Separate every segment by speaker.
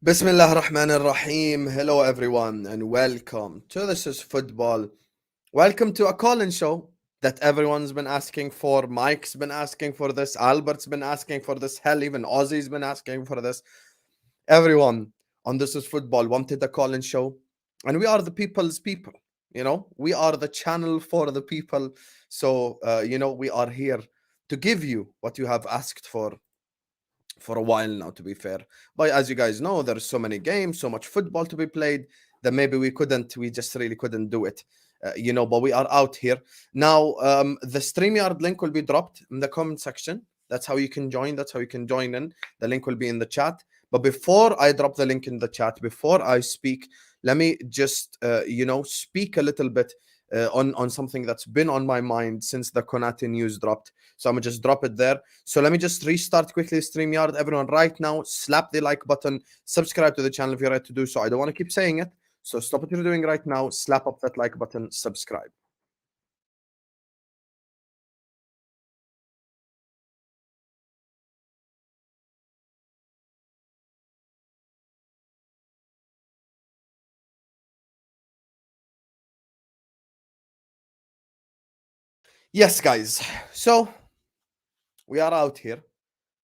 Speaker 1: Bismillah ar-Rahman ar-Rahim. Hello everyone and welcome to This is Football. Welcome to a call-in show that everyone's been asking for. Mike's been asking for this. Albert's been asking for this. Hell, even Ozzy's been asking for this. Everyone on This is Football wanted a call-in show. And we are the people's people. We are the channel for the people. So, we are here to give you what you have asked for a while now, to be fair. But as you guys know, there's so many games, so much football to be played that maybe we just really couldn't do it. But we are out here now. The StreamYard link will be dropped in the comment section. That's how you can join. That's how you can join in. The link will be in the chat. But before I drop the link in the chat, before I speak, let me just speak a little bit on something that's been on my mind since the Konate news dropped. So I'm gonna just drop it there. So let me just restart quickly StreamYard. Everyone right now, slap the like button, subscribe to the channel if you're ready to do so. I don't want to keep saying it. So stop what you're doing right now, slap up that like button, subscribe. Yes, guys. So we are out here.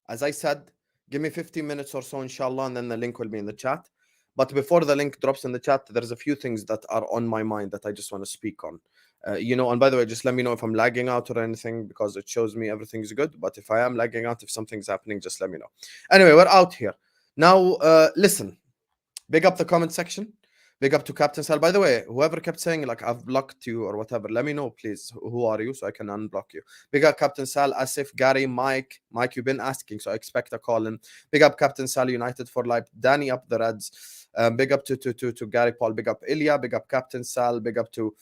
Speaker 1: As I said, give me 15 minutes or so, inshallah, and then the link will be in the chat. But before the link drops in the chat, there's a few things that are on my mind that I just want to speak on. And by the way, just let me know if I'm lagging out or anything, because it shows me everything's good. But if I am lagging out, if something's happening, just let me know. Anyway, we're out here. Now, listen, big up the comment section. Big up to Captain Sal. By the way, whoever kept saying like I've blocked you or whatever, let me know, please. Who are you so I can unblock you? Big up Captain Sal, Asif, Gary, Mike. Mike, you've been asking, so I expect a call in. Big up Captain Sal, United for life. Danny up the Reds. Big up to Gary Paul. Big up Ilya. Big up Captain Sal. Big up to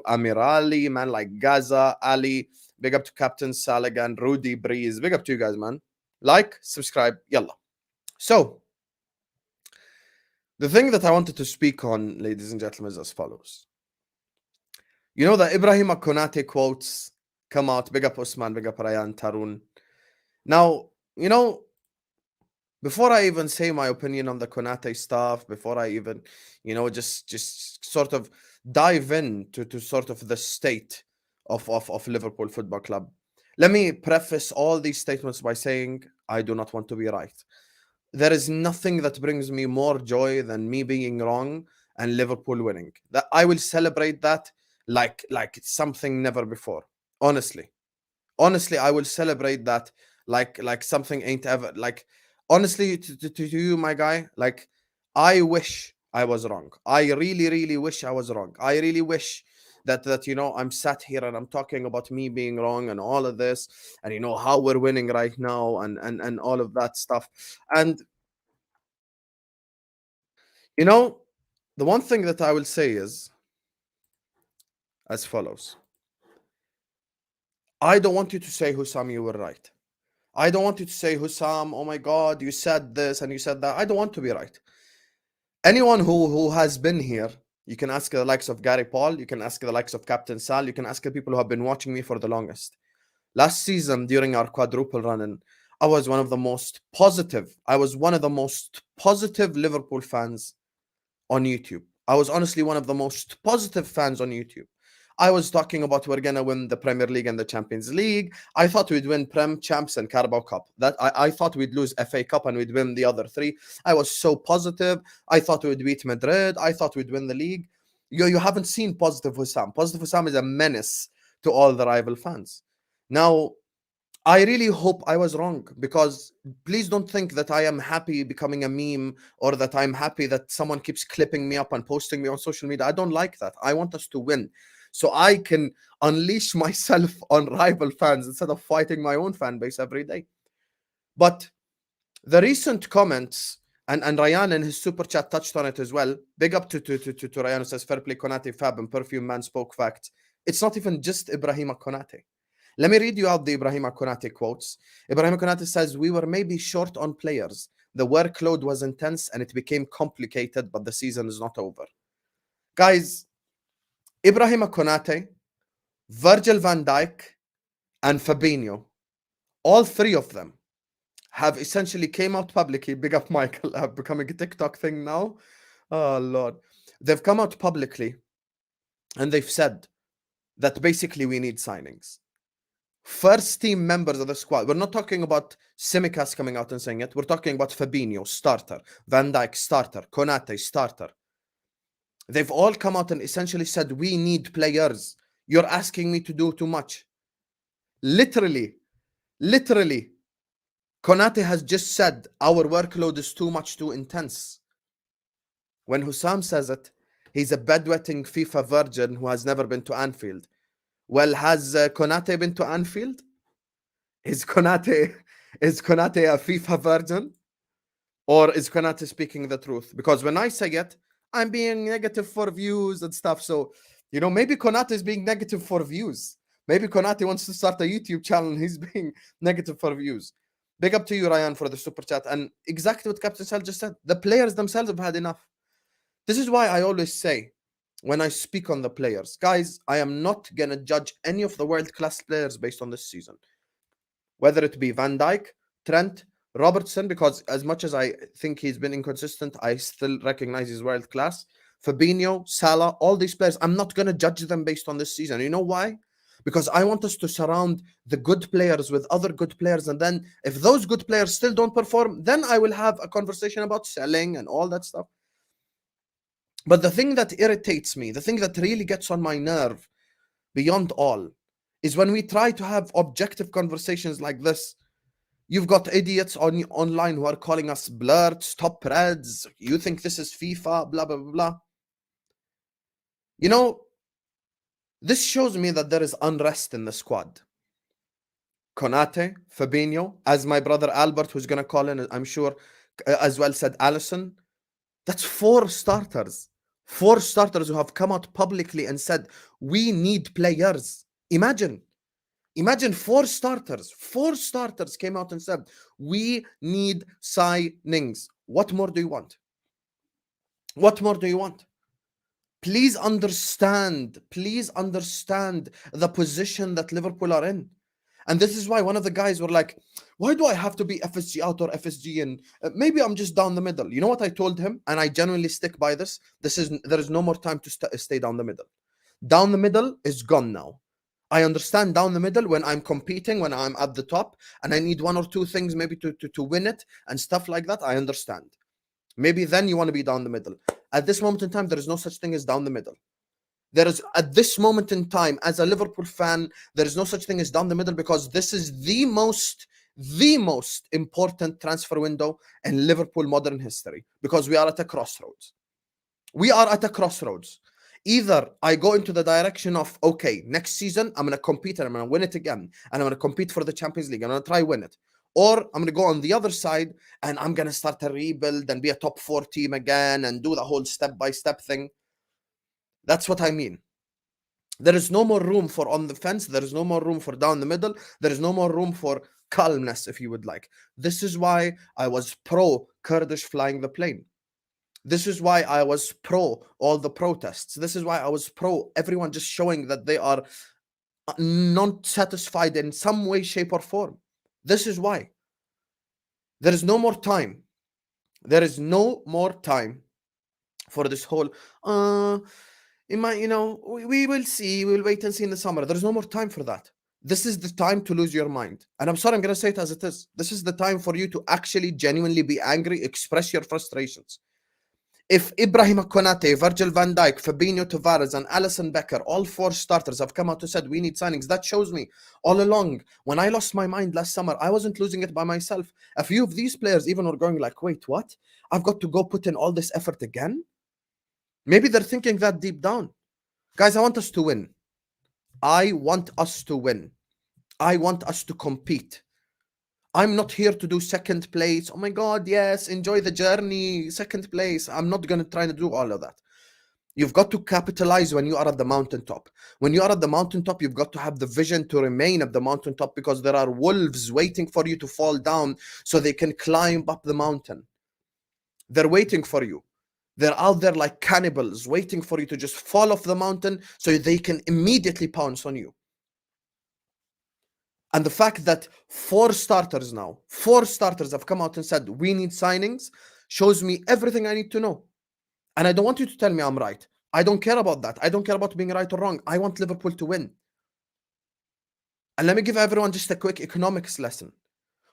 Speaker 1: Amirali, man, like Gaza, Ali. Big up to Captain Sal again, Rudy Breeze. Big up to you guys, man. Like, subscribe, yalla. So the thing that I wanted to speak on, ladies and gentlemen, is as follows. You know the Ibrahim Konate quotes come out, big up Usman, big up Ryan, Tarun. Now, before I even say my opinion on the Konate stuff, before I even, just sort of dive into sort of the state of Liverpool Football Club, let me preface all these statements by saying I do not want to be right. There is nothing that brings me more joy than me being wrong and Liverpool winning. That I will celebrate that like something never before. Honestly, I will celebrate that like something ain't ever like. Honestly, to you, my guy, like I wish I was wrong. I really wish I was wrong. I really wish that I'm sat here and I'm talking about me being wrong and all of this, and how we're winning right now and all of that stuff. And the one thing that I will say is as follows. I don't want you to say, Hussam, you were right. I don't want you to say, Hussam, oh my God, you said this and you said that. I don't want to be right. Anyone who has been here, you can ask the likes of Gary Paul, you can ask the likes of Captain Sal, you can ask the people who have been watching me for the longest. Last season, during our quadruple run, I was one of the most positive. I was one of the most positive Liverpool fans on YouTube. I was honestly one of the most positive fans on YouTube. I was talking about we're gonna win the Premier League and the Champions League. I thought we'd win Prem, Champs, and Carabao Cup. That I thought we'd lose FA Cup and we'd win the other three. I was so positive. I thought we'd beat Madrid. I thought we'd win the league. You haven't seen positive Hussam. Positive Hussam is a menace to all the rival fans. Now, I really hope I was wrong, because please don't think that I am happy becoming a meme or that I'm happy that someone keeps clipping me up and posting me on social media. I don't like that. I want us to win so I can unleash myself on rival fans instead of fighting my own fan base every day. But the recent comments, and Ryan in his super chat touched on it as well. Big up to Ryan, who says, fair play, Konate, Fab, and Perfume Man spoke facts. It's not even just Ibrahima Konate. Let me read you out the Ibrahima Konate quotes. Ibrahima Konate says, we were maybe short on players. The workload was intense and it became complicated, but the season is not over. Guys, Ibrahima Konate, Virgil van Dijk, and Fabinho, all three of them have essentially came out publicly. Big up Michael, becoming a TikTok thing now. Oh Lord, they've come out publicly and they've said that basically we need signings. First team members of the squad. We're not talking about Tsimikas coming out and saying it. We're talking about Fabinho, starter. Van Dijk, starter. Konate, starter. They've all come out and essentially said, we need players. You're asking me to do too much. Literally, Konate has just said, our workload is too much, too intense. When Hussam says it, he's a bedwetting FIFA virgin who has never been to Anfield. Well, has Konate been to Anfield? Is Konate a FIFA virgin? Or is Konate speaking the truth? Because when I say it, I'm being negative for views and stuff. So, maybe Konate is being negative for views. Maybe Konate wants to start a YouTube channel and he's being negative for views. Big up to you, Ryan, for the super chat. And exactly what Captain Sal just said. The players themselves have had enough. This is why I always say, when I speak on the players, guys, I am not going to judge any of the world-class players based on this season. Whether it be Van Dijk, Trent, Robertson, because as much as I think he's been inconsistent, I still recognize he's world-class. Fabinho, Salah, all these players, I'm not going to judge them based on this season. You know why? Because I want us to surround the good players with other good players. And then if those good players still don't perform, then I will have a conversation about selling and all that stuff. But the thing that irritates me, the thing that really gets on my nerve beyond all, is when we try to have objective conversations like this. You've got idiots online who are calling us blurts, top reds. You think this is FIFA, blah, blah, blah, blah. This shows me that there is unrest in the squad. Konate, Fabinho, as my brother Albert, who's going to call in, I'm sure, as well said Alisson. That's 4 starters. 4 starters who have come out publicly and said, we need players. Imagine 4 starters. 4 starters came out and said, we need signings. What more do you want? What more do you want? Please understand the position that Liverpool are in. And this is why one of the guys were like, why do I have to be FSGOUT or FSG? And maybe I'm just down the middle. You know what I told him? And I genuinely stick by this. There is no more time to stay down the middle. Down the middle is gone now. I understand down the middle when I'm competing, when I'm at the top, and I need 1 or 2 things maybe to win it and stuff like that. I understand. Maybe then you want to be down the middle. At this moment in time, there is no such thing as down the middle. There is, at this moment in time, as a Liverpool fan, there is no such thing as down the middle, because this is the most important transfer window in Liverpool modern history, because we are at a crossroads. Either I go into the direction of, okay, next season, I'm going to compete and I'm going to win it again. And I'm going to compete for the Champions League. I'm going to try win it. Or I'm going to go on the other side and I'm going to start a rebuild and be a top 4 team again and do the whole step-by-step thing. That's what I mean. There is no more room for on the fence. There is no more room for down the middle. There is no more room for calmness, if you would like. This is why I was pro Kurdish flying the plane. This is why I was pro all the protests. This is why I was pro everyone just showing that they are not satisfied in some way, shape, or form. This is why. There is no more time. There is no more time for this whole, we will see. We'll wait and see in the summer. There's no more time for that. This is the time to lose your mind. And I'm sorry, I'm going to say it as it is. This is the time for you to actually genuinely be angry, express your frustrations. If Ibrahim Konate, Virgil van Dijk, Fabinho Tavares, and Alisson Becker, all 4 starters have come out and said, we need signings. That shows me all along, when I lost my mind last summer, I wasn't losing it by myself. A few of these players even were going like, wait, what? I've got to go put in all this effort again? Maybe they're thinking that deep down. Guys, I want us to win. I want us to win. I want us to compete. I'm not here to do second place. Oh my God, yes, enjoy the journey, second place. I'm not going to try to do all of that. You've got to capitalize when you are at the mountaintop. When you are at the mountaintop, you've got to have the vision to remain at the mountaintop, because there are wolves waiting for you to fall down so they can climb up the mountain. They're waiting for you. They're out there like cannibals waiting for you to just fall off the mountain so they can immediately pounce on you. And the fact that 4 starters have come out and said, we need signings, shows me everything I need to know. And I don't want you to tell me I'm right. I don't care about that. I don't care about being right or wrong. I want Liverpool to win. And let me give everyone just a quick economics lesson.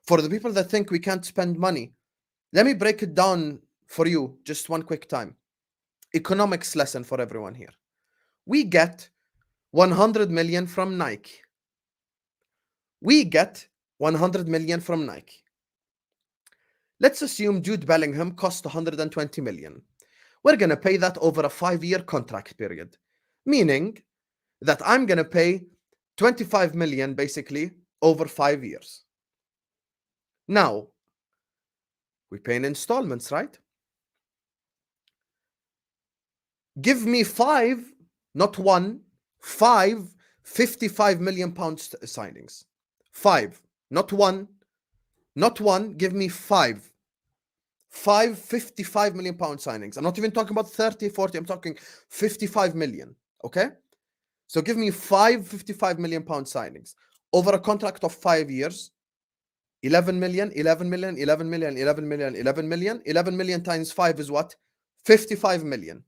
Speaker 1: For the people that think we can't spend money, let me break it down for you just one quick time. Economics lesson for everyone here. We get 100 million from Nike. We get 100 million from Nike. Let's assume Jude Bellingham cost 120 million. We're going to pay that over a 5-year contract period, meaning that I'm going to pay 25 million basically over 5 years. Now, we pay in installments, right? Give me 5, not 1, 5 55 million pounds signings. 5, not 1, give me 5. 5 55 million pound signings. I'm not even talking about 30, 40, I'm talking 55 million, okay? So give me 5 55 million pound signings over a contract of 5 years. 11 million, 11 million, 11 million, 11 million, 11 million. 11 million times 5 is what? 55 million.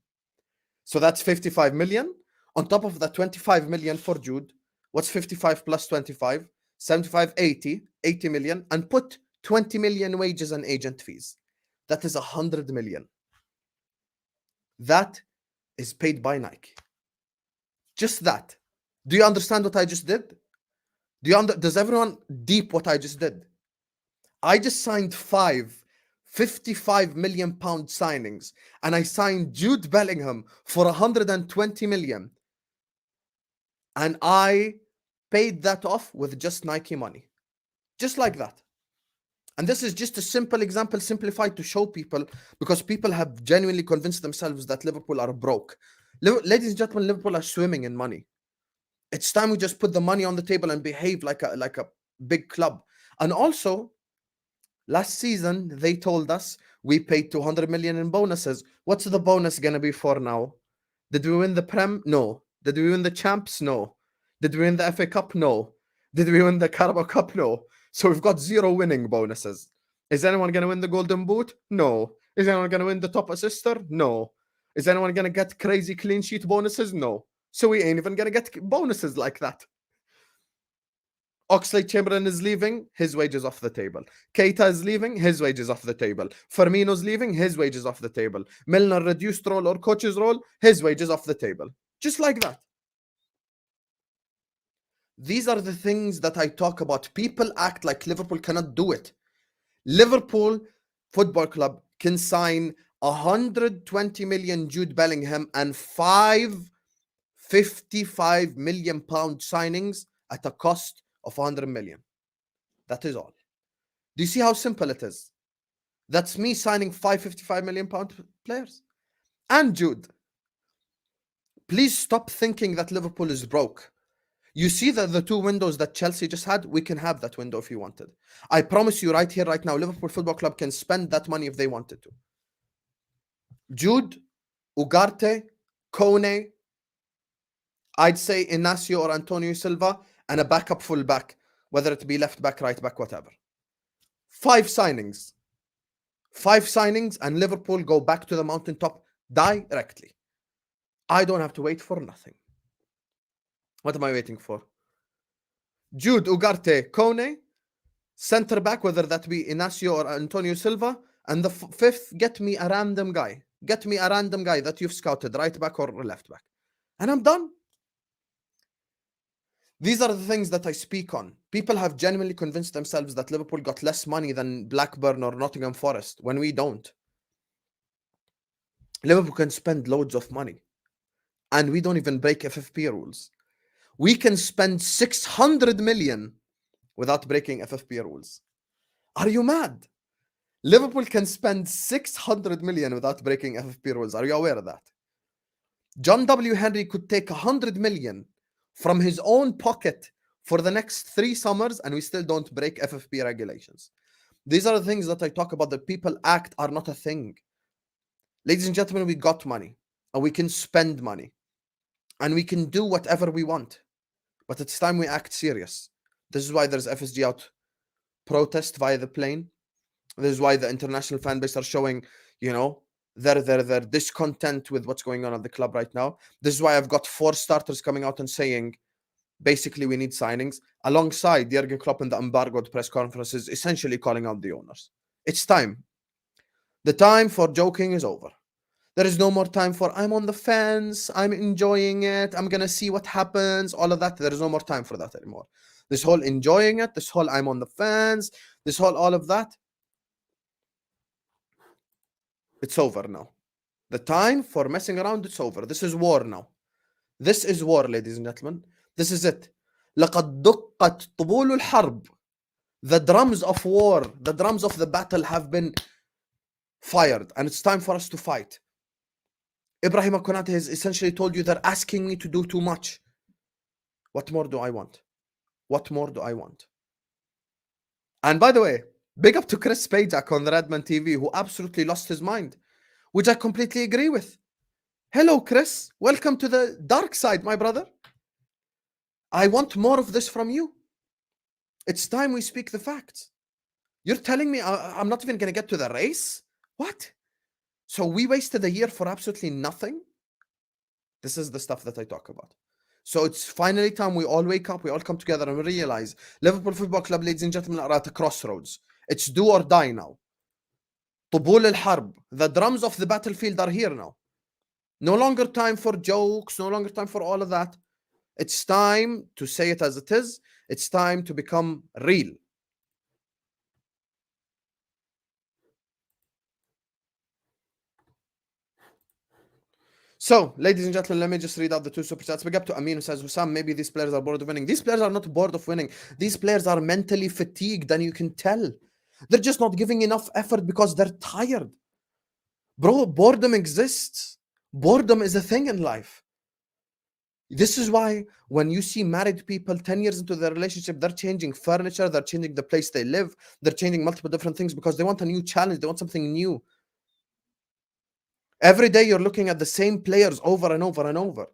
Speaker 1: So that's 55 million. On top of that 25 million for Jude, what's 55 plus 25? 75, 80 million, and put 20 million wages and agent fees. That is 100 million. That is paid by Nike. Just that. Do you understand what I just did? Does everyone deep what I just did? I just signed 5 55 million pound signings, and I signed Jude Bellingham for 120 million. And I paid that off with just Nike money. Just like that. And this is just a simple example, simplified to show people, because people have genuinely convinced themselves that Liverpool are broke. Ladies and gentlemen, Liverpool are swimming in money. It's time we just put the money on the table and behave like a big club. And also, last season, they told us we paid 200 million in bonuses. What's the bonus going to be for now? Did we win the Prem? No. Did we win the Champs? No. Did we win the FA Cup? No. Did we win the Carabao Cup? No. So we've got 0 winning bonuses. Is anyone going to win the Golden Boot? No. Is anyone going to win the top assister? No. Is anyone going to get crazy clean sheet bonuses? No. So we ain't even going to get bonuses like that. Oxlade-Chamberlain is leaving, his wages off the table. Keita is leaving, his wages off the table. Firmino's leaving, his wages off the table. Milner reduced role or coach's role, his wages off the table. Just like that. These are the things that I talk about. People act like Liverpool cannot do it. Liverpool Football Club can sign 120 million Jude Bellingham and 5 55 million pound signings at a cost of 100 million. That is all. Do you see how simple it is? That's me signing 5 55 million pound players. And Jude, please stop thinking that Liverpool is broke. You see that the 2 windows that Chelsea just had, we can have that window if you wanted. I promise you right here, right now, Liverpool Football Club can spend that money if they wanted to. Jude, Ugarte, Kone, I'd say Inacio or Antonio Silva, and a backup full back, whether it be left back, right back, whatever. 5 signings. 5 signings, and Liverpool go back to the mountaintop directly. I don't have to wait for nothing. What am I waiting for? Jude, Ugarte, Kone, center back, whether that be Inacio or Antonio Silva, and the 5th, get me a random guy. Get me a random guy that you've scouted, right back or left back. And I'm done. These are the things that I speak on. People have genuinely convinced themselves that Liverpool got less money than Blackburn or Nottingham Forest, when we don't. Liverpool can spend loads of money, and we don't even break FFP rules. We can spend 600 million without breaking FFP rules. Are you mad? Liverpool can spend 600 million without breaking FFP rules. Are you aware of that? John W. Henry could take 100 million from his own pocket for the next 3 summers, and we still don't break FFP regulations. These are the things that I talk about, that people act are not a thing. Ladies and gentlemen, we got money, and we can spend money, and we can do whatever we want. But it's time we act serious. This is why there's FSGOUT protest via the plane. This is why the international fan base are showing, you know, their discontent with what's going on at the club right now. This is why I've got 4 starters coming out and saying, basically, we need signings, alongside Jurgen Klopp in the embargoed press conferences, essentially calling out the owners. It's time. The time for joking is over. There is no more time for, I'm on the fence, I'm enjoying it, I'm gonna see what happens, all of that. There is no more time for that anymore. This whole enjoying it, this whole I'm on the fence, this whole all of that, it's over now. The time for messing around, it's over. This is war now. This is war, ladies and gentlemen. This is it. لقد دقت طبول الحرب. The drums of war, the drums of the battle have been fired, and it's time for us to fight. Ibrahim Konate has essentially told you they're asking me to do too much. What more do I want? What more do I want? And by the way, big up to Chris Pajak on the Redman TV, who absolutely lost his mind, which I completely agree with. Hello, Chris. Welcome to the dark side, my brother. I want more of this from you. It's time we speak the facts. You're telling me I'm not even going to get to the race? What? So we wasted a year for absolutely nothing? This is the stuff that I talk about. So it's finally time we all wake up, we all come together and realize Liverpool Football Club, ladies and gentlemen, are at a crossroads. It's do or die now. طبول الحرب. The drums of the battlefield are here now. No longer time for jokes, no longer time for all of that. It's time to say it as it is. It's time to become real. So, ladies and gentlemen, let me just read out the 2 super chats. Big up to Amin, who says, Hussam, maybe these players are bored of winning. These players are not bored of winning. These players are mentally fatigued, and you can tell. They're just not giving enough effort because they're tired. Bro, boredom exists. Boredom is a thing in life. This is why when you see married people 10 years into their relationship, they're changing furniture, they're changing the place they live, they're changing multiple different things because they want a new challenge, they want something new. Every day you're looking at the same players over and over and over.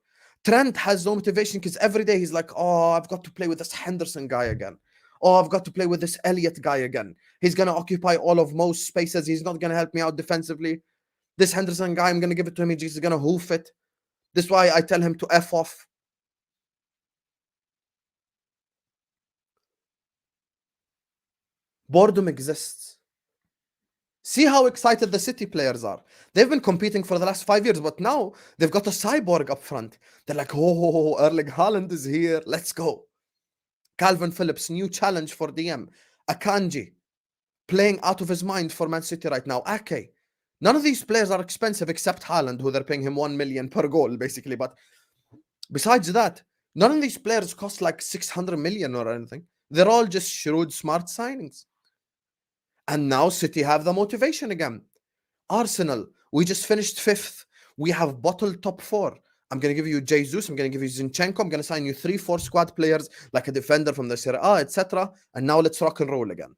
Speaker 1: Trent has no motivation because every day he's like, oh, I've got to play with this Henderson guy again. Oh, I've got to play with this Elliott guy again. He's going to occupy all of most spaces. He's not going to help me out defensively. This Henderson guy, I'm going to give it to him. He's just going to hoof it. This is why I tell him to F off. Boredom exists. See how excited the City players are. They've been competing for the last 5 years, but now they've got a cyborg up front. They're like, oh, Erling Haaland is here. Let's go. Calvin Phillips, new challenge for DM. Akanji, playing out of his mind for Man City right now. Ake. None of these players are expensive except Haaland, who they're paying him 1 million per goal, basically. But besides that, none of these players cost like 600 million or anything. They're all just shrewd, smart signings. And now City have the motivation again. Arsenal, we just finished 5th. We have bottled top 4. I'm going to give you Jesus. I'm going to give you Zinchenko. I'm going to sign you 3-4 squad players, like a defender from the Serie A, etc. And now let's rock and roll again.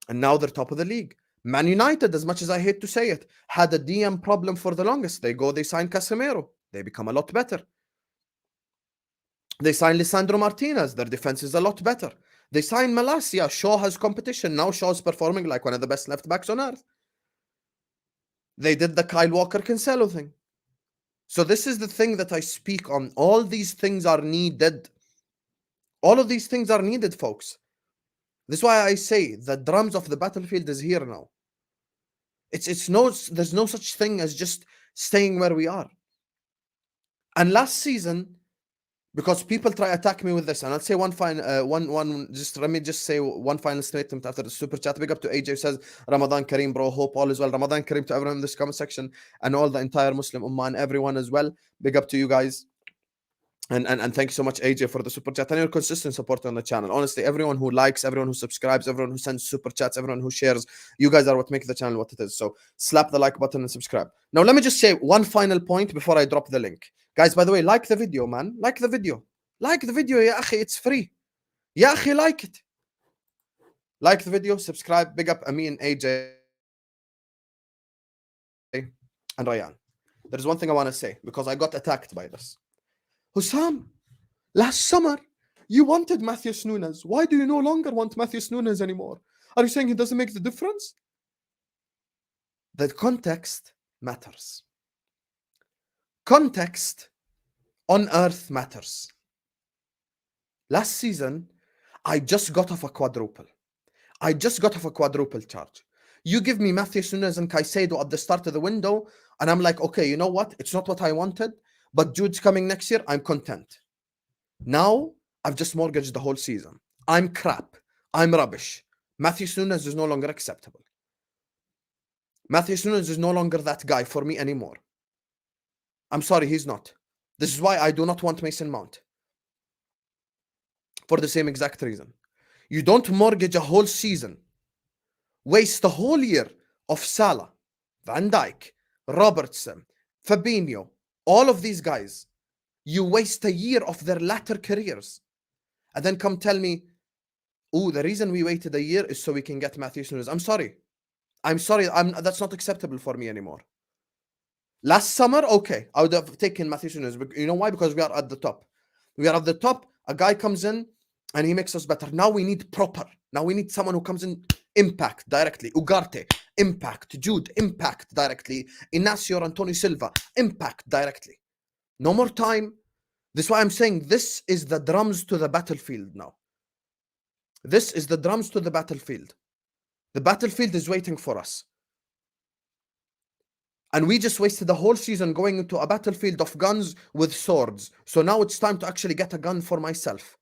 Speaker 1: And now they're top of the league. Man United, as much as I hate to say it, had a DM problem for the longest. They sign Casemiro. They become a lot better. They sign Lisandro Martinez. Their defense is a lot better. They sign Malacia. Shaw has competition. Now Shaw's performing like one of the best left backs on earth. They did the Kyle Walker-Cancelo thing. So this is the thing that I speak on. All these things are needed. All of these things are needed, folks. This is why I say the drums of the battlefield is here now. There's no such thing as just staying where we are. And last season, because people try to attack me with this, and I'll say let me just say one final statement after the super chat. Big up to AJ, who says, Ramadan Kareem, bro, hope all is well. Ramadan Kareem to everyone in this comment section and all the entire Muslim Ummah and everyone as well. Big up to you guys. And thank you so much, AJ, for the super chat and your consistent support on the channel. Honestly, everyone who likes, everyone who subscribes, everyone who sends super chats, everyone who shares, you guys are what make the channel what it is. So slap the like button and subscribe. Now, let me just say one final point before I drop the link. Guys, by the way, like the video, man. Like the video. Like the video, ya akhi, it's free. Ya akhi, like it. Like the video, subscribe. Big up Amin, AJ, and Ryan. There's one thing I want to say, because I got attacked by this. Hussam, last summer, You wanted Matheus Nunes. Why do you no longer want Matheus Nunes anymore? Are you saying he doesn't make the difference? The context matters. Context on earth matters. Last season, I just got off a quadruple. I just got off a quadruple charge. You give me Matheus Nunes and Caicedo at the start of the window, and I'm like, okay, you know what? It's not what I wanted, but Jude's coming next year. I'm content. Now, I've just mortgaged the whole season. I'm crap. I'm rubbish. Matheus Nunes is no longer acceptable. Matheus Nunes is no longer that guy for me anymore. I'm sorry, he's not. This is why I do not want Mason Mount. For the same exact reason. You don't mortgage a whole season, waste the whole year of Salah, Van Dijk, Robertson, Fabinho, all of these guys. You waste a year of their latter careers. And then come tell me, oh, the reason we waited a year is so we can get Matheus Nunes. I'm sorry. That's not acceptable for me anymore. Last summer, okay, I would have taken Matheus Nunes. You know why? Because we are at the top. We are at the top. A guy comes in and he makes us better. Now we need proper. Now we need someone who comes in, impact directly. Ugarte, impact. Jude, impact directly. Inacio or Antonio Silva, impact directly. No more time. This is why I'm saying this is the drums to the battlefield now. This is the drums to the battlefield. The battlefield is waiting for us. And we just wasted the whole season going into a battlefield of guns with swords. So now it's time to actually get a gun for myself.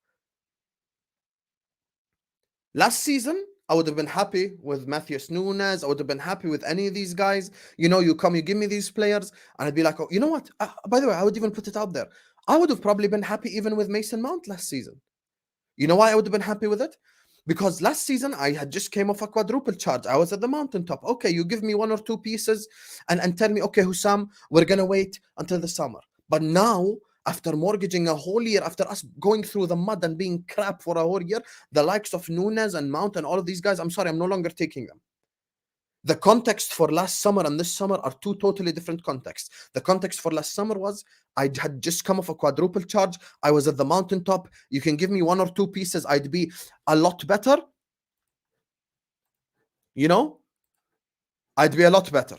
Speaker 1: Last season, I would have been happy with Matheus Nunes. I would have been happy with any of these guys. You know, you give me these players, and I'd be like, oh, you know what? By the way, I would even put it out there. I would have probably been happy even with Mason Mount last season. You know why I would have been happy with it? Because last season, I had just came off a quadruple charge. I was at the mountaintop. Okay, you give me one or two pieces and tell me, okay, Hussam, we're going to wait until the summer. But now, after mortgaging a whole year, after us going through the mud and being crap for a whole year, the likes of Nunez and Mount and all of these guys, I'm sorry, I'm no longer taking them. The context for last summer and this summer are two totally different contexts. The context for last summer was I had just come off a quadruple charge. I was at the mountaintop. You can give me one or two pieces. I'd be a lot better. You know? I'd be a lot better.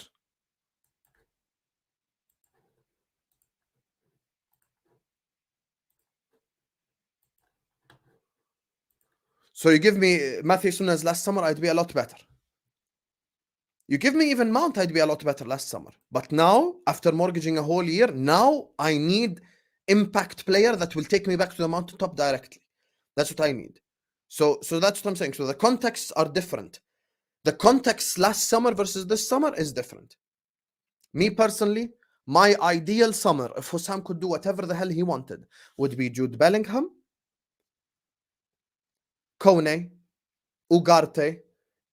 Speaker 1: So you give me Matheus Nunes last summer, I'd be a lot better. You give me even Mount, I'd be a lot better last summer. But now, after mortgaging a whole year, now I need impact player that will take me back to the mountaintop directly. That's what I need. So that's what I'm saying. So the contexts are different. The context last summer versus this summer is different. Me personally, my ideal summer, if Hussam could do whatever the hell he wanted, would be Jude Bellingham, Kone, Ugarte,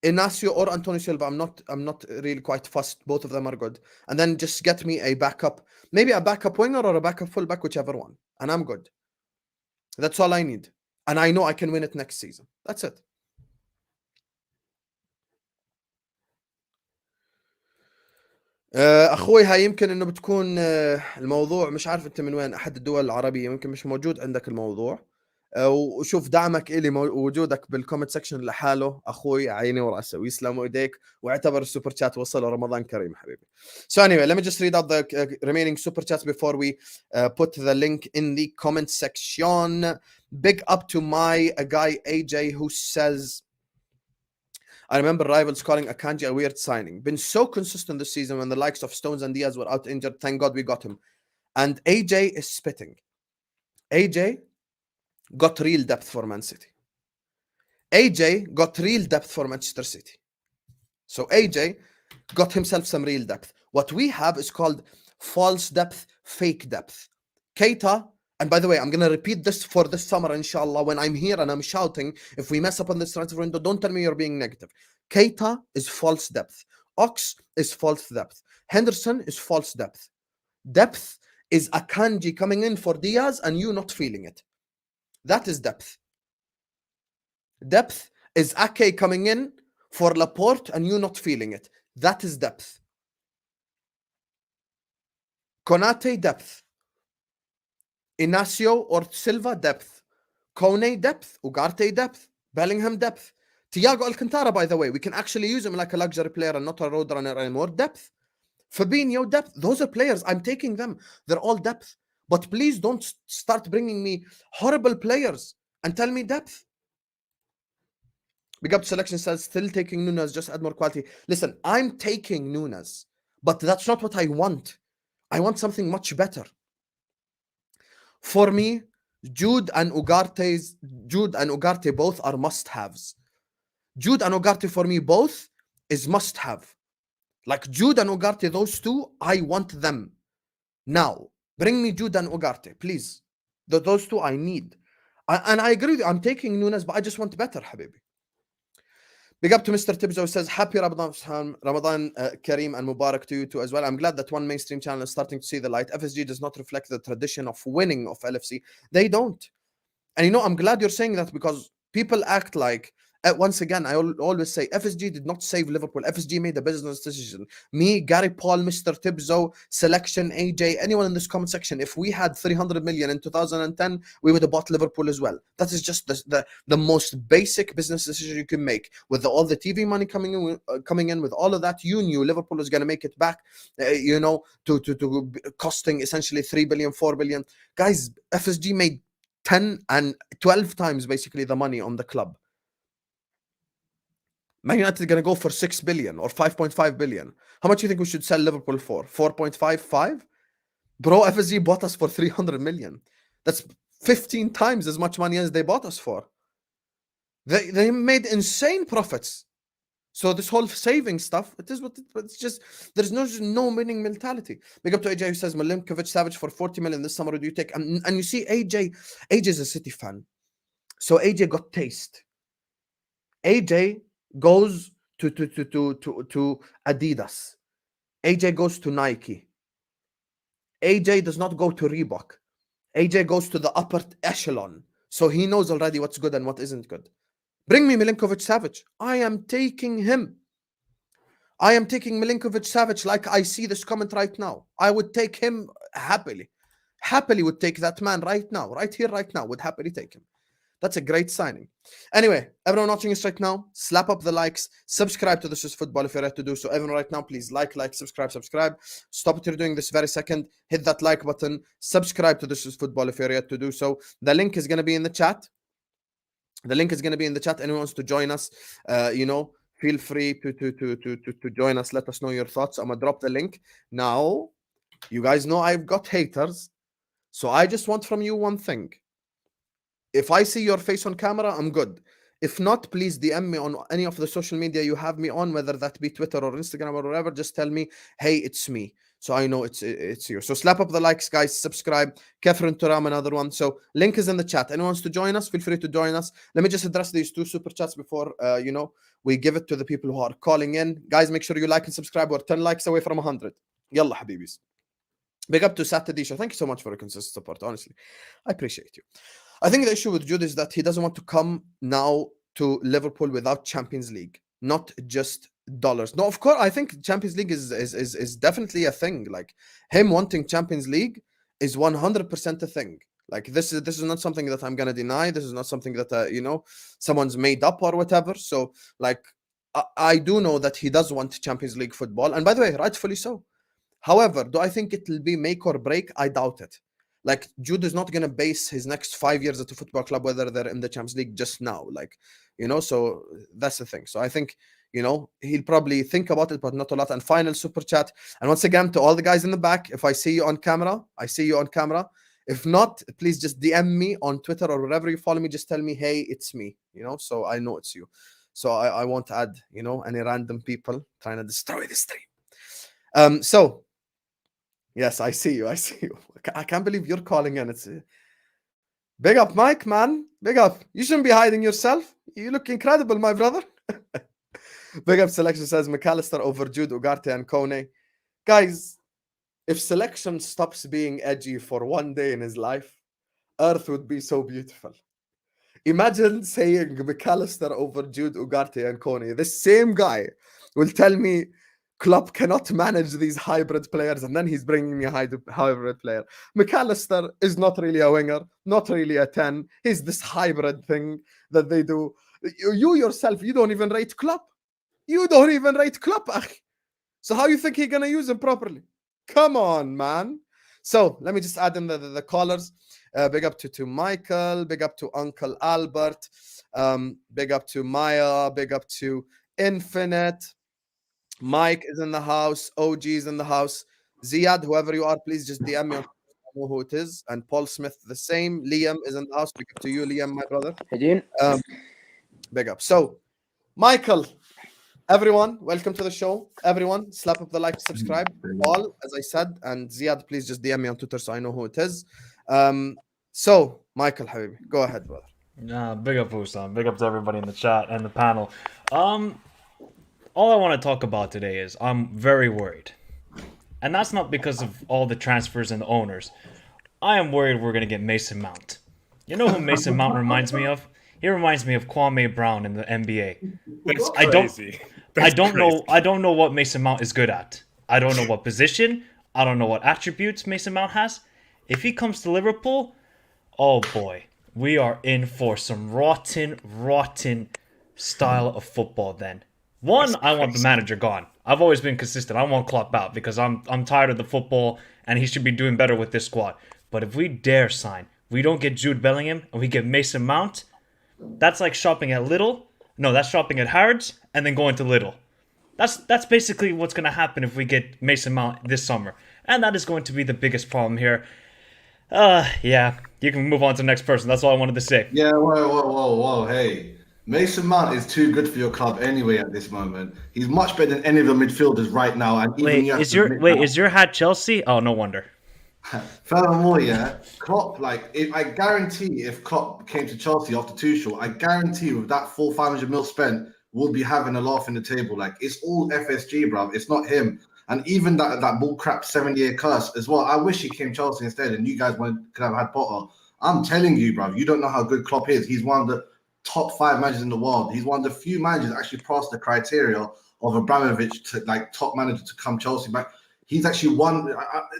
Speaker 1: Inacio or Antonio Silva. I'm not really quite fussed. Both of them are good. And then just get me a backup, maybe a backup winger or a backup fullback, whichever one. And I'm good. That's all I need. And I know I can win it next season. That's it. اخوي هاي يمكن انه بتكون الموضوع مش عارف انت من وين احد الدول العربية يمكن مش موجود عندك الموضوع وشوف دعمك إلي وجودك بالكومنت سكشن لحاله اخوي عيني وراسه ويسلموا ايديك واعتبر السوبر chat وصل رمضان كريم حبيبي. So anyway, let me just read out the remaining super chats before we put the link in the comment section. Big up to my guy AJ who says, I remember rivals calling Akanji a weird signing. Been so consistent this season when the likes of Stones and Diaz were out injured. Thank God we got him. And AJ is spitting. AJ got real depth for Man City. AJ got real depth for Manchester City. So AJ got himself some real depth. What we have is called false depth, fake depth. Keita, and by the way, I'm going to repeat this for this summer, inshallah, when I'm here and I'm shouting, if we mess up on this transfer window, don't tell me you're being negative. Keita is false depth. Ox is false depth. Henderson is false depth. Depth is Akanji coming in for Diaz and you not feeling it. That is depth. Depth is Ake coming in for Laporte and you not feeling it. That is depth. Konate, depth. Inacio or Silva, depth. Kone depth, Ugarte depth, Bellingham depth. Thiago Alcantara, by the way, we can actually use him like a luxury player and not a roadrunner anymore. Depth. Fabinho depth. Those are players. I'm taking them. They're all depth. But please don't start bringing me horrible players and tell me depth. Big up selection says, still taking Nunez, just add more quality. Listen, I'm taking Nunez, but that's not what I want. I want something much better. For me, Jude and Ugarte both are must-haves. Jude and Ugarte for me both is must-have. Like Jude and Ugarte, those two, I want them now. Bring me Jude and Ugarte, please. Those two I need. And I agree with you. I'm taking Nunez, but I just want better, Habibi. Big up to Mr. Tibbs who says, happy Ramadan Kareem and Mubarak to you too as well. I'm glad that one mainstream channel is starting to see the light. FSG does not reflect the tradition of winning of LFC. They don't. And you know, I'm glad you're saying that because people act like, once again, I always say, FSG did not save Liverpool. FSG made a business decision. Me, Gary Paul, Mr. Tibzo, Selection, AJ, anyone in this comment section, if we had 300 million in 2010, we would have bought Liverpool as well. That is just the most basic business decision you can make. With all the TV money coming in, with all of that, you knew Liverpool was going to make it back, to costing essentially 3 billion, 4 billion. Guys, FSG made 10 and 12 times basically the money on the club. Man United are going to go for 6 billion or 5.5 billion. How much do you think we should sell Liverpool for? 4.55? Bro, FSG bought us for 300 million. That's 15 times as much money as they bought us for. They made insane profits. So this whole saving stuff, it's just, there's no winning mentality. Big up to AJ who says, Milinkovic Savic for 40 million this summer, do you take? And you see AJ is a City fan. So AJ got taste. AJ goes to Adidas. AJ goes to Nike. AJ does not go to Reebok. AJ goes to the upper echelon. So he knows already what's good and what isn't good. Bring me Milinkovic Savic. I am taking him. I am taking Milinkovic Savic like I see this comment right now. I would take him happily. Happily would take that man right now. Right here, right now. Would happily take him. That's a great signing. Anyway, everyone watching us right now, slap up the likes, subscribe to This Is Football if you're ready to do so. Everyone right now, please like, subscribe. Stop what you're doing this very second. Hit that like button. Subscribe to This Is Football if you're ready to do so. The link is going to be in the chat. Anyone wants to join us, feel free to join us. Let us know your thoughts. I'm going to drop the link. Now, you guys know I've got haters. So I just want from you one thing. If I see your face on camera, I'm good. If not, please DM me on any of the social media you have me on, whether that be Twitter or Instagram or whatever. Just tell me, hey, it's me. So I know it's you. So slap up the likes, guys. Subscribe. Kefren Turam, another one. So link is in the chat. Anyone wants to join us, feel free to join us. Let me just address these 2 super chats before, we give it to the people who are calling in. Guys, make sure you like and subscribe. We're 10 likes away from 100. Yalla, habibis. Big up to Satadisha. Thank you so much for your consistent support. Honestly, I appreciate you. I think the issue with Jude is that he doesn't want to come now to Liverpool without Champions League, not just dollars. No, of course, I think Champions League is definitely a thing. Like him wanting Champions League is 100% a thing. Like this is not something that I'm gonna deny. This is not something that someone's made up or whatever. So like I do know that he does want Champions League football, and by the way, rightfully so. However, do I think it will be make or break? I doubt it. Like Jude is not gonna base his next 5 years at a football club whether they're in the Champions League just now. Like, so that's the thing. So I think he'll probably think about it, but not a lot. And final super chat. And once again, to all the guys in the back, if I see you on camera, I see you on camera. If not, please just DM me on Twitter or wherever you follow me. Just tell me, hey, it's me. So I know it's you. So I won't add any random people trying to destroy the stream. So yes, I see you. I can't believe you're calling in. It's big up, Mike, man. Big up. You shouldn't be hiding yourself. You look incredible, my brother. Big up selection says McAllister over Jude, Ugarte, and Kone. Guys, if selection stops being edgy for one day in his life, Earth would be so beautiful. Imagine saying McAllister over Jude, Ugarte, and Kone. The same guy will tell me Klopp cannot manage these hybrid players, and then he's bringing me a hybrid player. McAllister is not really a winger, not really a 10. He's this hybrid thing that they do. You yourself, you don't even rate Klopp. You don't even rate Klopp, akhi. So how you think he's gonna use him properly? Come on, man. So let me just add in the callers. Big up to Michael. Big up to Uncle Albert. Big up to Maya. Big up to Infinite. Mike is in the house. OG is in the house. Ziad, whoever you are, please just DM me. I know who it is. And Paul Smith, the same. Liam is in the house. Big up to you, Liam, my brother. Big up. So, Michael, everyone, welcome to the show. Everyone, slap up the like, subscribe. All, as I said, and Ziad, please just DM me on Twitter so I know who it is. So, Michael, Habibi, go ahead, brother.
Speaker 2: Big up, Usam. Big up to everybody in the chat and the panel. All I want to talk about today is I'm very worried. And that's not because of all the transfers and the owners. I am worried we're going to get Mason Mount. You know who Mason Mount reminds me of? He reminds me of Kwame Brown in the NBA.
Speaker 3: That's crazy.
Speaker 2: I don't know what Mason Mount is good at. I don't know what position. I don't know what attributes Mason Mount has. If he comes to Liverpool, oh boy, we are in for some rotten style of football then. One, I want the manager gone. I've always been consistent. I want Klopp out because I'm tired of the football and he should be doing better with this squad. But if we dare sign, we don't get Jude Bellingham and we get Mason Mount, that's like shopping at Lidl. No, that's shopping at Harrods and then going to Lidl. That's basically what's going to happen if we get Mason Mount this summer. And that is going to be the biggest problem here. Yeah, you can move on to the next person. That's all I wanted to say.
Speaker 4: Yeah, whoa, hey. Mason Mount is too good for your club anyway at this moment. He's much better than any of the midfielders right now. And
Speaker 2: is your hat Chelsea? Oh, no wonder.
Speaker 4: Furthermore, yeah, Klopp, I guarantee if Klopp came to Chelsea after Tuchel, I guarantee with that full 500 mil spent, we'll be having a laugh in the table. Like, it's all FSG, bruv. It's not him. And even that bullcrap 7-year curse as well. I wish he came Chelsea instead and you guys could have had Potter. I'm telling you, bruv, you don't know how good Klopp is. He's one of the top 5 managers in the world. He's one of the few managers that actually passed the criteria of Abramovich to top manager to come Chelsea back. He's actually won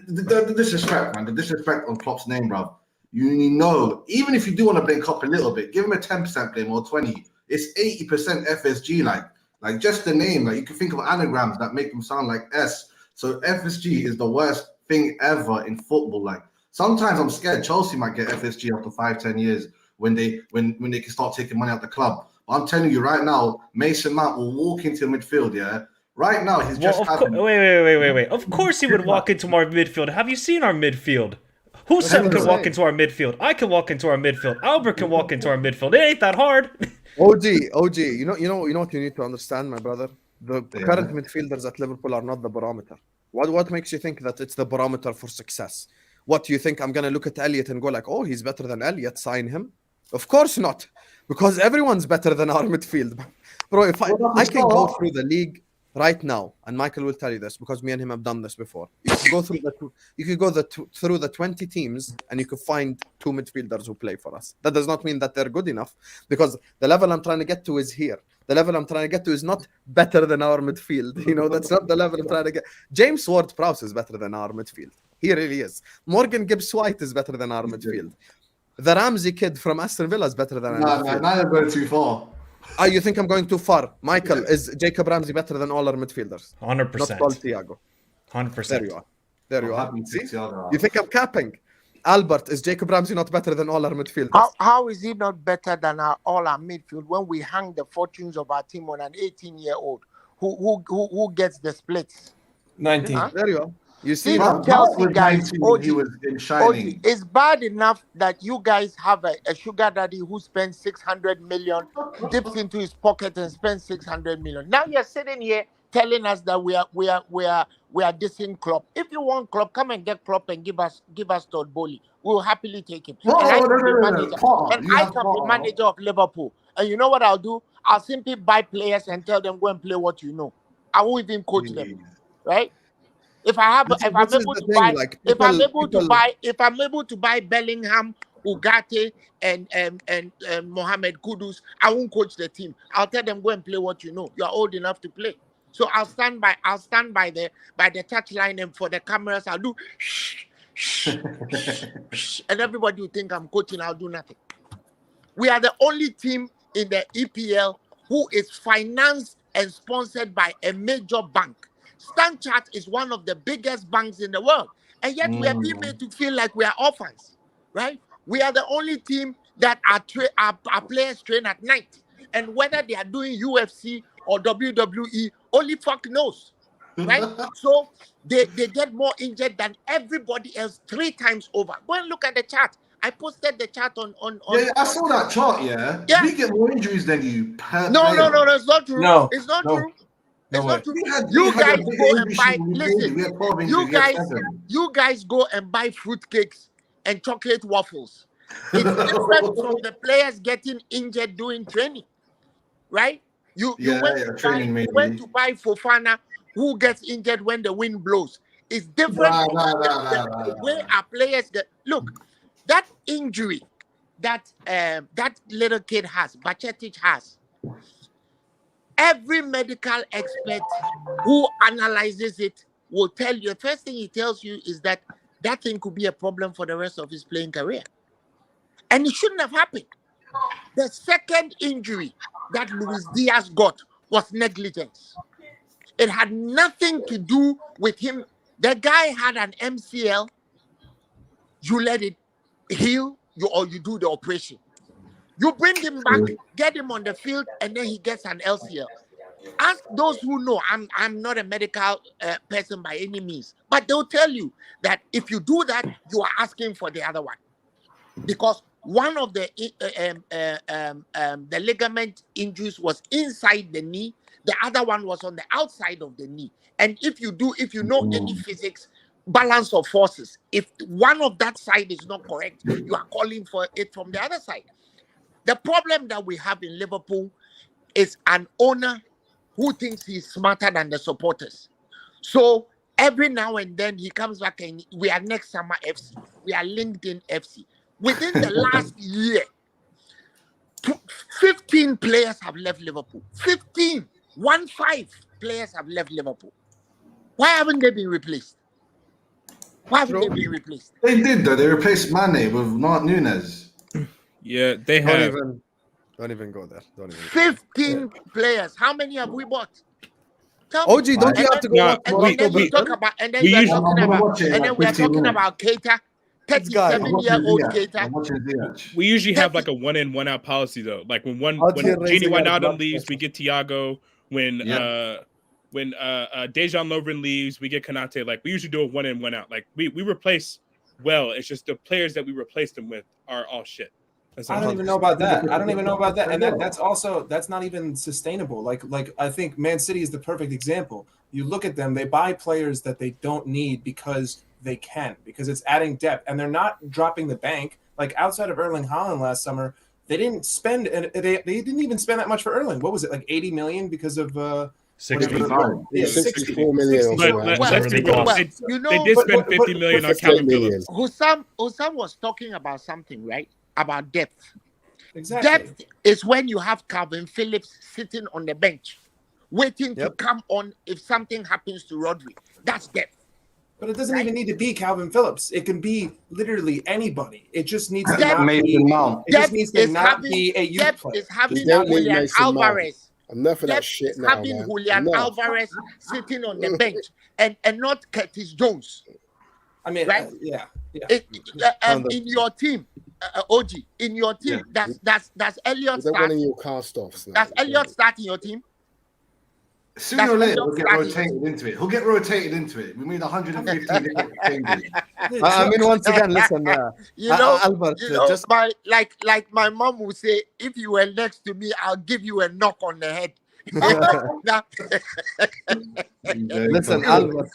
Speaker 4: the disrespect, man. The disrespect on Klopp's name, bruv. You know, even if you do want to blame Klopp a little bit, give him a 10% blame or 20. It's 80% FSG, like just the name. Like you can think of anagrams that make them sound like S. So FSG is the worst thing ever in football. Like sometimes I'm scared Chelsea might get FSG after 5-10 years. When they can start taking money out the club. But I'm telling you right now, Mason Mount will walk into midfield, yeah? Right now, he's just
Speaker 2: wait. Of course he would walk into our midfield. Have you seen our midfield? Who said could walk into our midfield? I can walk into our midfield. Albert can walk into our midfield. It ain't that hard.
Speaker 1: OG, you know what you need to understand, my brother? The current midfielders at Liverpool are not the barometer. What makes you think that it's the barometer for success? What do you think? I'm going to look at Elliot and go like, oh, he's better than Elliot, sign him? Of course not, because everyone's better than our midfield. Bro, if I can go through the league right now, and Michael will tell you this because me and him have done this before. You could go through the 20 teams and you could find 2 midfielders who play for us. That does not mean that they're good enough because the level I'm trying to get to is here. The level I'm trying to get to is not better than our midfield. You know, that's not the level I'm trying to get. James Ward-Prowse is better than our midfield. He really is. Morgan Gibbs-White is better than our midfield. The Ramsey kid from Aston Villa is better than
Speaker 4: now you're going too far.
Speaker 1: You think I'm going too far? Michael, is Jacob Ramsey better than all our midfielders?
Speaker 2: 100%.
Speaker 1: Not Paul Thiago.
Speaker 2: 100%.
Speaker 1: There you are. See? You think I'm capping? Albert, is Jacob Ramsey not better than all our midfielders?
Speaker 5: How is he not better than all our midfield when we hang the fortunes of our team on an 18-year-old who gets the splits?
Speaker 3: 19.
Speaker 5: Huh?
Speaker 1: There you are. You see,
Speaker 5: Chelsea guys,
Speaker 4: he was in shining.
Speaker 5: it's bad enough that you guys have a sugar daddy who spends 600 million, dips into his pocket and spends 600 million. Now you're sitting here telling us that we are dissing Klopp. If you want Klopp, come and get Klopp and give us Todd Bowley. We'll happily take him. I can be manager of Liverpool. And you know what I'll do? I'll simply buy players and tell them go and play what you know. I won't even coach them, right? If I'm able to buy Bellingham, Ugarte, and Mohamed Kudus, I won't coach the team. I'll tell them go and play what you know. You're old enough to play. So I'll stand by the touchline, and for the cameras, I'll do shh, shh, shh, shh, and everybody will think I'm coaching. I'll do nothing. We are the only team in the EPL who is financed and sponsored by a major bank. Stan Chart is one of the biggest banks in the world, and yet we are being made to feel like we are orphans, right? We are the only team that our players train at night, and whether they are doing UFC or WWE, only fuck knows, right? So they get more injured than everybody else 3 times over. Go and look at the chart. I posted the chart on.
Speaker 4: Yeah, I saw that chart. Yeah. We get more injuries than you.
Speaker 5: No, it's not true.
Speaker 3: No,
Speaker 5: it's not
Speaker 3: no.
Speaker 5: true.
Speaker 3: No
Speaker 5: It's
Speaker 3: way.
Speaker 5: not true. You guys go and buy. Listen, you guys go and buy fruitcakes and chocolate waffles. It's different from the players getting injured doing training, right? You went to buy Fofana, who gets injured when the wind blows. It's different from the way our players get. Look, that injury that that little kid has, Bacetic has. Every medical expert who analyzes it will tell you, the first thing he tells you is that thing could be a problem for the rest of his playing career. And it shouldn't have happened. The second injury that Luis Diaz got was negligence. It had nothing to do with him. The guy had an MCL. You let it heal, or you do the operation. You bring him back, get him on the field, and then he gets an LCL. Ask those who know. I'm not a medical person by any means, but they'll tell you that if you do that, you are asking for the other one, because one of the ligament injuries was inside the knee. The other one was on the outside of the knee. And if you know any physics, balance of forces, if one of that side is not correct, you are calling for it from the other side. The problem that we have in Liverpool is an owner who thinks he's smarter than the supporters. So every now and then he comes back and we are next summer FC. We are LinkedIn FC. Within the last year, 15 players have left Liverpool. 15 players have left Liverpool. Why haven't they been replaced?
Speaker 4: They did though. They replaced Mane with Nunez.
Speaker 3: Yeah, they have.
Speaker 1: Don't even go there.
Speaker 5: 15 players. How many have we bought?
Speaker 1: OG, don't you have to go?
Speaker 5: And then we are talking about Keita, 37-year-old Keita.
Speaker 3: We usually have like a 1-in, 1-out policy though. Like when Gini Wijnaldum leaves, we get Thiago. When Dejan Lovren leaves, we get Konate. Like we usually do a 1-in, 1-out. Like we replace well. It's just the players that we replace them with are all shit.
Speaker 6: I don't even know about that. And that's not even sustainable. Like I think Man City is the perfect example. You look at them, they buy players that they don't need because they can, because it's adding depth, and they're not dropping the bank. Like outside of Erling Haaland last summer, they didn't spend, and they didn't even spend that much for Erling. What was it, like 80 million because of
Speaker 2: 64
Speaker 7: million.
Speaker 3: They did spend 50 million on Calvin Phillips.
Speaker 5: Hussam was talking about something, right? About depth.
Speaker 6: Exactly.
Speaker 5: Depth is when you have Calvin Phillips sitting on the bench, waiting to come on if something happens to Rodri. That's depth.
Speaker 6: But it doesn't even need to be Calvin Phillips. It can be literally anybody. It just needs to
Speaker 5: not
Speaker 6: be a youth player.
Speaker 5: Is having Julian Alvarez.
Speaker 7: Enough of that shit now,
Speaker 5: having Julian Alvarez sitting on the bench and not Curtis Jones.
Speaker 6: I mean,
Speaker 5: right? In your team, OG, in your team, that's Elliot starting.
Speaker 7: Your cast offs now.
Speaker 5: That's Elliot starting your team.
Speaker 4: Sooner or later, he'll get rotated into it. We made 150 changes.
Speaker 1: I mean, once again, listen, Albert, just
Speaker 5: like my mom would say, if you were next to me, I'll give you a knock on the head.
Speaker 1: Listen, Albert,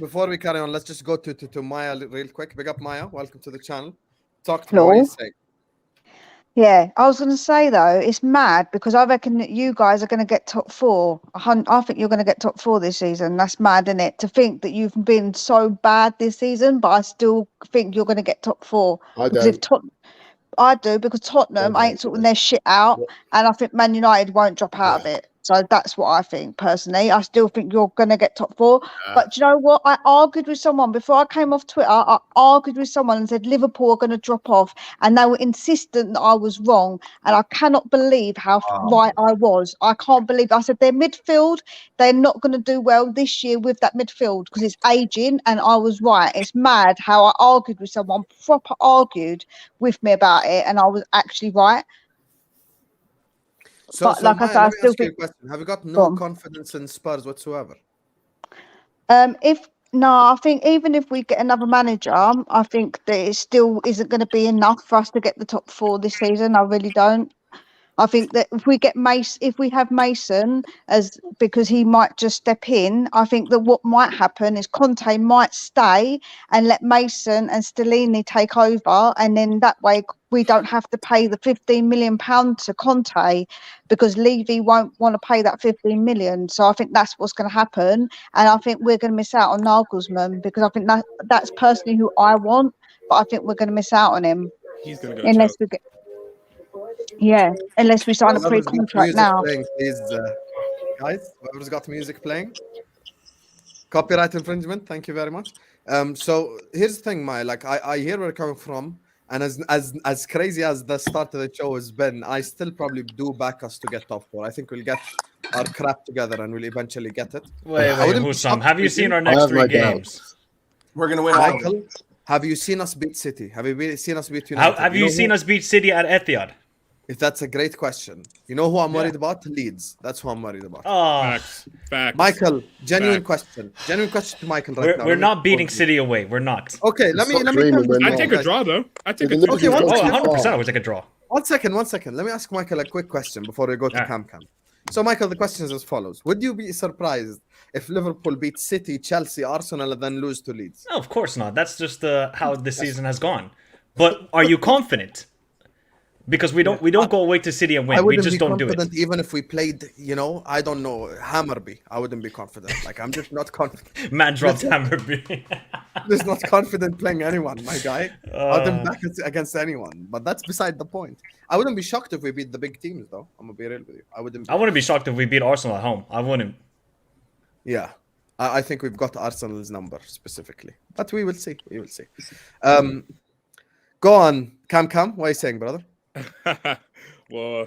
Speaker 1: before we carry on, let's just go to Maya real quick. Big up, Maya. Welcome to the channel. Talk to me what you say.
Speaker 8: Yeah, I was going to say though, it's mad because I reckon that you guys are going to get top 4. I think you're going to get top 4 this season. That's mad, isn't it? To think that you've been so bad this season, but I still think you're going to get top 4. I do, because Tottenham ain't sorting their shit out, and I think Man United won't drop out of it. So that's what I think personally. I still think you're going to get top 4. But do you know what? I argued with someone before I came off Twitter. I argued with someone and said Liverpool are going to drop off, and they were insistent that I was wrong. And I cannot believe how right I was. I can't believe. I said their midfield, they're not going to do well this year with that midfield because it's aging, and I was right. It's mad how I argued with someone, proper argued with me about it, and I was actually right.
Speaker 1: So,
Speaker 8: But like I
Speaker 1: Maya,
Speaker 8: said, I
Speaker 1: let me
Speaker 8: still
Speaker 1: ask you a
Speaker 8: think
Speaker 1: question. Have you got
Speaker 8: Go
Speaker 1: no
Speaker 8: on.
Speaker 1: confidence in Spurs whatsoever?
Speaker 8: I think even if we get another manager, I think that it still isn't going to be enough for us to get the top 4 this season. I really don't. I think that if we get if we have Mason as because he might just step in, I think that what might happen is Conte might stay and let Mason and Stellini take over, and then that way we don't have to pay the £15 million to Conte because Levy won't want to pay that 15 million. So I think that's what's going to happen, and I think we're going to miss out on Nagelsmann because I think that's personally who I want, but I think we're going to miss out on him
Speaker 3: He's gonna go
Speaker 8: unless
Speaker 3: choke.
Speaker 8: we get. Yeah, unless we sign a
Speaker 1: Whoever's got
Speaker 8: pre-contract
Speaker 1: music
Speaker 8: now.
Speaker 1: playing, please, guys. Whoever's got music playing. Copyright infringement. Thank you very much. So here's the thing, Maya. Like I hear where you're coming from, and as crazy as the start of the show has been, I still probably do back us to get top 4. I think we'll get our crap together and we'll eventually get it.
Speaker 2: Wait,
Speaker 1: I wouldn't be
Speaker 2: Hussam,
Speaker 1: shocked
Speaker 2: have
Speaker 1: if
Speaker 2: you
Speaker 1: we
Speaker 2: seen
Speaker 1: didn't.
Speaker 2: our
Speaker 7: I
Speaker 2: next
Speaker 7: have
Speaker 2: 3
Speaker 7: my
Speaker 2: games?
Speaker 7: doubts.
Speaker 6: We're gonna win all of them.
Speaker 1: Michael, have you seen us beat City? Have you seen us beat United?
Speaker 2: Have you seen us beat City at Etihad?
Speaker 1: If that's a great question. You know who I'm worried about? Leeds. That's who I'm worried about.
Speaker 2: Oh,
Speaker 3: Facts.
Speaker 1: Michael, genuine
Speaker 3: Facts.
Speaker 1: question. Genuine question to Michael right now.
Speaker 2: we're
Speaker 1: Let me
Speaker 2: not beating
Speaker 1: pause you.
Speaker 2: City away. We're not.
Speaker 1: Okay, let me
Speaker 7: Stop
Speaker 1: tell
Speaker 7: dreaming,
Speaker 1: you
Speaker 7: we're
Speaker 3: I
Speaker 7: not.
Speaker 3: take a draw though. I take a
Speaker 7: The
Speaker 3: draw.
Speaker 1: Okay, one
Speaker 7: Liverpool's
Speaker 1: second.
Speaker 7: gone too
Speaker 2: 100%.
Speaker 7: far.
Speaker 2: I would take a draw.
Speaker 1: One second. Let me ask Michael a quick question before we go to
Speaker 3: Yeah.
Speaker 1: Cam. So, Michael, the question is as follows. Would you be surprised if Liverpool beat City, Chelsea, Arsenal, and then lose to Leeds?
Speaker 2: No, of course not. That's just how the season has gone. But are you confident? Because we don't go away to City and
Speaker 1: I
Speaker 2: win. We
Speaker 1: wouldn't
Speaker 2: just
Speaker 1: be
Speaker 2: don't do
Speaker 1: confident
Speaker 2: it.
Speaker 1: even if we played, I don't know, Hammerby. I wouldn't be confident. Like, I'm just not confident.
Speaker 2: Man dropped Hammerby.
Speaker 1: Just not confident playing anyone, my guy. I wouldn't back it against anyone. But that's beside the point. I wouldn't be shocked if we beat the big teams, though. I'm going to be real with you. I wouldn't
Speaker 2: be shocked if we beat Arsenal at home. I wouldn't.
Speaker 1: Yeah. I think we've got Arsenal's number specifically. But we will see. Go on, Cam. What are you saying, brother?
Speaker 3: Well,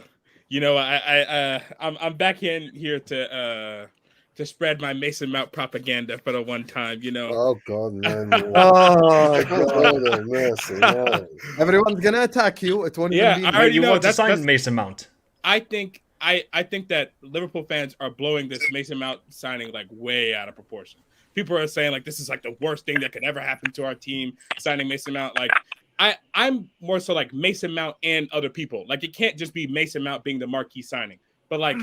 Speaker 3: I'm back in here to spread my Mason Mount propaganda for the one time,
Speaker 7: Oh God, man!
Speaker 1: Oh,
Speaker 7: God, mercy, no.
Speaker 1: Everyone's gonna attack you. It won't
Speaker 3: Yeah,
Speaker 1: even be.
Speaker 3: I already
Speaker 2: You
Speaker 3: know.
Speaker 2: want to sign
Speaker 3: That's-
Speaker 2: Mason Mount?
Speaker 3: I think that Liverpool fans are blowing this Mason Mount signing like way out of proportion. People are saying like this is like the worst thing that could ever happen to our team, signing Mason Mount. Like I'm more so like Mason Mount and other people. Like it can't just be Mason Mount being the marquee signing. But like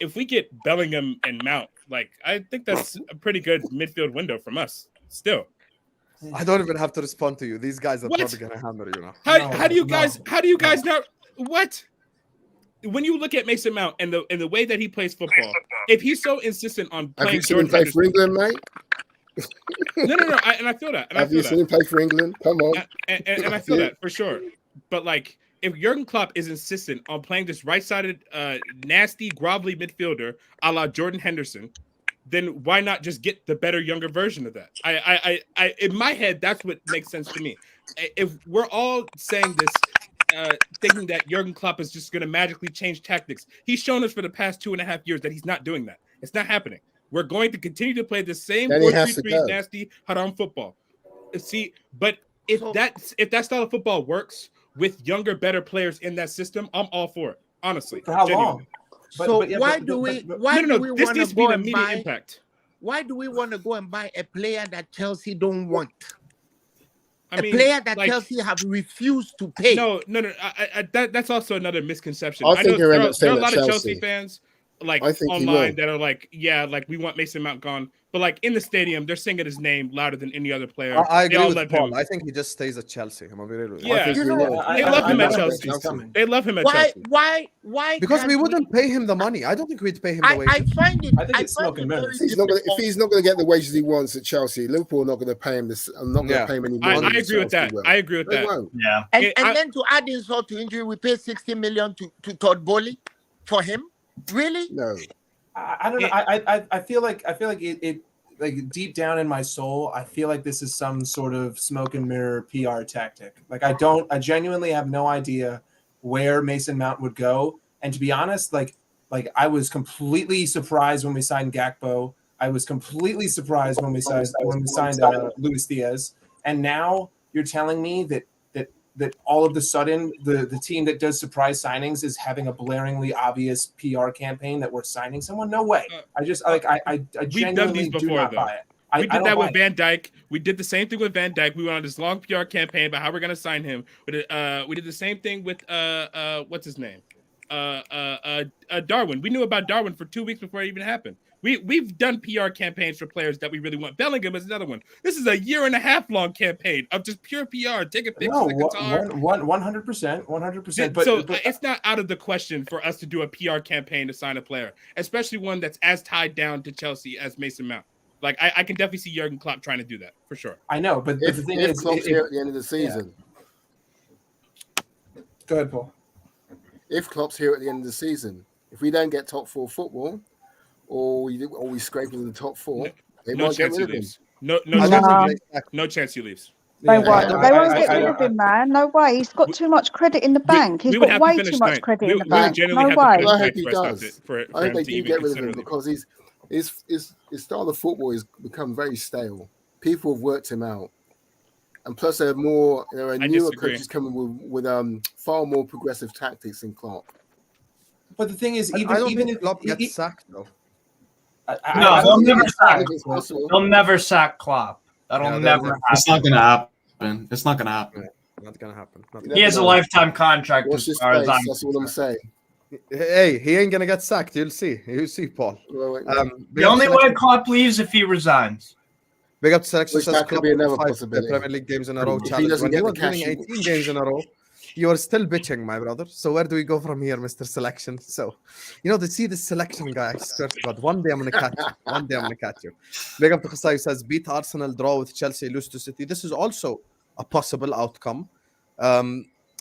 Speaker 3: if we get Bellingham and Mount, like I think that's a pretty good midfield window from us still.
Speaker 1: I don't even have to respond to you. These guys are
Speaker 3: What?
Speaker 1: probably gonna hammer you now.
Speaker 3: How do you guys not what? When you look at Mason Mount and the way that he plays football, if he's so insistent on
Speaker 7: Have
Speaker 3: playing
Speaker 7: you seen him
Speaker 3: Jordan
Speaker 7: play for
Speaker 3: Henderson,
Speaker 7: England, mate?
Speaker 3: no, and I feel that.
Speaker 7: Have you seen him play for England? Come on.
Speaker 3: And I feel that for sure. But like, if Jurgen Klopp is insistent on playing this right-sided, nasty, grovelly midfielder, a la Jordan Henderson, then why not just get the better, younger version of that? I in my head, that's what makes sense to me. If we're all saying this, thinking that Jurgen Klopp is just going to magically change tactics, he's shown us for the past 2.5 years that he's not doing that. It's not happening. We're going to continue to play the same 4-3-3 nasty haram football. See, but if that style of football works with younger, better players in that system, I'm all for it. Honestly,
Speaker 6: For how
Speaker 3: genuinely.
Speaker 6: long?
Speaker 5: Why do we
Speaker 3: No,
Speaker 5: want
Speaker 3: this needs
Speaker 5: to
Speaker 3: to be
Speaker 5: go
Speaker 3: an
Speaker 5: and
Speaker 3: immediate
Speaker 5: buy?
Speaker 3: impact.
Speaker 5: Why do we want to go and buy a player that Chelsea don't want?
Speaker 3: I mean,
Speaker 5: a player that
Speaker 3: like,
Speaker 5: Chelsea have refused to pay.
Speaker 3: No. That's also another misconception.
Speaker 7: I think he'll end up
Speaker 3: there are
Speaker 7: staying
Speaker 3: a
Speaker 7: at
Speaker 3: lot of
Speaker 7: Chelsea.
Speaker 3: Chelsea fans like
Speaker 7: I think he
Speaker 3: online
Speaker 7: will.
Speaker 3: that are like, yeah, like we want Mason Mount gone, but like in the stadium, they're singing his name louder than any other player.
Speaker 1: I
Speaker 3: They
Speaker 1: agree
Speaker 3: all
Speaker 1: with
Speaker 3: love
Speaker 1: Paul.
Speaker 3: him.
Speaker 1: I think he just stays at Chelsea. I'm gonna be real with you.
Speaker 3: Yeah.
Speaker 1: I think
Speaker 5: You
Speaker 1: he
Speaker 5: know,
Speaker 1: will.
Speaker 3: They love him at
Speaker 6: I
Speaker 3: Chelsea.
Speaker 6: think he's coming.
Speaker 3: They love him at Chelsea.
Speaker 5: Why?
Speaker 1: Because we
Speaker 5: can't
Speaker 1: wouldn't pay him the money. I don't think we'd pay him the
Speaker 5: I
Speaker 1: wages.
Speaker 5: find it.
Speaker 6: I think it's smoke and
Speaker 5: very
Speaker 6: mirrors.
Speaker 5: difficult.
Speaker 7: If he's not going to get the wages he wants at Chelsea, Liverpool are not going to pay him this. I'm not going
Speaker 1: Yeah.
Speaker 7: to pay him any
Speaker 3: I
Speaker 7: more. than
Speaker 3: agree with
Speaker 7: Chelsea
Speaker 3: that.
Speaker 7: will.
Speaker 3: I agree with
Speaker 7: They
Speaker 3: that.
Speaker 7: won't.
Speaker 9: Yeah.
Speaker 5: And
Speaker 3: I-
Speaker 5: then to add insult to injury, we pay 60 million to Todd Bowley for him. Really?
Speaker 7: No.
Speaker 6: I don't know. I feel like it like deep down in my soul, I feel like this is some sort of smoke and mirror PR tactic. Like I genuinely have no idea where Mason Mount would go. And to be honest, like I was completely surprised when we signed Gakpo. I was completely surprised when we signed Luis Diaz. And now you're telling me that all of the sudden the team that does surprise signings is having a blaringly obvious PR campaign that we're signing someone? No way. I genuinely do not buy it.
Speaker 3: We did that with Van Dijk. We did the same thing with Van Dijk. We went on this long PR campaign about how we're going to sign him. We did the same thing with what's his name? Darwin. We knew about Darwin for 2 weeks before it even happened. We've done PR campaigns for players that we really want. Bellingham is another one. This is a 1.5 year long campaign of just pure PR. Taking pictures of the guitar.
Speaker 6: 100%.
Speaker 3: But it's not out of the question for us to do a PR campaign to sign a player, especially one that's as tied down to Chelsea as Mason Mount. Like I can definitely see Jurgen Klopp trying to do that for sure.
Speaker 6: I know, but the thing is,
Speaker 7: Klopp's here at the end of the season.
Speaker 6: Yeah. Go ahead, Paul.
Speaker 7: If Klopp's here at the end of the season, if we don't get top 4 football, or we scrape into the top 4, they might get rid of him.
Speaker 3: No chance he leaves.
Speaker 8: They won't get rid of him, man. No way. He's got too much credit in the bank. He's got way too much credit in the bank. No way.
Speaker 7: I hope he does. I hope they do get rid of him because his style of football has become very stale. People have worked him out. And plus, there are newer coaches coming with far more progressive tactics than Klopp.
Speaker 6: But the thing is,
Speaker 1: even if Klopp gets sacked, though.
Speaker 9: They'll never sack. They'll never sack Klopp. That'll never happen.
Speaker 10: It's not going to happen. It's not going to happen.
Speaker 1: Not going to happen.
Speaker 9: He has a lifetime contract.
Speaker 7: Watch this space. That's what I'm saying.
Speaker 1: Hey, he ain't going to get sacked. You'll see, Paul.
Speaker 9: The only way Klopp leaves if he resigns.
Speaker 1: Big up to Selection.
Speaker 7: That could be another possibility.
Speaker 1: The Premier League games in a row challenge. When he was winning 18 games in a row, you are still bitching, my brother. So where do we go from here, Mr. Selection? So, to see this selection guy, I swear to God, one day I'm going to catch you. One day I'm going to catch you. Big up to Qasai, who says, beat Arsenal, draw with Chelsea, lose to City. This is also a possible outcome.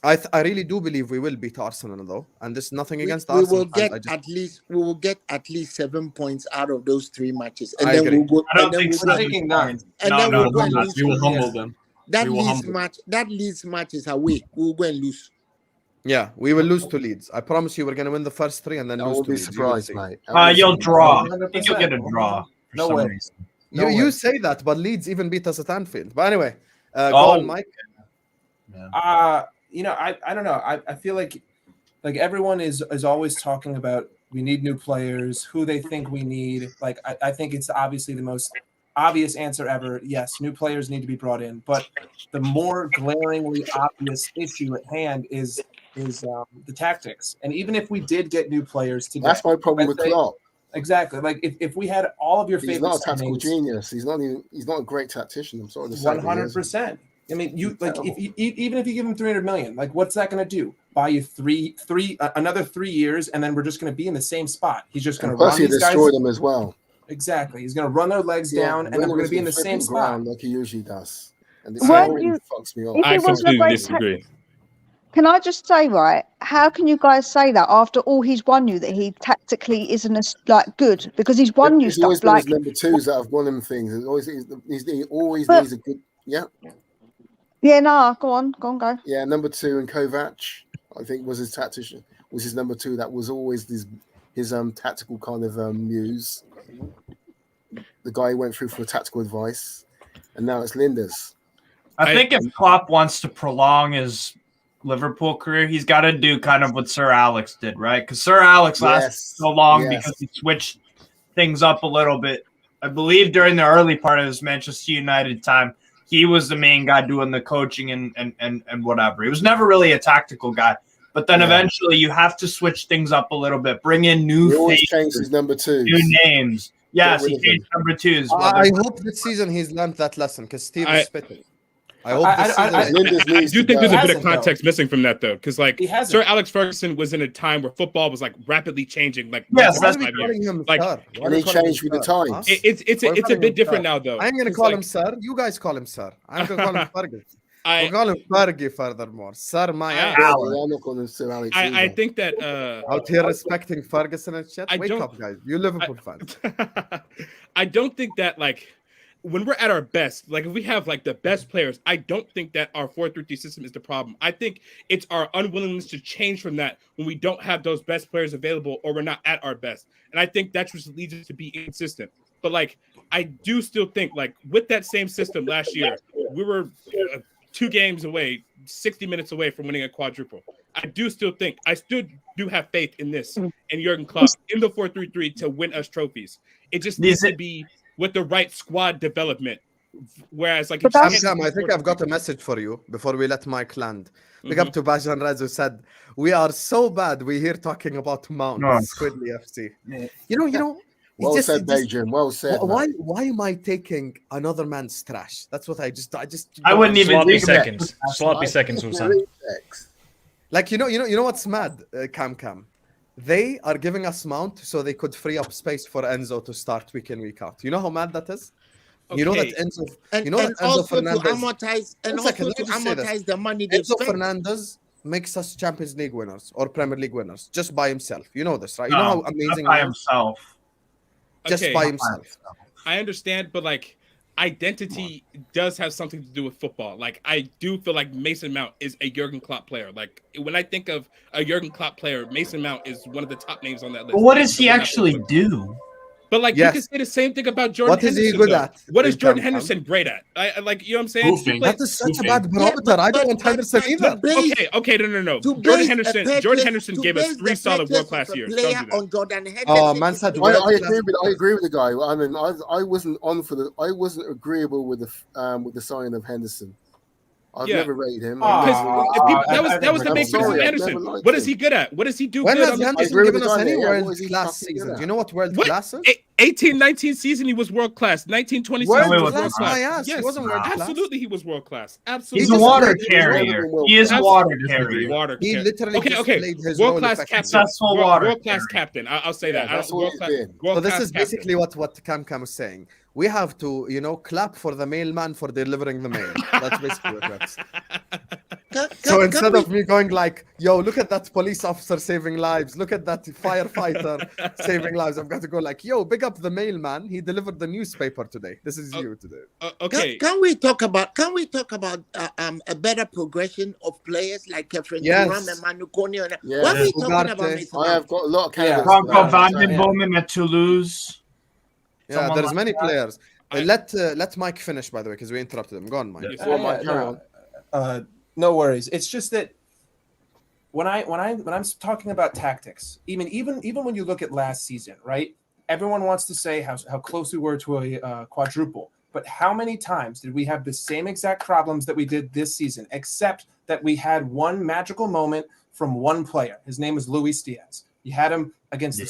Speaker 1: I really do believe we will beat Arsenal, though. And there's nothing against Arsenal.
Speaker 5: We will get at least 7 points out of those 3 matches. And
Speaker 1: I
Speaker 5: then
Speaker 1: agree.
Speaker 5: we'll go.
Speaker 9: I don't think so.
Speaker 6: taking 9.
Speaker 10: No, we will humble them.
Speaker 5: That Leeds match is away. We'll go and lose.
Speaker 1: Yeah, we will lose to Leeds. I promise you, we're going to win the first 3 and then lose to Leeds.
Speaker 7: Surprised, mate.
Speaker 9: You'll draw. I think you'll get a draw.
Speaker 6: No way.
Speaker 1: You say that, but Leeds even beat us at Anfield. But anyway, go on, Mike.
Speaker 6: I don't know. I feel like everyone is always talking about we need new players, who they think we need. Like I think it's obviously the most obvious answer ever. Yes, new players need to be brought in, but the more glaringly obvious issue at hand is the tactics. And even if we did get new players today,
Speaker 7: that's my problem with Klopp.
Speaker 6: Exactly. Like if we had all of your favorite,
Speaker 7: he's not a tactical genius. He's not a great tactician. I'm sorry to say.
Speaker 6: 100%. I mean, even if you give him 300 million, like what's that going to do? Buy you another 3 years, and then we're just going to be in the same spot. He's just going to run these guys.
Speaker 7: Destroy them as well.
Speaker 6: Exactly. He's going to run their legs down, and then we're going to be in the same spot
Speaker 7: like he usually does. And this fucks me off.
Speaker 3: I completely disagree.
Speaker 8: Can I just say, right? How can you guys say that after all he's won you that he tactically isn't as good because he's won you stuff like
Speaker 7: number 2s that have won him things. He always needs a good
Speaker 8: Yeah, no, go on.
Speaker 7: Yeah, number 2 and Kovac, I think was his tactician. Was his number 2 that was always his tactical kind of muse. The guy he went through for tactical advice, and now it's Linda's.
Speaker 9: I think if Klopp wants to prolong his Liverpool career, he's got to do kind of what Sir Alex did, right? Because Sir Alex lasted so long because he switched things up a little bit. I believe during the early part of his Manchester United time, he was the main guy doing the coaching and whatever. He was never really a tactical guy. But then eventually you have to switch things up a little bit, bring in new faces,
Speaker 7: changed his number 2,
Speaker 9: new names. Yes, he changed number 2s.
Speaker 1: I hope this season he's learned that lesson because Steve is spitting. I hope
Speaker 3: I do think there's a bit of context missing from that, though, because Sir Alex Ferguson was in a time where football was rapidly changing.
Speaker 1: Yes, that's 5 years.
Speaker 7: And he changed with the times.
Speaker 3: It's a bit different now, though.
Speaker 1: I'm going to call him Sir. You guys call him Sir. I'm going to call him Ferguson. We'll call him Fergie furthermore. Sir, my ass.
Speaker 7: I'm not calling him Sir Alex.
Speaker 3: I think that
Speaker 1: out here respecting Ferguson and shit. Wake up, guys. You Liverpool fans.
Speaker 3: I don't think that like when we're at our best, like if we have like the best players, I don't think that our 4-3-3 system is the problem. I think it's our unwillingness to change from that when we don't have those best players available or we're not at our best. And I think that's what leads us to be inconsistent. But like I do still think like with that same system last year, we were 2 games away, 60 minutes away from winning a quadruple. I still do have faith in this and Jurgen Klopp in the 4-3-3 to win us trophies. It just needs to be with the right squad development. Whereas, like,
Speaker 1: Sam, I think I've got a message for you before we let Mike land. Big up to Bajan Rez, who said, "We are so bad. We're here talking about Mount Squidly FC." You know.
Speaker 7: Well said, Bajan. Well said.
Speaker 1: Why am I taking another man's trash? That's what I
Speaker 2: wouldn't even sloppy seconds. Sloppy seconds, Sam.
Speaker 1: Like you know what's mad, Cam. They are giving us Mount so they could free up space for Enzo to start week in, week out. You know how mad that is? Okay. You know that Enzo, Enzo Fernandez,
Speaker 5: to amortize the money they
Speaker 1: Enzo Fernandez makes us Champions League winners or Premier League winners just by himself. You know this, right? You know how amazing
Speaker 9: by himself.
Speaker 1: Just by himself.
Speaker 3: I understand, but like identity does have something to do with football. Like I do feel like Mason Mount is a Jurgen Klopp player. Like when I think of a Jurgen Klopp player, Mason Mount is one of the top names on that list.
Speaker 9: But what does he actually do?
Speaker 3: But like you can say the same thing about Jordan Henderson.
Speaker 1: What is he good at?
Speaker 3: What is Jordan Henderson great at? I like, you know what I'm saying?
Speaker 1: That is such a bad barometer. I don't want Henderson either.
Speaker 3: Okay, no. Jordan Henderson gave us 3 solid world-class years. Don't do that.
Speaker 1: Oh, man said
Speaker 7: I agree with the guy. I mean, I wasn't agreeable with the signing of Henderson. I've never rated him.
Speaker 3: That was the main criticism of Anderson. What is he good at? What does he do?
Speaker 1: When has Anderson given us any world-class season? Do you know what world-class is?
Speaker 3: 18-19 season, he was world-class. 19-20
Speaker 1: world-class, my ass. Yes, he wasn't world-class.
Speaker 3: Absolutely, he was world-class. Absolutely.
Speaker 9: He's a water carrier. He is a water carrier.
Speaker 1: He literally played his
Speaker 3: world-class captain. World-class captain. I'll say that.
Speaker 1: So this is basically what Cam is saying. We have to, clap for the mailman for delivering the mail. That's basically what that's. So instead of me going like, yo, look at that police officer saving lives, look at that firefighter saving lives, I've got to go like, yo, big up the mailman. He delivered the newspaper today. This is you today.
Speaker 5: Okay. Can we talk about a better progression of players like Kefren Turam and Manu Kone? What are we talking about?
Speaker 7: I have got a lot of candidates.
Speaker 9: Franco van den Bomen at Toulouse.
Speaker 1: Yeah, there's many players. Let Mike finish, by the way, because we interrupted him. Go on, Mike.
Speaker 6: No worries. It's just that when I'm talking about tactics, even when you look at last season, right? Everyone wants to say how close we were to a quadruple, but how many times did we have the same exact problems that we did this season, except that we had one magical moment from one player. His name is Luis Diaz. You had him against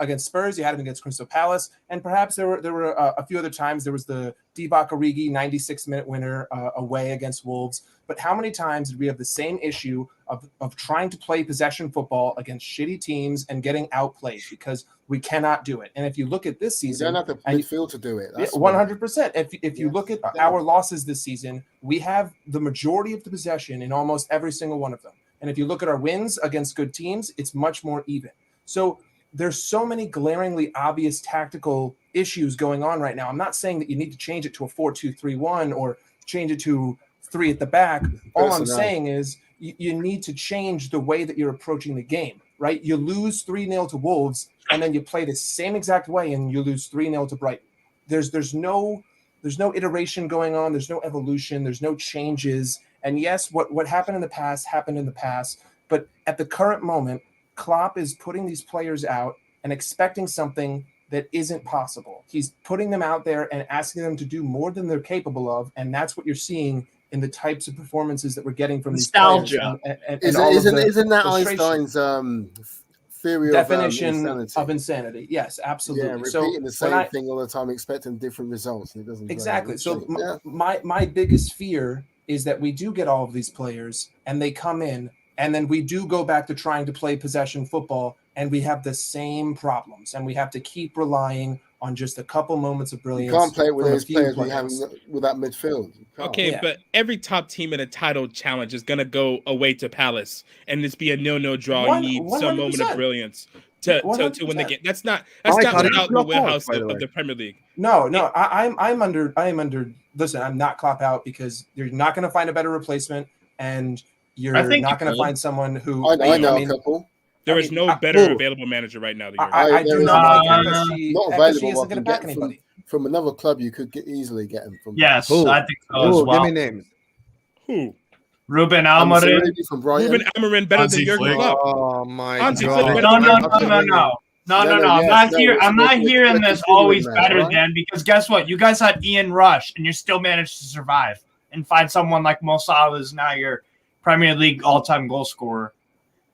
Speaker 6: against Spurs. You had him against Crystal Palace, and perhaps there were a few other times. There was the Divock Origi 96-minute winner away against Wolves. But how many times did we have the same issue of trying to play possession football against shitty teams and getting outplayed because we cannot do it? And if you look at this season,
Speaker 7: you don't have the midfield to do it.
Speaker 6: 100%. If you look at our losses this season, we have the majority of the possession in almost every single one of them. And if you look at our wins against good teams, it's much more even. So there's so many glaringly obvious tactical issues going on right now. I'm not saying that you need to change it to a 4-2-3-1 or change it to 3 at the back. All I'm saying is you need to change the way that you're approaching the game, right? You lose 3-0 to Wolves, and then you play the same exact way, and you lose 3-0 to Brighton. There's no iteration going on. There's no evolution. There's no changes. And yes, what happened in the past happened in the past. But at the current moment, Klopp is putting these players out and expecting something that isn't possible. He's putting them out there and asking them to do more than they're capable of. And that's what you're seeing in the types of performances that we're getting from these players.
Speaker 7: Isn't that Einstein's theory
Speaker 6: definition of insanity? Yes, absolutely.
Speaker 7: Yeah, repeating the same thing all the time, expecting different results. It doesn't
Speaker 6: exactly. So my biggest fear is that we do get all of these players and they come in and then we do go back to trying to play possession football and we have the same problems, and we have to keep relying on just a couple moments of brilliance.
Speaker 7: You can't play with
Speaker 6: from a
Speaker 7: those
Speaker 6: few
Speaker 7: players we have with that midfield.
Speaker 3: Okay,
Speaker 6: Yeah.
Speaker 3: but every top team in a title challenge is gonna go away to Palace, and this be a 0-0 draw. You need some moment of
Speaker 6: 100%.
Speaker 3: brilliance to win the
Speaker 6: 100%.
Speaker 3: game. That's not
Speaker 1: Mike,
Speaker 3: out
Speaker 1: how
Speaker 3: in
Speaker 1: do you
Speaker 3: the
Speaker 1: block out,
Speaker 3: wheelhouse
Speaker 1: by the
Speaker 3: of
Speaker 1: way?
Speaker 3: the Premier League.
Speaker 6: No, I'm under. Listen, I'm not Klopp out because you're not going to find a better replacement, and you're
Speaker 9: I think
Speaker 6: not
Speaker 9: you
Speaker 6: going to
Speaker 9: could.
Speaker 6: find someone who.
Speaker 7: I know
Speaker 6: I mean,
Speaker 7: a couple.
Speaker 3: There
Speaker 6: I
Speaker 3: is
Speaker 6: mean,
Speaker 3: no better
Speaker 7: who?
Speaker 3: available manager right now than Jurgen.
Speaker 6: I
Speaker 7: There
Speaker 6: do
Speaker 7: is
Speaker 6: not
Speaker 7: not.
Speaker 6: think FSG,
Speaker 7: Not
Speaker 6: FSG
Speaker 7: available.
Speaker 6: isn't
Speaker 7: I
Speaker 6: going to
Speaker 7: can
Speaker 6: back
Speaker 7: get
Speaker 6: anybody.
Speaker 7: from another club. You could easily get him from.
Speaker 9: Yes,
Speaker 1: Who?
Speaker 9: I think so as
Speaker 1: Oh,
Speaker 9: well.
Speaker 1: give me names.
Speaker 3: Who?
Speaker 9: Ruben
Speaker 7: Zerbi
Speaker 9: Almarin.
Speaker 7: from Brighton.
Speaker 3: Ruben Amorim better
Speaker 10: Hansi
Speaker 3: than Jurgen
Speaker 10: Flick.
Speaker 3: Klopp.
Speaker 1: Oh my
Speaker 3: Hansi
Speaker 1: god.
Speaker 3: Flick
Speaker 9: No,
Speaker 3: better
Speaker 9: no,
Speaker 3: than
Speaker 9: no, no, no. No, no, no. I'm
Speaker 7: yes,
Speaker 9: not
Speaker 7: no,
Speaker 9: here. I'm not
Speaker 7: we're
Speaker 9: hearing this always
Speaker 7: continuing, man,
Speaker 9: better
Speaker 7: right?
Speaker 9: than, because guess what? You guys had Ian Rush, and you still managed to survive and find someone like Mo Salah is now your Premier League all-time goal scorer.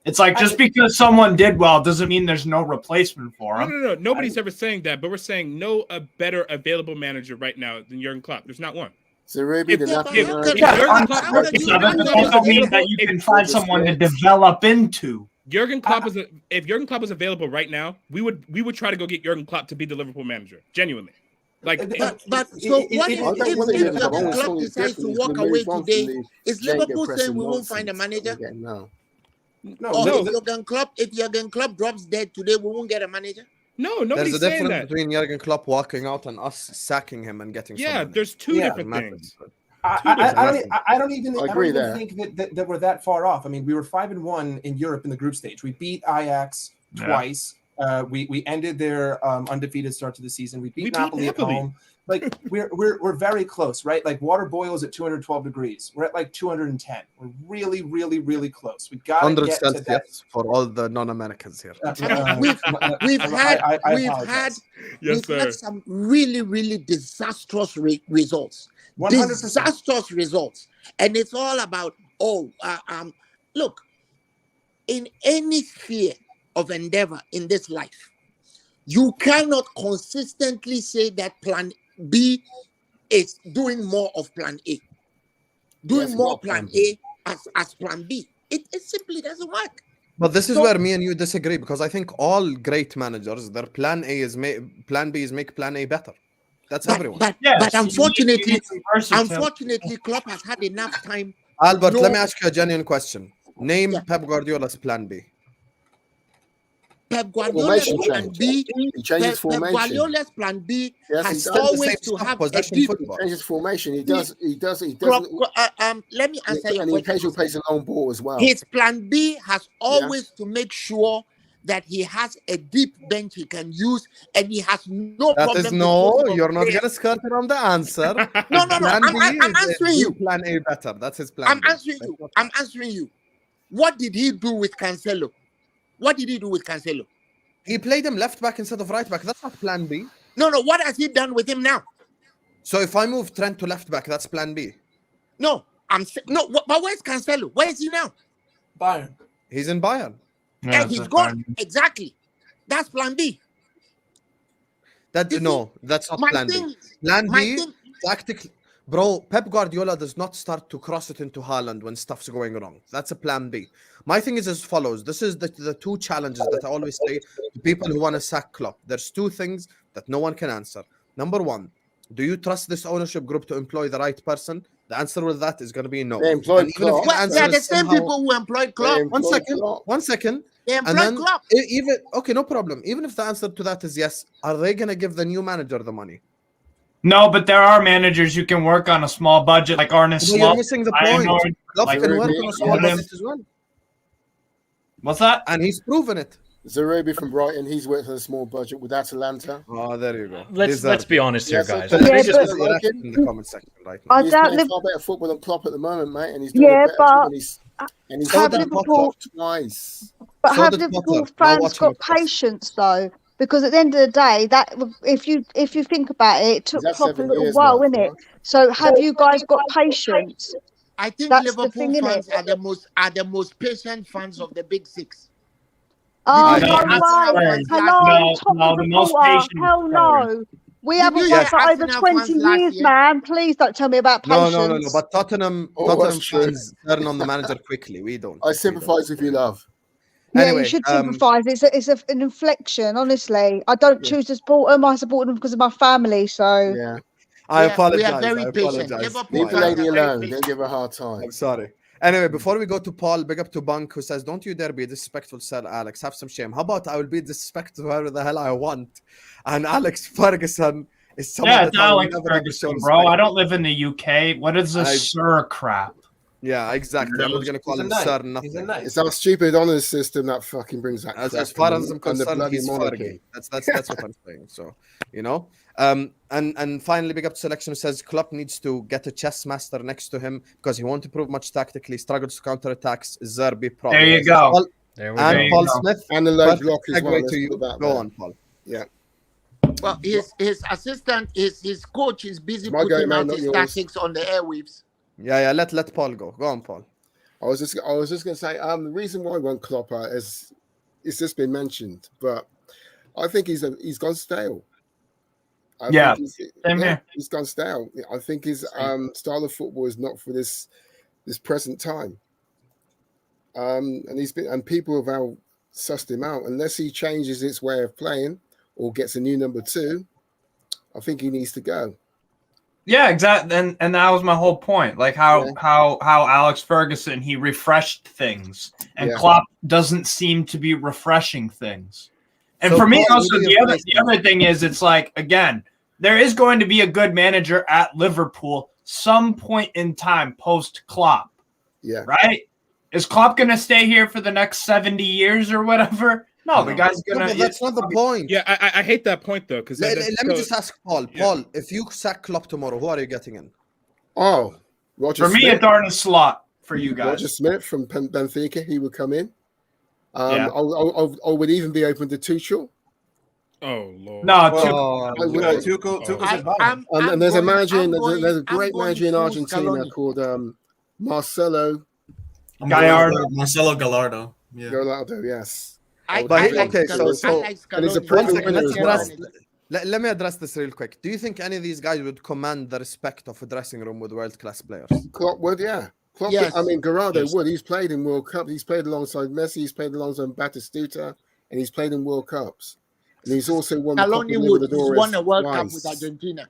Speaker 9: It's like just because someone did well doesn't mean there's no replacement for him.
Speaker 3: No. Nobody's ever saying that, but we're saying no a better available manager right now than Jurgen Klopp. There's not one.
Speaker 7: Zerbi, the
Speaker 3: If-
Speaker 7: Napoli
Speaker 3: if-
Speaker 7: man.
Speaker 3: if
Speaker 9: Yeah,
Speaker 3: Jurgen
Speaker 9: on
Speaker 3: Klopp-
Speaker 9: purpose, that doesn't also mean that you can find someone to develop into.
Speaker 3: Jurgen Klopp is if Jurgen Klopp was available right now, we would try to go get Jurgen Klopp to be the Liverpool manager. Genuinely. Like
Speaker 11: But so what
Speaker 6: it-
Speaker 11: if
Speaker 7: I don't want to
Speaker 11: Jurgen
Speaker 7: get him. I want
Speaker 11: Klopp
Speaker 7: someone
Speaker 11: decides to
Speaker 7: different
Speaker 11: walk
Speaker 7: who's gonna
Speaker 11: away
Speaker 7: move on
Speaker 11: today?
Speaker 7: from
Speaker 11: Is
Speaker 7: the
Speaker 11: Liverpool
Speaker 7: Jenga
Speaker 11: saying we won't find a
Speaker 7: nonsense
Speaker 11: manager?
Speaker 7: we're getting now.
Speaker 11: Or if Jurgen Klopp drops dead today, we won't get a manager?
Speaker 3: no,
Speaker 1: There's
Speaker 3: nobody's
Speaker 1: a
Speaker 3: saying
Speaker 1: difference
Speaker 3: that.
Speaker 1: between Jurgen Klopp walking out and us sacking him and getting
Speaker 3: Yeah,
Speaker 1: someone in.
Speaker 3: there's two
Speaker 6: Yeah,
Speaker 3: different things.
Speaker 6: I don't even
Speaker 7: I agree there.
Speaker 6: think that we're that far off. I mean, we were 5-1 in Europe in the group stage. We beat Ajax twice. We ended their undefeated start to the season. We beat Napoli at home. Like we're very close, right? Like water boils at 212 degrees. We're at like 210. We're really, really, really close. We got to
Speaker 1: 100
Speaker 6: get to that.
Speaker 1: Celsius for all the non-Americans here.
Speaker 11: We've had some really, really disastrous results.
Speaker 6: 100%.
Speaker 11: Disastrous results, and it's all about look, in any sphere of endeavor in this life, you cannot consistently say that plan B is doing more of plan A, doing more plan A as plan B. It simply doesn't work.
Speaker 1: But this is where me and you disagree, because I think all great managers, their plan A is plan B is make plan A better. That's everyone.
Speaker 11: But unfortunately, Klopp has had enough time.
Speaker 1: Albert, let me ask you a genuine question. Name Pep Guardiola's plan B.
Speaker 11: Pep Guardiola's plan B.
Speaker 7: He changes formation.
Speaker 11: Pep Guardiola's plan B has
Speaker 1: he
Speaker 11: always to have a deep
Speaker 1: football.
Speaker 7: He changes formation. He does.
Speaker 11: let me answer your
Speaker 7: and he
Speaker 11: question.
Speaker 7: occasionally plays a long ball as well.
Speaker 11: His plan B has always to make sure that he has a deep bench he can use, and he has no
Speaker 1: That
Speaker 11: problem.
Speaker 1: is no, you're not going to skirt around the answer.
Speaker 11: No.
Speaker 1: Plan B
Speaker 11: I'm
Speaker 1: is
Speaker 11: answering you.
Speaker 1: Plan A better. That's his plan.
Speaker 11: I'm
Speaker 1: B.
Speaker 11: answering you. What did he do with Cancelo?
Speaker 1: He played him left back instead of right back. That's not plan B.
Speaker 11: No. What has he done with him now?
Speaker 1: So if I move Trent to left back, that's plan B.
Speaker 11: No. But where's Cancelo? Where is he now?
Speaker 6: Bayern.
Speaker 1: He's in Bayern.
Speaker 11: And he's gone. Exactly. That's plan B.
Speaker 1: That's not plan B. Plan B, tactically. Bro, Pep Guardiola does not start to cross it into Haaland when stuff's going wrong. That's a plan B. My thing is as follows. This is the two challenges that I always say to people who want to sack Klopp. There's two things that no one can answer. Number one, do you trust this ownership group to employ the right person? The answer with that is going to be no.
Speaker 7: They employed Klopp.
Speaker 11: They're the same people who employed Klopp.
Speaker 1: One second.
Speaker 11: They employed Klopp.
Speaker 1: No problem. Even if the answer to that is yes, are they going to give the new manager the money?
Speaker 9: No, but there are managers who can work on a small budget, like Arne Slot.
Speaker 1: You're missing the point. Klopp
Speaker 9: like
Speaker 1: can work on a small budget as well.
Speaker 9: What's that?
Speaker 1: And he's proven it.
Speaker 7: Zerbi from Brighton, he's worked on a small budget with Atalanta.
Speaker 1: Oh, there you go.
Speaker 2: Let's be honest here, guys.
Speaker 1: So let me just in the comment section right now.
Speaker 7: He's playing far better football than Klopp at the moment, mate, and he's doing it better. And he's
Speaker 8: have
Speaker 7: done
Speaker 8: Liverpool
Speaker 7: twice.
Speaker 8: But have Liverpool fans got patience though? Because at the end of the day, that if you think about it, it took Klopp a little while, innit it? So have you guys got patience?
Speaker 11: I think
Speaker 8: That's
Speaker 11: Liverpool fans are the most patient fans of the big six.
Speaker 8: Oh,
Speaker 11: Did you
Speaker 8: no
Speaker 11: hear Arsenal
Speaker 8: way.
Speaker 11: fans
Speaker 8: Hello,
Speaker 11: last
Speaker 8: top
Speaker 9: no,
Speaker 8: of
Speaker 9: the
Speaker 8: the
Speaker 9: most
Speaker 8: quarter.
Speaker 9: patient
Speaker 8: Hell no. We
Speaker 11: Did
Speaker 8: haven't
Speaker 11: you
Speaker 8: won
Speaker 11: hear
Speaker 8: for over
Speaker 11: Arsenal
Speaker 8: 20
Speaker 11: fans last
Speaker 8: years,
Speaker 11: year?
Speaker 8: man. Please don't tell me about patience.
Speaker 1: No. But Tottenham
Speaker 7: that's true.
Speaker 1: fans turn on the manager quickly. We don't.
Speaker 7: I sympathise with you, love.
Speaker 1: Anyway,
Speaker 8: you should sympathise. It's an inflection, honestly. I don't choose to support them. I support them because of my family. So
Speaker 7: Yeah.
Speaker 1: I
Speaker 11: We are
Speaker 1: apologize.
Speaker 11: very
Speaker 1: I
Speaker 11: patient.
Speaker 1: apologize.
Speaker 11: Liverpool
Speaker 7: Leave the
Speaker 11: fans
Speaker 7: lady
Speaker 11: are very
Speaker 7: alone.
Speaker 11: patient.
Speaker 7: Don't give her a hard time.
Speaker 1: I'm sorry. Anyway, before we go to Paul, big up to Bunk, who says, "Don't you dare be disrespectful, Sir Alex. Have some shame. How about I will be disrespectful whoever the hell I want?" And Alex Ferguson is someone
Speaker 9: Yeah,
Speaker 1: that
Speaker 9: it's
Speaker 1: I will
Speaker 9: Alex
Speaker 1: never ever show
Speaker 9: Ferguson, bro. I
Speaker 1: respect.
Speaker 9: don't live in the UK. What is this sir crap?
Speaker 1: Yeah, exactly. I'm not gonna call him Sir nothing.
Speaker 7: It's our stupid honours system that fucking brings that.
Speaker 1: As far as I'm
Speaker 7: and the
Speaker 1: concerned,
Speaker 7: bloody
Speaker 1: he's
Speaker 7: monarchy.
Speaker 1: Fergie. That's what I'm saying. So, you know. And finally, big up to Selection, who says Klopp needs to get a chess master next to him because he won't improve much tactically, struggles to counter attacks. Zerbi problem.
Speaker 9: There you go.
Speaker 1: Paul,
Speaker 2: There we
Speaker 1: and
Speaker 2: go.
Speaker 1: Paul Smith.
Speaker 7: And the low
Speaker 1: perfect
Speaker 7: block as well.
Speaker 1: segue
Speaker 7: Let's
Speaker 1: to you.
Speaker 7: put that
Speaker 1: Go
Speaker 7: there.
Speaker 1: on, Paul.
Speaker 7: Yeah.
Speaker 11: Well, his assistant, his coach is busy
Speaker 7: My guy,
Speaker 11: putting
Speaker 7: mate,
Speaker 11: out
Speaker 7: not
Speaker 11: his
Speaker 7: yours.
Speaker 11: tactics on the airwaves.
Speaker 1: Yeah. Let Paul go. Go on, Paul.
Speaker 7: I was just going to say, the reason why I want Klopp is it's just been mentioned, but I think he's gone stale.
Speaker 9: Yeah,
Speaker 7: He's gone stale. I think his style of football is not for this present time. And people have now sussed him out. Unless he changes his way of playing or gets a new number 2, I think he needs to go.
Speaker 9: Yeah, exactly. And that was my whole point. Like how Alex Ferguson, he refreshed things, and Klopp doesn't seem to be refreshing things. And
Speaker 1: So
Speaker 9: for me,
Speaker 1: Paul,
Speaker 9: also the other thing is, it's like, again, there is going to be a good manager at Liverpool some point in time post Klopp.
Speaker 7: Yeah.
Speaker 9: Right? Is Klopp going to stay here for the next 70 years or whatever? No, the guy's going to.
Speaker 1: But that's not the point.
Speaker 3: Yeah, I hate that point though. Because
Speaker 1: let me just ask Paul. Paul, if you sack Klopp tomorrow, who are you getting in?
Speaker 7: Oh, Roger
Speaker 9: For me,
Speaker 7: Smith.
Speaker 9: a darn slot for you guys.
Speaker 7: Roger Smith from Benfica, he would come in.
Speaker 9: Yeah.
Speaker 7: I would even be open to Tuchel.
Speaker 3: Oh Lord.
Speaker 9: No,
Speaker 6: Tuchel's at bottom.
Speaker 7: And there's a manager, there's a great manager in Argentina
Speaker 11: Scaloni.
Speaker 7: called Marcelo
Speaker 9: Gallardo.
Speaker 10: Marcelo Gallardo. Yeah.
Speaker 7: Gallardo. Yes.
Speaker 11: I
Speaker 1: But
Speaker 11: like
Speaker 1: okay,
Speaker 11: Scaloni.
Speaker 1: so-
Speaker 11: I like
Speaker 7: and he's a
Speaker 11: Scaloni.
Speaker 7: perfect
Speaker 1: One second,
Speaker 7: winner
Speaker 1: let's
Speaker 7: as well.
Speaker 1: address. Let me address this real quick. Do you think any of these guys would command the respect of a dressing room with world-class players?
Speaker 7: Klopp would, yeah. Klopp,
Speaker 11: Yes.
Speaker 7: I mean, Gallardo
Speaker 3: Yes.
Speaker 7: would. He's played in World Cup. He's played alongside Messi. He's played alongside Batistuta, and he's played in World Cups. And he's also won the Copa
Speaker 11: Scaloni would. He's
Speaker 7: Libertadores
Speaker 11: won a World Cup
Speaker 7: twice.
Speaker 11: with Argentina.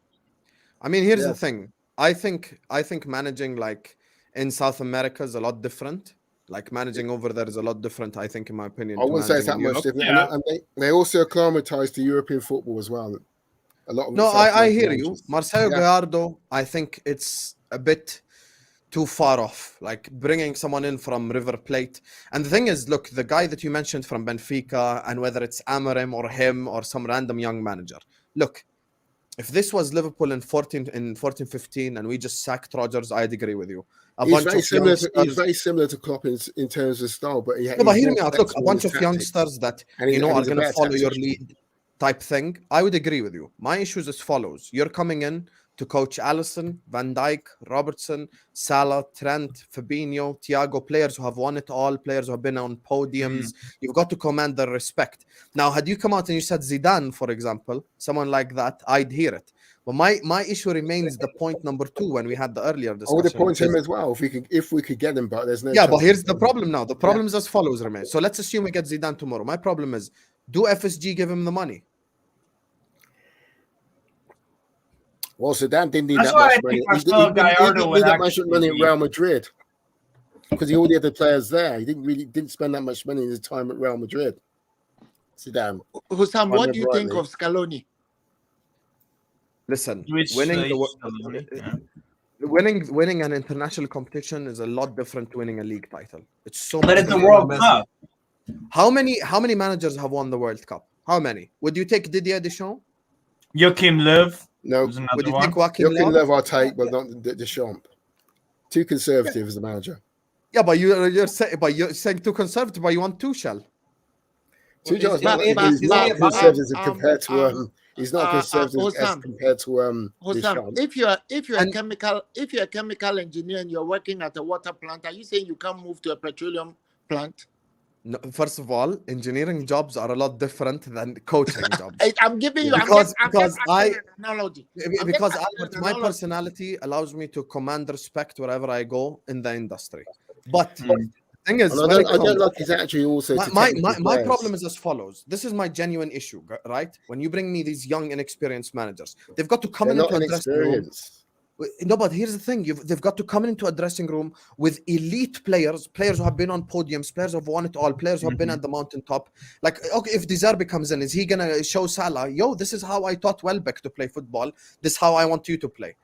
Speaker 1: I mean, here's
Speaker 7: Yeah.
Speaker 1: the thing. I think managing like in South America is a lot different. Like managing over there is a lot different, I think, in my opinion.
Speaker 7: I wouldn't say it's that
Speaker 1: managing in
Speaker 7: much
Speaker 1: Europe.
Speaker 7: different.
Speaker 9: Yeah.
Speaker 7: And they also acclimatized to European football as well. A lot of
Speaker 1: No,
Speaker 7: South
Speaker 1: I
Speaker 7: American
Speaker 1: hear you.
Speaker 7: managers.
Speaker 1: Marcelo
Speaker 7: Yeah.
Speaker 1: Gallardo, I think it's a bit too far off. Like bringing someone in from River Plate. And the thing is, look, the guy that you mentioned from Benfica, and whether it's Amorim or him or some random young manager. Look, if this was Liverpool in 14-15 and we just sacked Rodgers, I'd agree with you.
Speaker 7: He's very similar to Klopp in terms of style, but
Speaker 1: but hear me out. Look, a bunch of youngsters that
Speaker 7: And he-
Speaker 1: you know
Speaker 7: and
Speaker 1: are
Speaker 7: he's a
Speaker 1: going to
Speaker 7: better
Speaker 1: follow your
Speaker 7: tactician.
Speaker 1: lead type thing. I would agree with you. My issue is as follows: you're coming in to coach Alisson, Van Dijk, Robertson, Salah, Trent, Fabinho, Thiago, players who have won it all, players who have been on podiums. You've got to command their respect. Now, had you come out and you said Zidane, for example, someone like that, I'd hear it. But my issue remains the point number 2 when we had the earlier discussion.
Speaker 7: I would appoint
Speaker 1: which
Speaker 7: him
Speaker 1: is-
Speaker 7: as well if we could get him, but there's no.
Speaker 1: Yeah, but
Speaker 7: chance
Speaker 1: here's
Speaker 7: of
Speaker 1: the
Speaker 7: getting
Speaker 1: problem
Speaker 7: him.
Speaker 1: now. The problem is as follows, Ramy. So let's assume we get Zidane tomorrow. My problem is, do FSG give him the money?
Speaker 7: Well, Zidane didn't need
Speaker 9: That's
Speaker 7: that
Speaker 9: why
Speaker 7: much
Speaker 9: I
Speaker 7: money.
Speaker 9: think
Speaker 7: He
Speaker 9: Marcelo
Speaker 7: didn't
Speaker 9: Gallardo
Speaker 7: need
Speaker 9: would
Speaker 7: that much
Speaker 9: actually
Speaker 7: money at
Speaker 9: be-
Speaker 7: Real Madrid because he already had the players there. He didn't spend that much money in his time at Real Madrid. Zidane.
Speaker 11: Hussam, what do you
Speaker 7: Wonderful,
Speaker 11: think of Scaloni?
Speaker 1: Listen,
Speaker 9: Which
Speaker 1: winning
Speaker 9: they-
Speaker 1: the winning an international competition is a lot different to winning a league title. It's so
Speaker 9: But
Speaker 1: much
Speaker 9: it's the
Speaker 1: different.
Speaker 9: World Cup.
Speaker 1: How many managers have won the World Cup? How many? Would you take Didier Deschamps?
Speaker 9: Joachim Löw
Speaker 7: No,
Speaker 9: was
Speaker 1: Would
Speaker 9: another
Speaker 1: you
Speaker 9: one.
Speaker 1: take Joachim
Speaker 7: Joachim
Speaker 1: Löw?
Speaker 7: Löw I'll take, but not Deschamps. Too conservative as a manager.
Speaker 1: Yeah, but you're saying too conservative, but you want Tuchel.
Speaker 7: Tuchel is
Speaker 11: but-
Speaker 7: not
Speaker 11: but-
Speaker 7: he's not
Speaker 11: but-
Speaker 7: conservative
Speaker 11: but-
Speaker 7: compared to he's not conservative as
Speaker 11: Hussam.
Speaker 7: compared to
Speaker 11: Hussam,
Speaker 7: Deschamps.
Speaker 11: if you're
Speaker 1: And-
Speaker 11: a chemical engineer and you're working at a water plant, are you saying you can't move to a petroleum plant?
Speaker 1: No, first of all, engineering jobs are a lot different than coaching jobs.
Speaker 11: I'm giving you
Speaker 1: Because
Speaker 11: I'm just
Speaker 1: I-
Speaker 11: asking an analogy. I'm
Speaker 1: Because
Speaker 11: just asking
Speaker 1: Albert,
Speaker 11: an
Speaker 1: my
Speaker 11: analogy.
Speaker 1: personality allows me to command respect wherever I go in the industry. But Thing is,
Speaker 7: and I don't like his attitude also.
Speaker 1: My problem is as follows. This is my genuine issue, right? When you bring me these young, inexperienced managers, they've got to come into a dressing room. No, but here's the thing: they've got to come into a dressing room with elite players who have been on podiums, players who have won it all, players who have been at the mountaintop. Like, okay, if De Zerbi comes in, is he gonna show Salah, yo, this is how I taught Welbeck to play football. This is how I want you to play.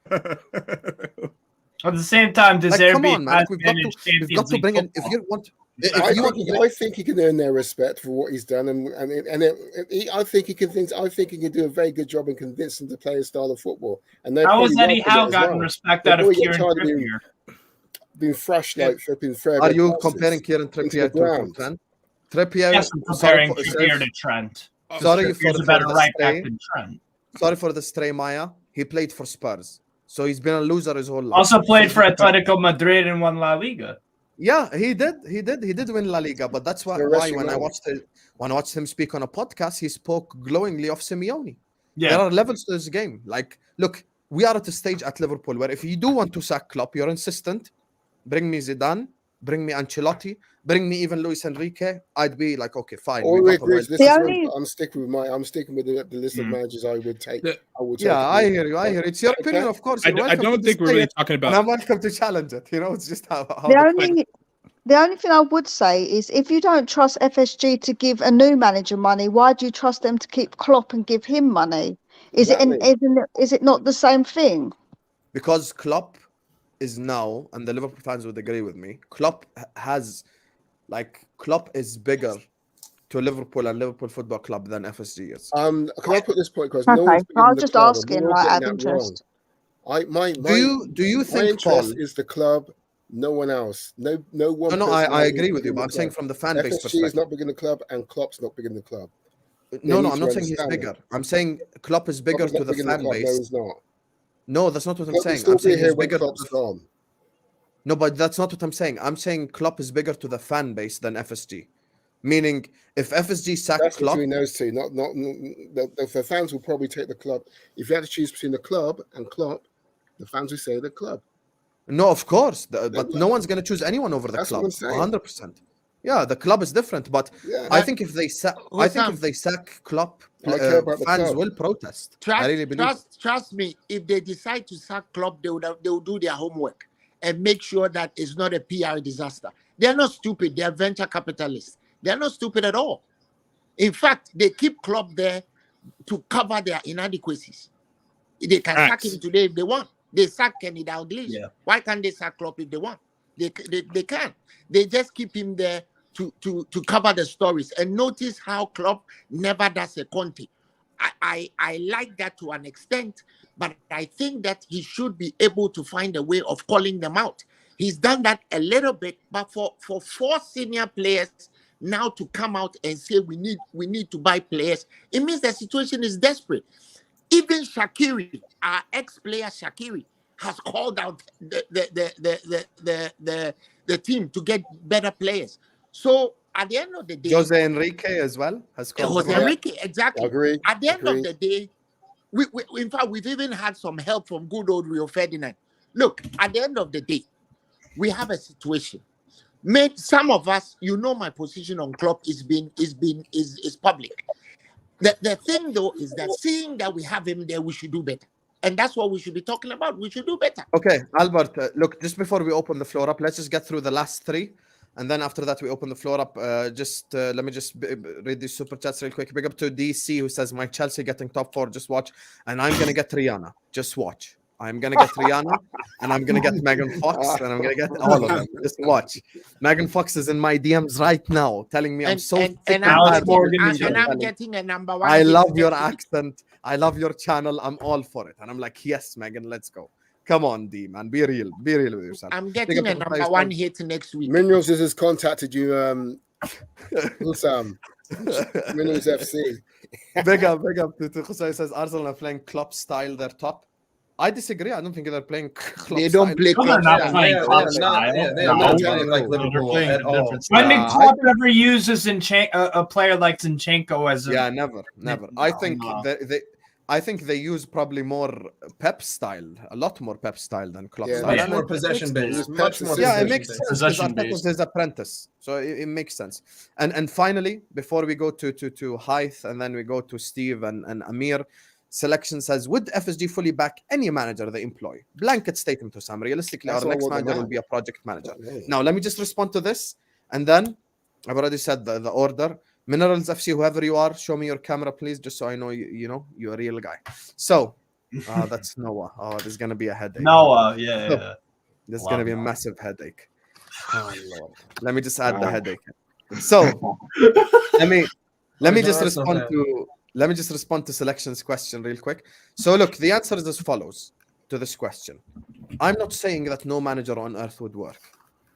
Speaker 9: At the same time, De Zerbi
Speaker 1: come on, man.
Speaker 9: has
Speaker 1: We've
Speaker 9: managed
Speaker 1: got to bring in. If you want.
Speaker 7: I think he can earn their respect for what he's done, I think he can do a very good job in convincing to play his style of football. And
Speaker 9: how has Eddie Howe gotten respect out of Kieran Trippier?
Speaker 7: Being thrashed like flipping fair.
Speaker 1: Are you comparing Kieran Trippier to Trent? Trippier.
Speaker 9: Yes, I'm comparing Trippier to Trent.
Speaker 1: Sorry for the
Speaker 9: better right back than Trent.
Speaker 1: Sorry for the stray, Maya. He played for Spurs, so he's been a loser his whole life.
Speaker 9: Also played for Atletico Madrid and won La Liga.
Speaker 1: Yeah, he did win La Liga, but that's why when I watched him speak on a podcast, he spoke glowingly of Simeone. Yeah. There are levels to this game. Like, look, we are at a stage at Liverpool where if you do want to sack Klopp, you're insistent. Bring me Zidane, bring me Ancelotti, bring me even Luis Enrique. I'd be like, okay, fine.
Speaker 7: I'm sticking with the list of managers I would take.
Speaker 1: I hear you. It's your opinion, of course.
Speaker 3: I don't think we're really talking about.
Speaker 1: And I'm welcome to challenge it. You know, it's just how
Speaker 8: the only thing I would say is if you don't trust FSG to give a new manager money, why do you trust them to keep Klopp and give him money? Is it not the same thing?
Speaker 1: Because Klopp is now, and the Liverpool fans would agree with me, Klopp is bigger to Liverpool and Liverpool Football Club than FSG is.
Speaker 7: Can I put this point? Because
Speaker 8: I was just asking, out of interest.
Speaker 1: Do you think Paul
Speaker 7: is the club? No one else. No one.
Speaker 1: No, I agree with you, but I'm saying from the fan base perspective.
Speaker 7: FSG is not big in the club, and Klopp's not big in the club.
Speaker 1: No, I'm not saying he's bigger. I'm saying Klopp is bigger to the fan base.
Speaker 7: No, he's not.
Speaker 1: No, that's not what I'm saying. I'm saying he's bigger. No, but that's not what I'm saying. I'm saying Klopp is bigger to the fan base than FSG. Meaning, if FSG sacked Klopp,
Speaker 7: between those two, not the fans will probably take the club. If you had to choose between the club and Klopp, the fans will say the club.
Speaker 1: No, of course, but no one's going to choose anyone over the club. 100%. Yeah, the club is different, but I think if they sack Klopp, fans will protest. I really believe.
Speaker 11: Trust me, if they decide to sack Klopp, they will do their homework and make sure that it's not a PR disaster. They're not stupid. They're venture capitalists. They're not stupid at all. In fact, they keep Klopp there to cover their inadequacies. They can sack him today if they want. They sack Kenny Dalglish. Yeah. Why can't they sack Klopp if they want? They can. They just keep him there to cover the stories. And notice how Klopp never does a Conte. I like that to an extent, but I think that he should be able to find a way of calling them out. He's done that a little bit, but for 4 senior players now to come out and say we need to buy players, it means the situation is desperate. Even Shaqiri, our ex-player Shaqiri, has called out the team to get better players. So at the end of the day,
Speaker 1: Jose Enrique as well has called.
Speaker 11: Jose Enrique, exactly.
Speaker 7: Agree.
Speaker 11: At the end of the day, we in fact we've even had some help from good old Rio Ferdinand. Look, at the end of the day, we have a situation. Some of us, you know, my position on Klopp is public. The thing though is that seeing that we have him there, we should do better. And that's what we should be talking about. We should do better.
Speaker 1: Okay, Albert, look, just before we open the floor up, let's just get through the last 3. And then after that, we open the floor up. Let me just read these super chats real quick. Big up to DC who says, my Chelsea getting top 4, just watch. And I'm going to get Rihanna. Just watch. I'm going to get Rihanna and I'm going to get Megan Fox and I'm going to get all of them. Just watch. Megan Fox is in my DMs right now telling me I'm
Speaker 11: getting a number 1.
Speaker 1: I love your accent. I love your channel. I'm all for it. And I'm like, yes, Megan, let's go. Come on, D, man. Be real with yourself.
Speaker 11: I'm getting a number 1 hit next week.
Speaker 7: Minerals has contacted you, Sam. Minerals FC.
Speaker 1: Big up to Jose says Arsenal are playing Klopp style, they're top. I disagree. I don't think they're playing Klopp
Speaker 11: They don't play Klopp style.
Speaker 9: They're not playing like Liverpool at all. When did Klopp ever use a player like Zinchenko as a...
Speaker 1: Yeah, never. I think I think they use probably more Pep style, a lot more Pep style than Klopp
Speaker 7: Yeah,
Speaker 1: style.
Speaker 6: Much
Speaker 1: And
Speaker 6: more
Speaker 1: it
Speaker 6: possession
Speaker 1: makes
Speaker 6: based.
Speaker 7: sense.
Speaker 6: Much more
Speaker 1: Yeah, it
Speaker 6: possession
Speaker 1: makes
Speaker 6: based.
Speaker 1: sense because
Speaker 10: Possession
Speaker 1: Arteta's
Speaker 10: based.
Speaker 1: his apprentice, so it makes sense. And finally, before we go to Hythe and then we go to Steve and Amir, selection says, would FSG fully back any manager they employ? Blanket statement to Sam. Realistically,
Speaker 7: That's
Speaker 1: our
Speaker 7: what I
Speaker 1: next
Speaker 7: want them
Speaker 1: manager will
Speaker 7: at.
Speaker 1: be a project manager.
Speaker 7: Yeah.
Speaker 1: Now, let me just respond to this, and then I've already said the order. Minerals FC, whoever you are, show me your camera, please, just so I know you're a real guy. So, that's Noah. Oh, there's gonna be a headache.
Speaker 9: Noah, yeah.
Speaker 1: There's
Speaker 9: Love
Speaker 1: gonna be a
Speaker 9: Noah.
Speaker 1: massive headache. Oh Lord. Let me just add the headache. So let me just respond to Selection's question real quick. So look, the answer is as follows to this question. I'm not saying that no manager on earth would work.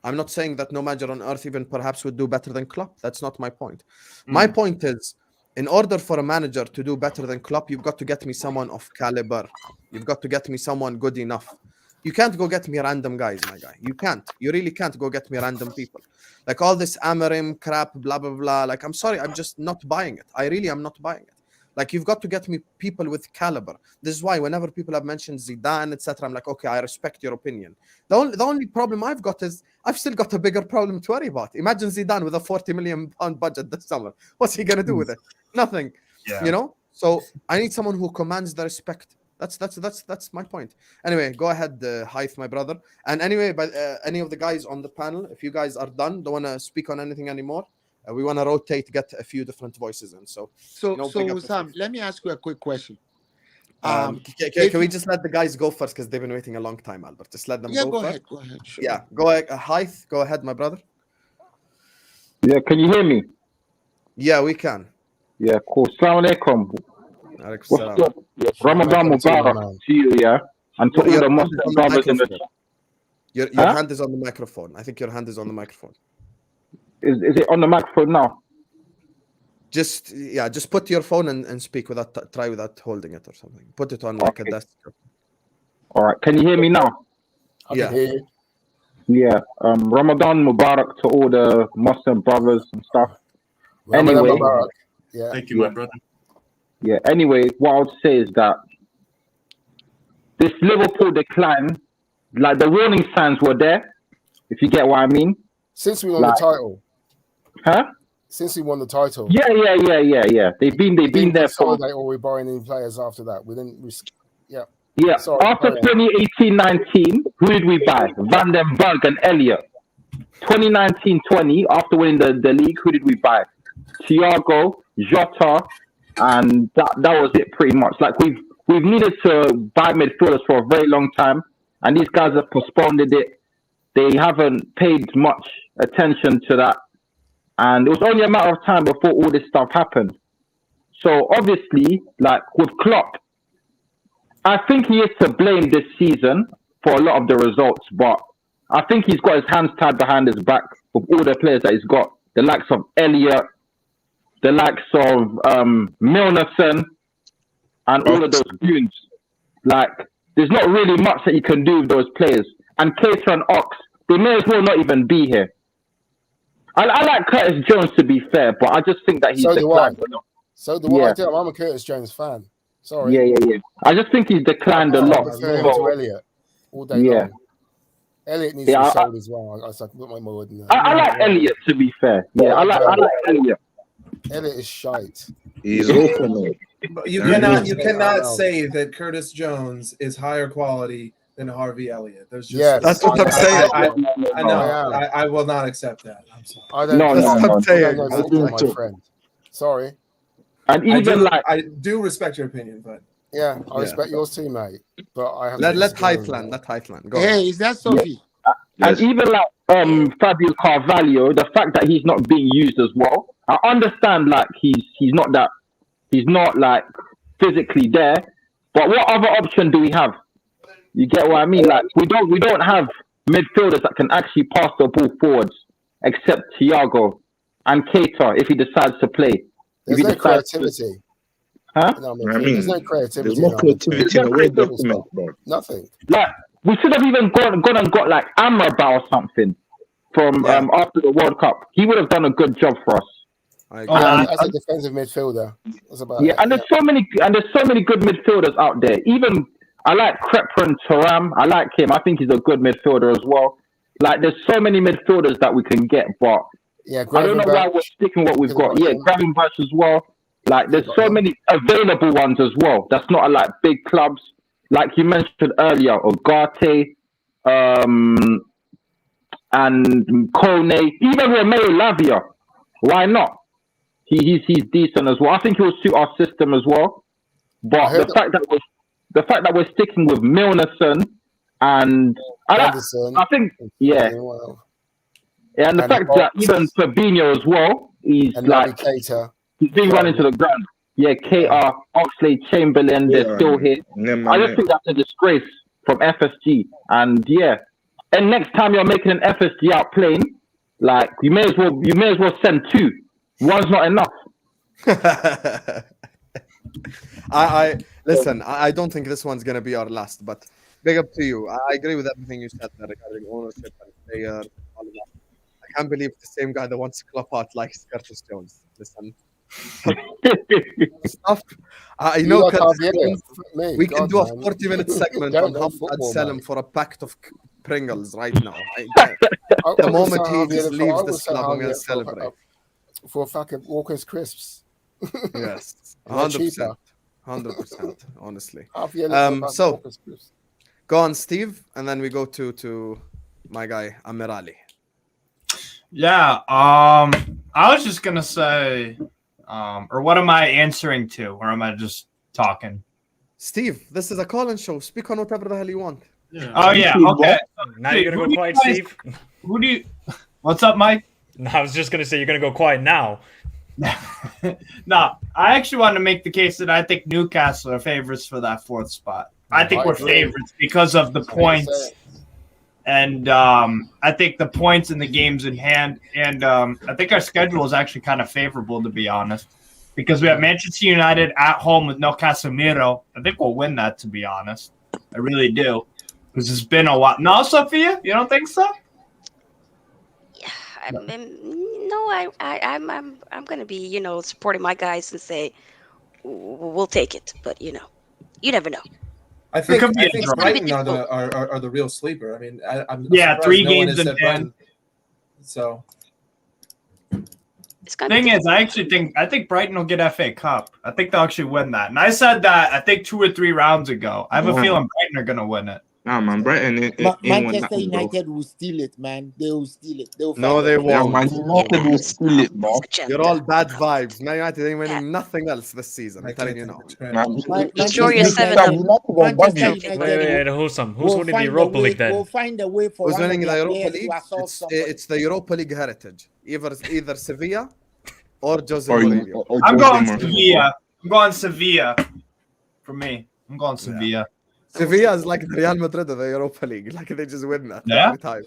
Speaker 1: I'm not saying that no manager on earth even perhaps would do better than Klopp. That's not my point. My point is, in order for a manager to do better than Klopp, you've got to get me someone of caliber. You've got to get me someone good enough. You can't go get me random guys, my guy. You can't. You really can't go get me random people. Like all this Amarim crap, blah, blah, blah. Like, I'm sorry, I'm just not buying it. I really am not buying it. Like, you've got to get me people with caliber. This is why whenever people have mentioned Zidane, etc., I'm like, okay, I respect your opinion. The only problem I've got is I've still got a bigger problem to worry about. Imagine Zidane with a £40 million budget this summer. What's he going to do with it? Nothing.
Speaker 9: Yeah.
Speaker 1: You know? So I need someone who commands the respect. That's my point. Anyway, go ahead, Hythe, my brother. And anyway, but any of the guys on the panel, if you guys are done, don't want to speak on anything anymore, we want to rotate, get a few different voices in. So
Speaker 11: Sam, let me ask you a quick question.
Speaker 1: Can we just let the guys go first because they've been waiting a long time, Albert? Just let them go first.
Speaker 11: Go ahead. Sure.
Speaker 1: Yeah, go ahead. Hythe, go ahead, my brother.
Speaker 12: Yeah, can you hear me?
Speaker 1: Yeah, we can.
Speaker 12: Yeah, cool. Assalamu alaikum. What's up? Ramadan Mubarak to you, yeah? And to all the Muslim brothers in the...
Speaker 1: Your hand is on the microphone. I think your hand is on the microphone.
Speaker 12: Is it on the microphone now?
Speaker 1: Just put your phone and speak try without holding it or something. Put it on like a desk.
Speaker 12: All right. Can you hear me now?
Speaker 7: I can hear you.
Speaker 12: Yeah. Ramadan Mubarak to all the Muslim brothers and stuff.
Speaker 7: Ramadan
Speaker 12: Anyway,
Speaker 7: Mubarak. Yeah.
Speaker 10: Thank you, my brother.
Speaker 12: Yeah. Anyway, what I would say is that this Liverpool decline, like the warning signs were there, if you get what I mean.
Speaker 7: Since we won the title.
Speaker 12: Huh?
Speaker 7: Since we won the title.
Speaker 12: Yeah. They've been there for.
Speaker 7: Or we're buying in players after that. We didn't risk. Yeah.
Speaker 12: Yeah.
Speaker 7: Sorry,
Speaker 12: after 2018-19, who did we buy? Van den Berg and Elliott. 2019-20, after winning the league, who did we buy? Thiago, Jota, and that was it pretty much. Like we've needed to buy midfielders for a very long time, and these guys have postponed it. They haven't paid much attention to that. And it was only a matter of time before all this stuff happened. So obviously, like with Klopp, I think he is to blame this season for a lot of the results, but I think he's got his hands tied behind his back with all the players that he's got. The likes of Elliott, the likes of Milnerson, and all of those goons. Like, there's not really much that you can do with those players. And Keita and Ox, they may as well not even be here. I like Curtis Jones, to be fair, but I just think that he's declined.
Speaker 7: So do I. I'm a Curtis Jones fan. Sorry.
Speaker 12: Yeah. I just think he's declined a lot.
Speaker 7: I prefer him to Elliott all day long. Elliott needs to be sold as well. I put my word in there.
Speaker 12: I like Elliott, to be fair. Yeah, I like Elliott.
Speaker 7: Elliott is shite.
Speaker 13: He's awful.
Speaker 6: You cannot say that Curtis Jones is higher quality than Harvey Elliott. There's just
Speaker 1: that's what I'm saying.
Speaker 6: I know. I will not accept that. I'm sorry.
Speaker 7: I don't know. My friend. Sorry.
Speaker 12: And even
Speaker 6: I do respect your opinion, but
Speaker 7: yeah, I respect yours too, mate. But I have
Speaker 1: let Highland go.
Speaker 11: Hey, is that Sophie?
Speaker 12: Yeah. And even like Fabio Carvalho, the fact that he's not being used as well. I understand like he's not like physically there, but what other option do we have? You get what I mean? Like we don't have midfielders that can actually pass the ball forwards except Thiago and Keita if he decides to play.
Speaker 7: There's no creativity.
Speaker 12: Huh?
Speaker 7: There's no creativity.
Speaker 13: There's more creativity in the way document, bro.
Speaker 7: Nothing.
Speaker 12: Like we should have even gone and got like Amrabat or something from after the World Cup. He would have done a good job for us.
Speaker 1: I
Speaker 7: As a defensive midfielder, that's about it.
Speaker 12: And there's so many good midfielders out there. Even I like Krepper and Thuram. I like him. I think he's a good midfielder as well. Like there's so many midfielders that we can get, but I don't know why we're sticking what we've got. Yeah, Gravenberch as well. Like there's so many available ones as well. That's not like big clubs. Like you mentioned earlier, Ugarte, and Kone, even Romeo Lavia. Why not? He's decent as well. I think he will suit our system as well. But the fact that we're sticking with Milnerson and I think and the fact that even Fabinho as well, he's being run into the ground. Yeah, KR, Oxlade, Chamberlain, they're still here. I just think that's a disgrace from FSG. And and next time you're making an FSG out plane, like you may as well send 2. One's not enough.
Speaker 1: I listen. I don't think this one's gonna be our last, but big up to you. I agree with everything you said there regarding ownership and player. All of that. I can't believe the same guy that wants Klopp out likes Curtis Jones. Listen, stuff. You know, we can do a 40-minute segment on how I'd sell him for a packet of Pringles right now. The moment he just leaves this club, I'm gonna celebrate.
Speaker 7: For fucking Walker's crisps.
Speaker 1: Yes, 100%, 100%. Honestly. So, go on, Steve, and then we go to my guy Amirali.
Speaker 9: Yeah. I was just gonna say, or what am I answering to, or am I just talking?
Speaker 1: Steve, this is a call-in show. Speak on whatever the hell you want.
Speaker 9: Yeah. Oh yeah. Okay.
Speaker 2: Now you're gonna go quiet, Steve.
Speaker 9: Who do you? What's up, Mike?
Speaker 2: No, I was just gonna say you're gonna go quiet now.
Speaker 9: No, I actually want to make the case that I think Newcastle are favorites for that 4th spot. I think we're favorites because of the points, and I think the points in the games in hand, and I think our schedule is actually kind of favorable, to be honest, because we have Manchester United at home with no Casemiro. I think we'll win that, to be honest. I really do, because it's been a while. No, Sophia, you don't think so?
Speaker 14: I'm gonna be, supporting my guys and say we'll take it, but you never know.
Speaker 6: I think Brighton are the real sleeper. I mean, I'm
Speaker 9: 3 games in hand.
Speaker 6: So
Speaker 9: the thing is, I think Brighton will get FA Cup. I think they'll actually win that. And I said that I think 2 or 3 rounds ago. I have a feeling Brighton are gonna win it.
Speaker 13: Nah, man, Brighton.
Speaker 11: Manchester United will steal it, man. They will steal it. They won't.
Speaker 13: Man United will steal it, bro.
Speaker 1: You're all bad vibes. Man United ain't winning nothing else this season. I'm telling you now.
Speaker 14: Enjoy your 7
Speaker 2: Wait, who's winning the Europa League then?
Speaker 11: We'll find a way for
Speaker 1: who's winning the Europa League? It's the Europa League heritage. Either Sevilla or Jose Mourinho.
Speaker 9: I'm going Sevilla. I'm going Sevilla. For me, I'm going Sevilla.
Speaker 1: Sevilla is like the Real Madrid of the Europa League. Like they just win that every time.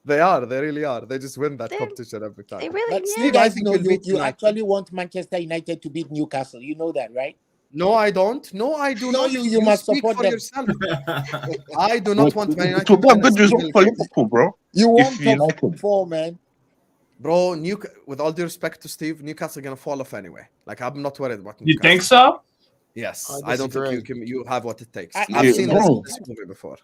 Speaker 1: They really are. They just win that competition every time.
Speaker 14: They really,
Speaker 11: but Steve, I think you actually want Manchester United to beat Newcastle. You know that, right?
Speaker 1: No, I don't. No, I do not.
Speaker 11: You must support
Speaker 1: for
Speaker 11: them.
Speaker 1: Yourself. I do not want Man United
Speaker 13: to be a good result for Liverpool, bro.
Speaker 11: You want top 4, man.
Speaker 1: Bro, with all due respect to Steve, Newcastle are gonna fall off anyway. Like I'm not worried about Newcastle.
Speaker 9: You think so?
Speaker 1: Yes, I don't think you have what it takes. I've seen this movie before.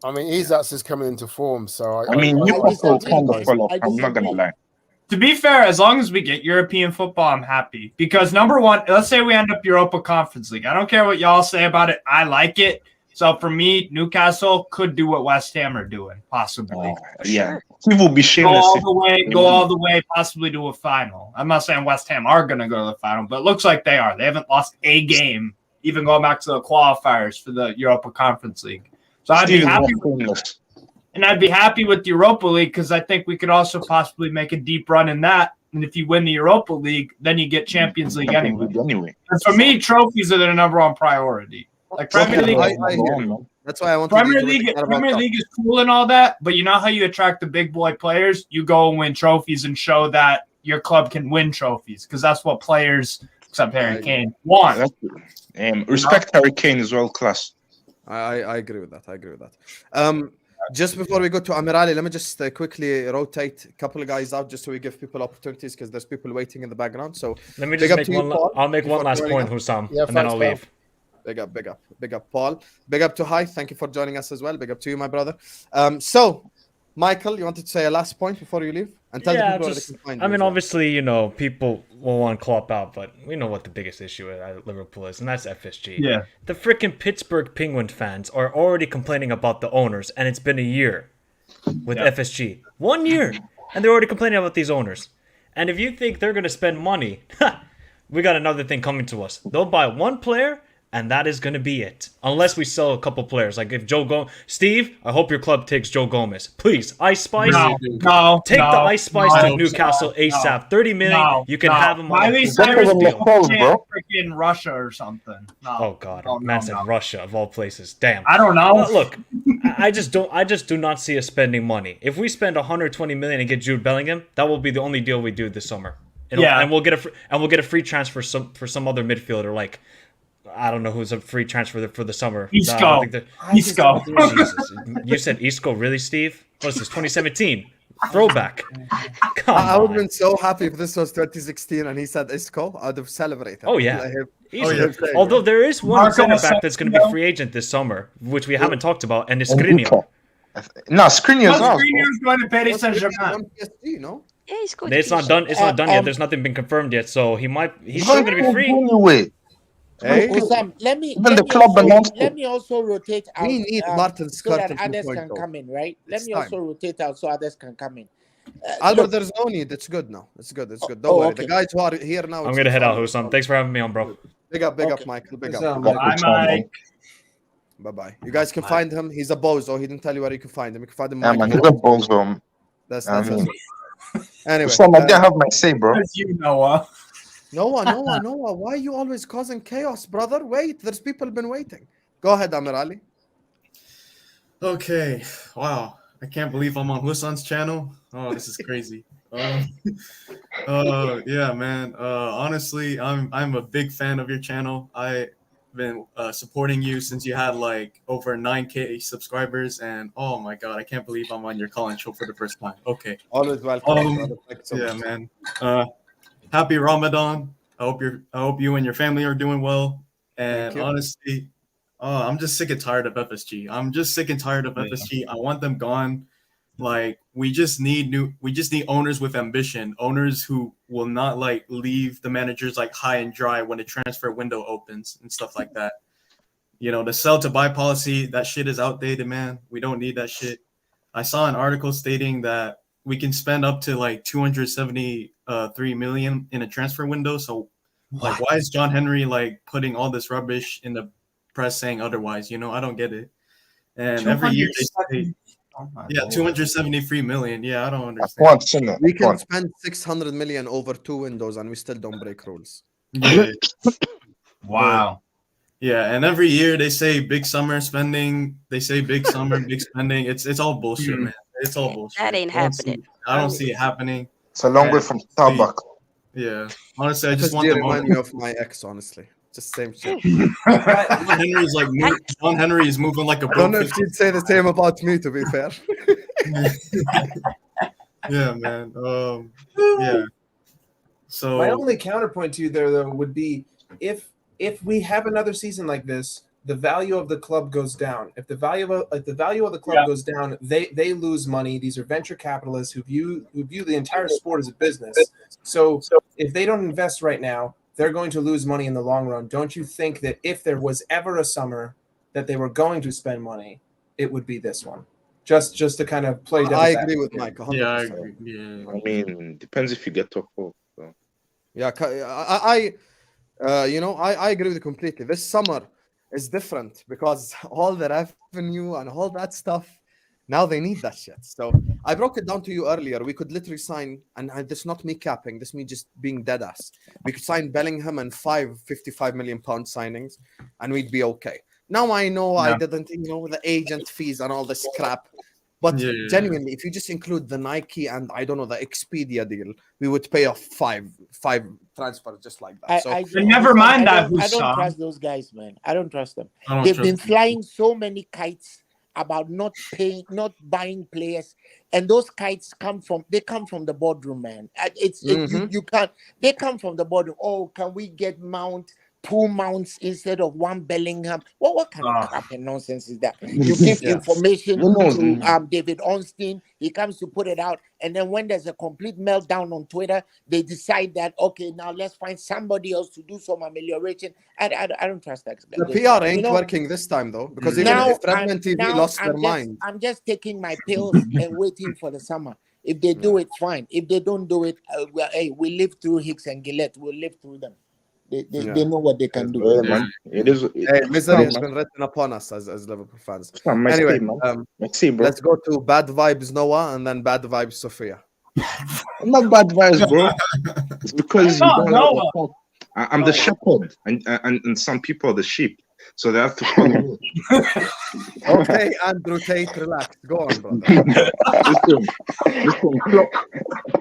Speaker 7: I mean, Isaacs is coming into form, so
Speaker 13: Newcastle kind of fall off. I'm not gonna lie.
Speaker 9: To be fair, as long as we get European football, I'm happy. Because number one, let's say we end up Europa Conference League. I don't care what y'all say about it. I like it. So for me, Newcastle could do what West Ham are doing, possibly.
Speaker 13: Yeah, he will be shameless.
Speaker 9: Go all the way, possibly to a final. I'm not saying West Ham are going to go to the final, but it looks like they are. They haven't lost a game, even going back to the qualifiers for the Europa Conference League. So I'd be happy. And I'd be happy with the Europa League because I think we could also possibly make a deep run in that. And if you win the Europa League, then you get Champions League anyway. And for me, trophies are the number one priority. Like Premier League,
Speaker 1: that's why I want
Speaker 9: Premier League is cool and all that, but you know how you attract the big boy players? You go and win trophies and show that your club can win trophies because that's what players, except Harry Kane, want.
Speaker 13: Respect Harry Kane as well, class.
Speaker 1: I agree with that. Just before we go to Amirali, let me just quickly rotate a couple of guys out just so we give people opportunities because there's people waiting in the background. So
Speaker 2: let me just make one. I'll make one last point, Hussam, and then I'll leave.
Speaker 1: Big up, Paul. Big up to High. Thank you for joining us as well. Big up to you, my brother. So, Michael, you wanted to say a last point before you leave? And tell people where they can find you.
Speaker 2: I mean, obviously, you know, people will want Klopp out, but we know what the biggest issue at Liverpool is, and that's FSG.
Speaker 9: Yeah.
Speaker 2: The freaking Pittsburgh Penguin fans are already complaining about the owners, and it's been a year with FSG. 1 year, and they're already complaining about these owners. And if you think they're going to spend money, we got another thing coming to us. They'll buy one player, and that is going to be it. Unless we sell a couple players. Like if Steve, I hope your club takes Joe Gomez. Please, Ice Spice. Take the Ice Spice to Newcastle ASAP. 30 million. You can have him on
Speaker 9: Miley Cyrus freaking Russia or something.
Speaker 2: Oh God. Man said Russia of all places. Damn.
Speaker 9: I don't know.
Speaker 2: Look, I just do not see us spending money. If we spend 120 million and get Jude Bellingham, that will be the only deal we do this summer. And we'll get a free transfer for some other midfielder like I don't know who's a free transfer for the summer.
Speaker 9: Isco.
Speaker 2: You said Isco, really, Steve? What is this, 2017? Throwback.
Speaker 1: I would have been so happy if this was 2016 and he said Isco. I'd have celebrated.
Speaker 2: Oh, yeah. Although there is one center back that's going to be free agent this summer, which we haven't talked about, and it's Skriniar.
Speaker 13: No, Skriniar's not.
Speaker 9: Skriniar's going to Paris Saint-Germain.
Speaker 14: Yeah, he's going
Speaker 2: It's not done. It's not done yet. There's nothing been confirmed yet, so he's still going to be free.
Speaker 13: Anyway.
Speaker 11: Hey. Let me also rotate out.
Speaker 1: We need Martin
Speaker 11: so that others can come in, right? Let me also rotate out so others can come in.
Speaker 1: Albert, there's no need. It's good now. It's good. Don't worry. Okay. The guys who are here now.
Speaker 2: I'm gonna head out, Hussam. Thanks for having me on, bro.
Speaker 1: Big up, Michael. Big up.
Speaker 9: Bye, Mike.
Speaker 1: Bye. You guys can find him. He's a bozo. He didn't tell you where you can find him. You can find him.
Speaker 13: Yeah, man, he's a bozo.
Speaker 1: That's anyway.
Speaker 13: Hussam, I didn't have my say, bro.
Speaker 9: As you, Noah.
Speaker 1: Noah, why are you always causing chaos, brother? Wait, there's people been waiting. Go ahead, Amirali.
Speaker 10: Okay, wow. I can't believe I'm on Hussam's channel. Oh, this is crazy. Yeah, man. Honestly, I'm a big fan of your channel. I've been supporting you since you had like over 9K subscribers, and oh my God, I can't believe I'm on your call-in show for the first time. Okay.
Speaker 1: Always welcome.
Speaker 10: Yeah, man. Happy Ramadan. I hope you and your family are doing well. And honestly, I'm just sick and tired of FSG. I want them gone. Like we just need owners with ambition, owners who will not like leave the managers like high and dry when the transfer window opens and stuff like that. You know, the sell to buy policy, that shit is outdated, man. We don't need that shit. I saw an article stating that we can spend up to like 273 million in a transfer window. So like, why is John Henry like putting all this rubbish in the press saying otherwise? You know, I don't get it. And every year they say, 273 million. Yeah, I don't understand.
Speaker 1: We can spend 600 million over 2 windows and we still don't break rules.
Speaker 9: Wow.
Speaker 10: Yeah, and every year they say big summer spending. They say big summer, big spending. It's all bullshit, man. It's all bullshit.
Speaker 14: That ain't happening.
Speaker 10: I don't see it happening.
Speaker 13: It's a long way from Starbucks.
Speaker 10: Yeah, honestly, I just want them.
Speaker 1: Remind me of my ex, honestly. Just same shit.
Speaker 10: John Henry is moving like a boat.
Speaker 1: I don't know if you'd say the same about me, to be fair.
Speaker 10: Yeah, man. Yeah. So
Speaker 6: my only counterpoint to you there, though, would be if we have another season like this, the value of the club goes down. If the value of the club goes down, they lose money. These are venture capitalists who view the entire sport as a business. So if they don't invest right now, they're going to lose money in the long run. Don't you think that if there was ever a summer that they were going to spend money, it would be this one? Just to kind of play devil's
Speaker 1: I agree with Mike. 100%.
Speaker 10: Yeah, I agree. Yeah.
Speaker 13: I mean, depends if you get top 4. So.
Speaker 1: Yeah, I agree with you completely. This summer is different because all the revenue and all that stuff, now they need that shit. So I broke it down to you earlier. We could literally sign, and this is not me capping, this is me just being dead ass. We could sign Bellingham and 5 55 million pound signings, and we'd be okay. Now I know I didn't, the agent fees and all this crap. But genuinely, if you just include the Nike and I don't know the Expedia deal, we would pay off five transfers just like that.
Speaker 9: Never mind that.
Speaker 11: I don't trust those guys, man. I don't trust them. They've been flying so many kites about not buying players, and those kites come from the boardroom, man. You can't. They come from the boardroom. Oh, can we get Mount? 2 Mounts instead of 1 Bellingham. What kind of crap and nonsense is that? You give information to David Ornstein, he comes to put it out, and then when there's a complete meltdown on Twitter, they decide that okay, now let's find somebody else to do some amelioration. I don't trust that.
Speaker 1: The PR ain't working this time though, because even if Redman TV lost their mind.
Speaker 11: I'm just taking my pills and waiting for the summer. If they do it, fine. If they don't do it, we live through Hicks and Gillette. We'll live through them. They know what they can do.
Speaker 13: Yeah, man.
Speaker 1: Misery has been written upon us as Liverpool fans. Anyway, let's go to bad vibes Noah and then bad vibes Sophia.
Speaker 13: Not bad vibes, bro. It's because I'm the shepherd, and some people are the sheep, so they have to follow me.
Speaker 1: Okay, Andrew Tate, relax. Go on, brother.
Speaker 13: Listen,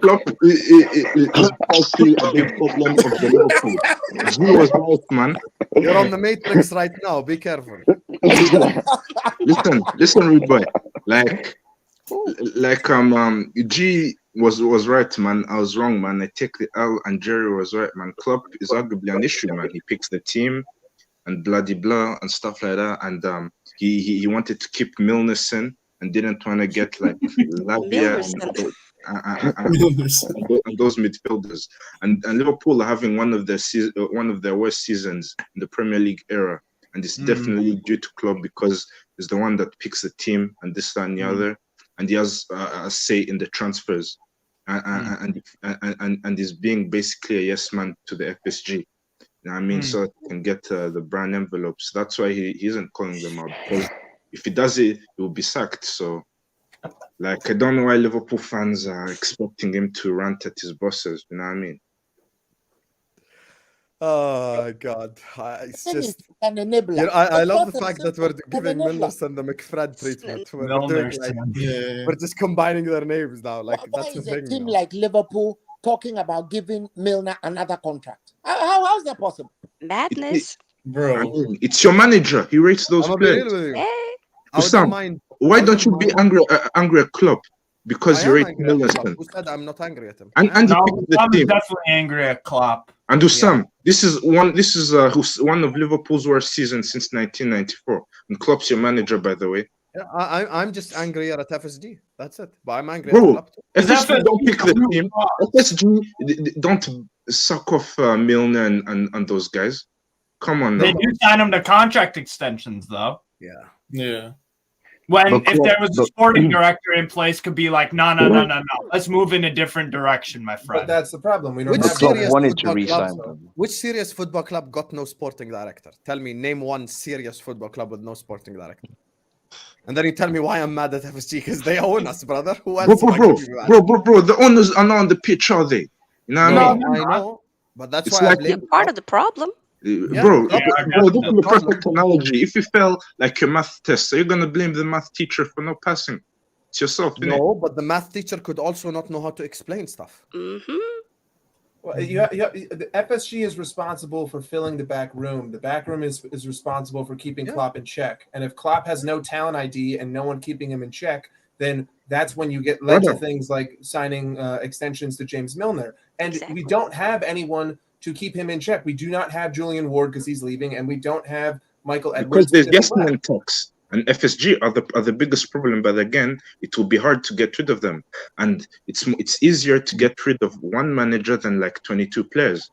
Speaker 13: Klopp is actually a big problem of the Liverpool. He was right, man.
Speaker 1: You're on the Matrix right now. Be careful.
Speaker 13: Listen, rude boy. G was right, man. I was wrong, man. I take the L, and Jerry was right, man. Klopp is arguably an issue, man. He picks the team and blah blah and stuff like that, and he wanted to keep Milnes in and didn't want to get like Lavia and those midfielders, and Liverpool are having one of their worst seasons in the Premier League era, and it's definitely due to Klopp because he's the one that picks the team and this, that, and the other, and he has a say in the transfers, and is being basically a yes man to the FSG. You know what I mean? So he can get the brand envelopes. That's why he isn't calling them out. Because if he does it, he will be sacked. So, I don't know why Liverpool fans are expecting him to rant at his bosses. You know what I mean?
Speaker 1: Oh, God. It's just... I love the fact that we're giving Milnerson the McFred treatment. We're just combining their names now. That's the thing.
Speaker 11: A team like Liverpool talking about giving Milner another contract. How is that possible?
Speaker 14: Madness.
Speaker 13: Bro, I mean, it's your manager. He rates those players. Why don't you be angry at Klopp? Because you rate Milnerson.
Speaker 1: Who said I'm not angry at him?
Speaker 9: I'm definitely angry at Klopp.
Speaker 13: And Usam, this is one of Liverpool's worst seasons since 1994. And Klopp's your manager, by the way.
Speaker 1: Yeah, I'm just angry at FSG. That's it. But I'm angry at Klopp.
Speaker 13: FSG don't pick the team. FSG don't suck off Milner and those guys. Come on.
Speaker 9: They do sign them to contract extensions, though.
Speaker 1: Yeah.
Speaker 9: If there was a sporting director in place, could be like, no. Let's move in a different direction, my friend.
Speaker 6: But that's the problem. We don't
Speaker 1: Which serious football club got no sporting director? Tell me, name one serious football club with no sporting director. And then you tell me why I'm mad at FSG, because they own us, brother. Who else?
Speaker 13: Bro, the owners are not on the pitch, are they? You know what I mean?
Speaker 1: I know, but that's why
Speaker 14: you're part of the problem.
Speaker 13: Bro, this is the perfect analogy. If you fail like your math test, so you're gonna blame the math teacher for not passing. It's yourself,
Speaker 1: No, but the math teacher could also not know how to explain stuff.
Speaker 6: Well, the FSG is responsible for filling the back room. The back room is responsible for keeping Klopp in check. And if Klopp has no talent ID and no one keeping him in check, then that's when you get led to things like signing extensions to James Milner. And we don't have anyone to keep him in check. We do not have Julian Ward because he's leaving, and we don't have Michael Edwards.
Speaker 13: Because there's yes-men talks. And FSG are the biggest problem, but again, it will be hard to get rid of them. And it's easier to get rid of one manager than like 22 players.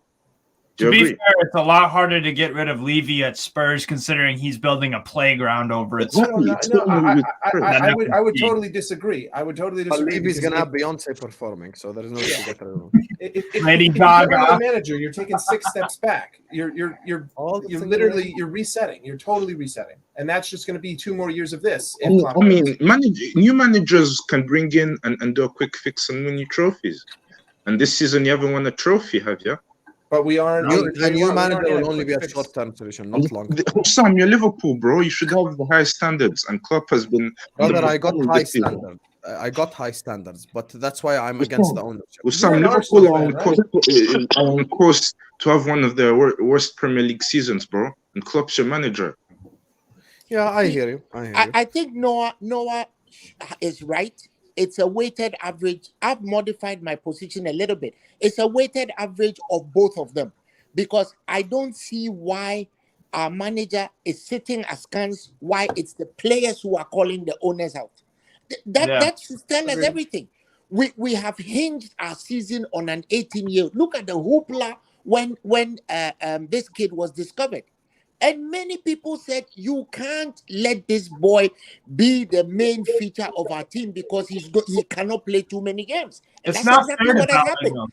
Speaker 9: To be fair, it's a lot harder to get rid of Levy at Spurs, considering he's building a playground over at Spurs.
Speaker 6: I would totally disagree.
Speaker 1: But Levy's gonna have Beyonce performing, so there's no way to get rid of him.
Speaker 6: If Lady Gaga, you're a manager, you're taking 6 steps back. You're literally resetting. You're totally resetting, and that's just going to be 2 more years of this.
Speaker 13: New managers can bring in and do a quick fix and win you trophies. And this season, you haven't won a trophy, have you?
Speaker 6: But we aren't.
Speaker 1: A new manager will only be a short-term solution, not long.
Speaker 13: Sam, you're Liverpool, bro. You should have the highest standards, and Klopp has been.
Speaker 1: Brother, I got high standards. I got high standards, but that's why I'm against the ownership.
Speaker 13: Sam, Liverpool are on course to have one of their worst Premier League seasons, bro. And Klopp's your manager.
Speaker 1: Yeah, I hear you. I hear you.
Speaker 11: I think Noah is right. It's a weighted average. I've modified my position a little bit. It's a weighted average of both of them, because I don't see why our manager is sitting askance, why it's the players who are calling the owners out. That should tell us everything. We have hinged our season on an 18-year. Look at the hoopla when this kid was discovered. And many people said, you can't let this boy be the main feature of our team because he cannot play too many games. And
Speaker 9: It's
Speaker 11: that's
Speaker 9: not
Speaker 11: exactly
Speaker 9: fair to
Speaker 11: what has
Speaker 9: value
Speaker 11: happened.
Speaker 9: him.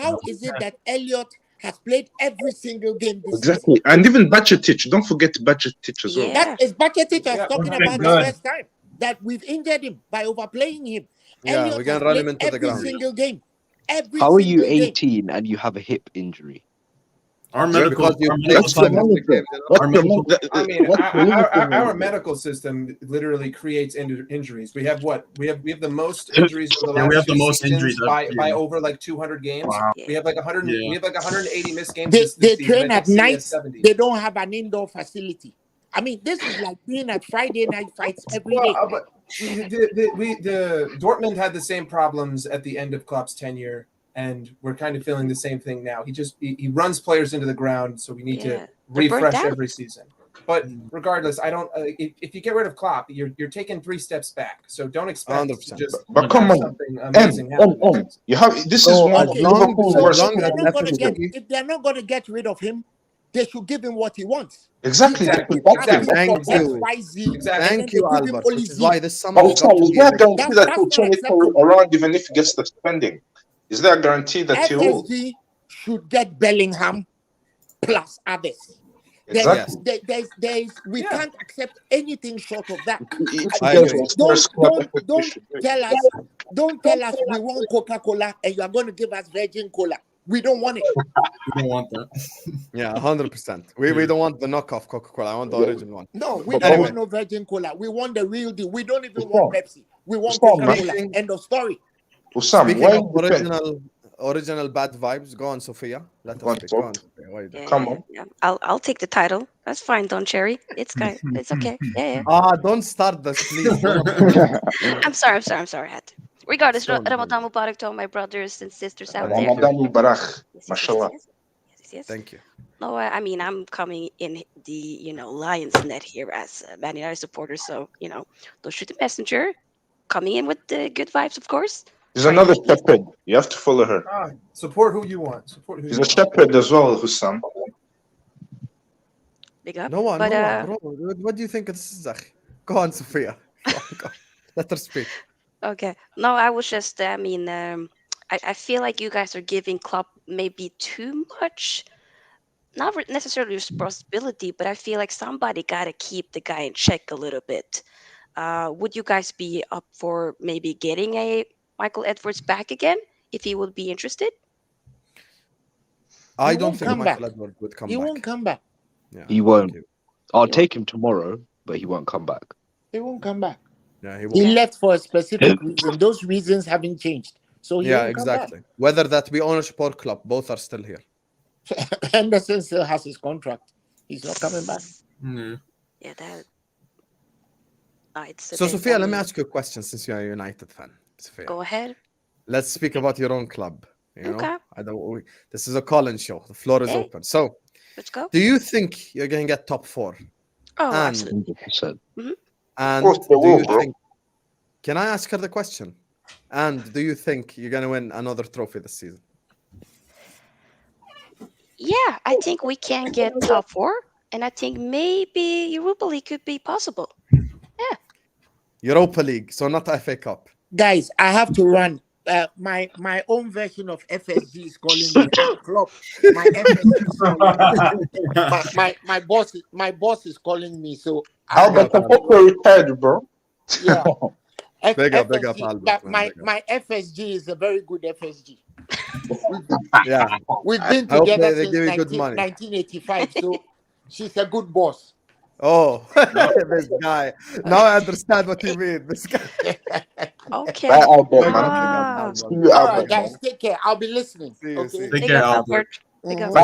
Speaker 11: How is it that Elliot has played every single game this
Speaker 13: Exactly.
Speaker 11: season?
Speaker 13: And even Bacetic. Don't forget Bacetic as well.
Speaker 14: Yeah.
Speaker 11: That is Bacetic I was talking
Speaker 9: been
Speaker 11: about the
Speaker 9: good.
Speaker 11: first time, that we've injured him by overplaying him.
Speaker 1: Yeah,
Speaker 11: Elliot
Speaker 1: we can
Speaker 11: has
Speaker 1: run
Speaker 11: played
Speaker 1: him into the
Speaker 11: every
Speaker 1: ground.
Speaker 11: single game. Every
Speaker 15: How are you
Speaker 11: single game.
Speaker 15: 18 and you have a hip injury?
Speaker 10: Our
Speaker 1: Yeah,
Speaker 10: medical,
Speaker 1: because you
Speaker 10: our
Speaker 1: played
Speaker 10: medical
Speaker 13: That's the
Speaker 1: five
Speaker 10: side,
Speaker 1: of the games.
Speaker 13: What's
Speaker 10: our
Speaker 13: the
Speaker 10: medical,
Speaker 6: I mean,
Speaker 13: what's the limit?
Speaker 6: our medical system literally creates injuries. We have what? We have the most injuries for the
Speaker 10: Yeah,
Speaker 6: last
Speaker 10: we have
Speaker 6: two
Speaker 10: the most
Speaker 6: seasons
Speaker 10: injuries
Speaker 6: by
Speaker 10: yeah.
Speaker 6: over like 200 games.
Speaker 9: Wow.
Speaker 6: We have like 100.
Speaker 10: Yeah.
Speaker 6: We have like 180 missed games
Speaker 11: They
Speaker 6: this season.
Speaker 11: train
Speaker 6: and
Speaker 11: at
Speaker 6: City
Speaker 11: night.
Speaker 6: has 70.
Speaker 11: They don't have an indoor facility. I mean, this is like being at Friday night fights every day.
Speaker 6: Well, but the Dortmund had the same problems at the end of Klopp's tenure, and we're kind of feeling the same thing now. He runs players into the ground, so we need
Speaker 14: Yeah,
Speaker 6: to
Speaker 14: they're burnt
Speaker 6: refresh
Speaker 14: out.
Speaker 6: every season. But regardless, I don't. If you get rid of Klopp, you're taking 3 steps back. So don't expect
Speaker 1: 100%.
Speaker 6: to just
Speaker 13: But come
Speaker 6: have
Speaker 13: on,
Speaker 6: something amazing happen.
Speaker 13: You have this is one of
Speaker 11: Okay,
Speaker 13: Liverpool's
Speaker 11: so
Speaker 13: worst.
Speaker 1: long
Speaker 11: if they're
Speaker 1: as
Speaker 11: not gonna
Speaker 1: FSG
Speaker 11: if they're not gonna get rid of him, they should give him what he wants.
Speaker 13: Exactly.
Speaker 11: He
Speaker 6: Exactly.
Speaker 11: can't keep asking
Speaker 1: Thank
Speaker 11: for
Speaker 1: you.
Speaker 11: XYZ, and
Speaker 6: Exactly.
Speaker 11: then
Speaker 1: Thank
Speaker 11: they
Speaker 1: you,
Speaker 11: give him
Speaker 1: Albert.
Speaker 11: only
Speaker 1: Which is
Speaker 11: Z.
Speaker 1: why this summer
Speaker 13: But
Speaker 1: has got
Speaker 13: Usam,
Speaker 1: to
Speaker 13: is
Speaker 1: be
Speaker 13: there
Speaker 1: a
Speaker 13: a
Speaker 1: big
Speaker 13: guarantee
Speaker 11: That's
Speaker 13: that
Speaker 11: not
Speaker 13: he'll turn it
Speaker 11: acceptable.
Speaker 13: around even if he gets the spending? Is there a guarantee that he will?
Speaker 11: FSG should get Bellingham plus others.
Speaker 13: Exactly.
Speaker 11: We can't accept anything short of that.
Speaker 1: I agree.
Speaker 11: Don't tell us we want Coca-Cola and you are going to give us virgin cola. We don't want it.
Speaker 10: We don't want that.
Speaker 1: Yeah, 100%. We don't want the knockoff Coca-Cola. I want the original one.
Speaker 11: No, we
Speaker 1: But
Speaker 11: don't
Speaker 1: anyway.
Speaker 11: want no virgin cola. We want the real deal. We don't even want Pepsi. We want
Speaker 13: Usam,
Speaker 11: Coca-Cola. End of story.
Speaker 13: Usam,
Speaker 1: Speaking
Speaker 13: why
Speaker 1: of original bad vibes, go on, Sophia. Let us speak. Go on, Sophia. Why you doing?
Speaker 13: Come on.
Speaker 14: Yeah. I'll take the title. That's fine, Don Cherry. It's okay. Yeah.
Speaker 1: Don't start this, please.
Speaker 14: I'm sorry. I had to. Regardless,
Speaker 1: Don't do
Speaker 14: Ramadan Mubarak to all my brothers and sisters out there.
Speaker 13: Ramadan Mubarak.
Speaker 14: Yes.
Speaker 13: Mashallah.
Speaker 14: Yes.
Speaker 1: Thank you.
Speaker 14: No, I mean I'm coming in the Lions net here as a Man United supporter, so don't shoot the messenger. Coming in with the good vibes, of course.
Speaker 13: He's another shepherd. You have to follow her.
Speaker 6: Support who you want.
Speaker 13: He's a shepherd as well, Hussam.
Speaker 14: Big up.
Speaker 1: No one,
Speaker 14: but,
Speaker 1: bro. What do you think this is? Go on, Sophia. Go on. Let her speak.
Speaker 14: Okay. No, I was just. I feel like you guys are giving Klopp maybe too much. Not necessarily responsibility, but I feel like somebody got to keep the guy in check a little bit. Would you guys be up for maybe getting a Michael Edwards back again if he would be interested?
Speaker 1: I don't think Michael Edwards would come back.
Speaker 11: He won't come back.
Speaker 1: Yeah,
Speaker 15: He won't. I'll take him tomorrow, but he won't come back.
Speaker 11: He won't come back.
Speaker 1: Yeah, he won't.
Speaker 11: He left for a specific reason. Those reasons haven't changed. So he
Speaker 1: yeah,
Speaker 11: won't come back.
Speaker 1: exactly. Whether that be ownership or club, both are still here.
Speaker 11: Henderson still has his contract. He's not coming back.
Speaker 14: Yeah, that.
Speaker 1: So, Sophia, let me ask you a question since you are a United fan. Sophia.
Speaker 14: Go ahead.
Speaker 1: Let's speak about your own club.
Speaker 14: Okay.
Speaker 1: This is a call-in show. The floor is open. So,
Speaker 14: let's go.
Speaker 1: Do you think you're going to get top 4?
Speaker 14: Oh, absolutely.
Speaker 15: 100%.
Speaker 14: Mm-hmm.
Speaker 1: And do you think? Can I ask her the question? And do you think you're going to win another trophy this season?
Speaker 14: Yeah, I think we can get top 4, and I think maybe Europa League could be possible. Yeah.
Speaker 1: Europa League, so not FA Cup.
Speaker 11: Guys, I have to run. My own version of FSG is calling me. Klopp. My FSG is calling me. My boss is calling me. So
Speaker 13: Albert, I hope you're retired, bro.
Speaker 11: Yeah.
Speaker 1: Big up, Albert.
Speaker 11: My FSG is a very good FSG.
Speaker 1: Yeah.
Speaker 11: We've been together since 1985, so she's a good boss.
Speaker 1: Oh, this guy. Now I understand what you mean. This guy.
Speaker 14: Okay.
Speaker 13: Bye, Albert, man.
Speaker 11: All right, guys, take care. I'll be listening. Okay?
Speaker 10: Take care, Albert.
Speaker 14: Big up.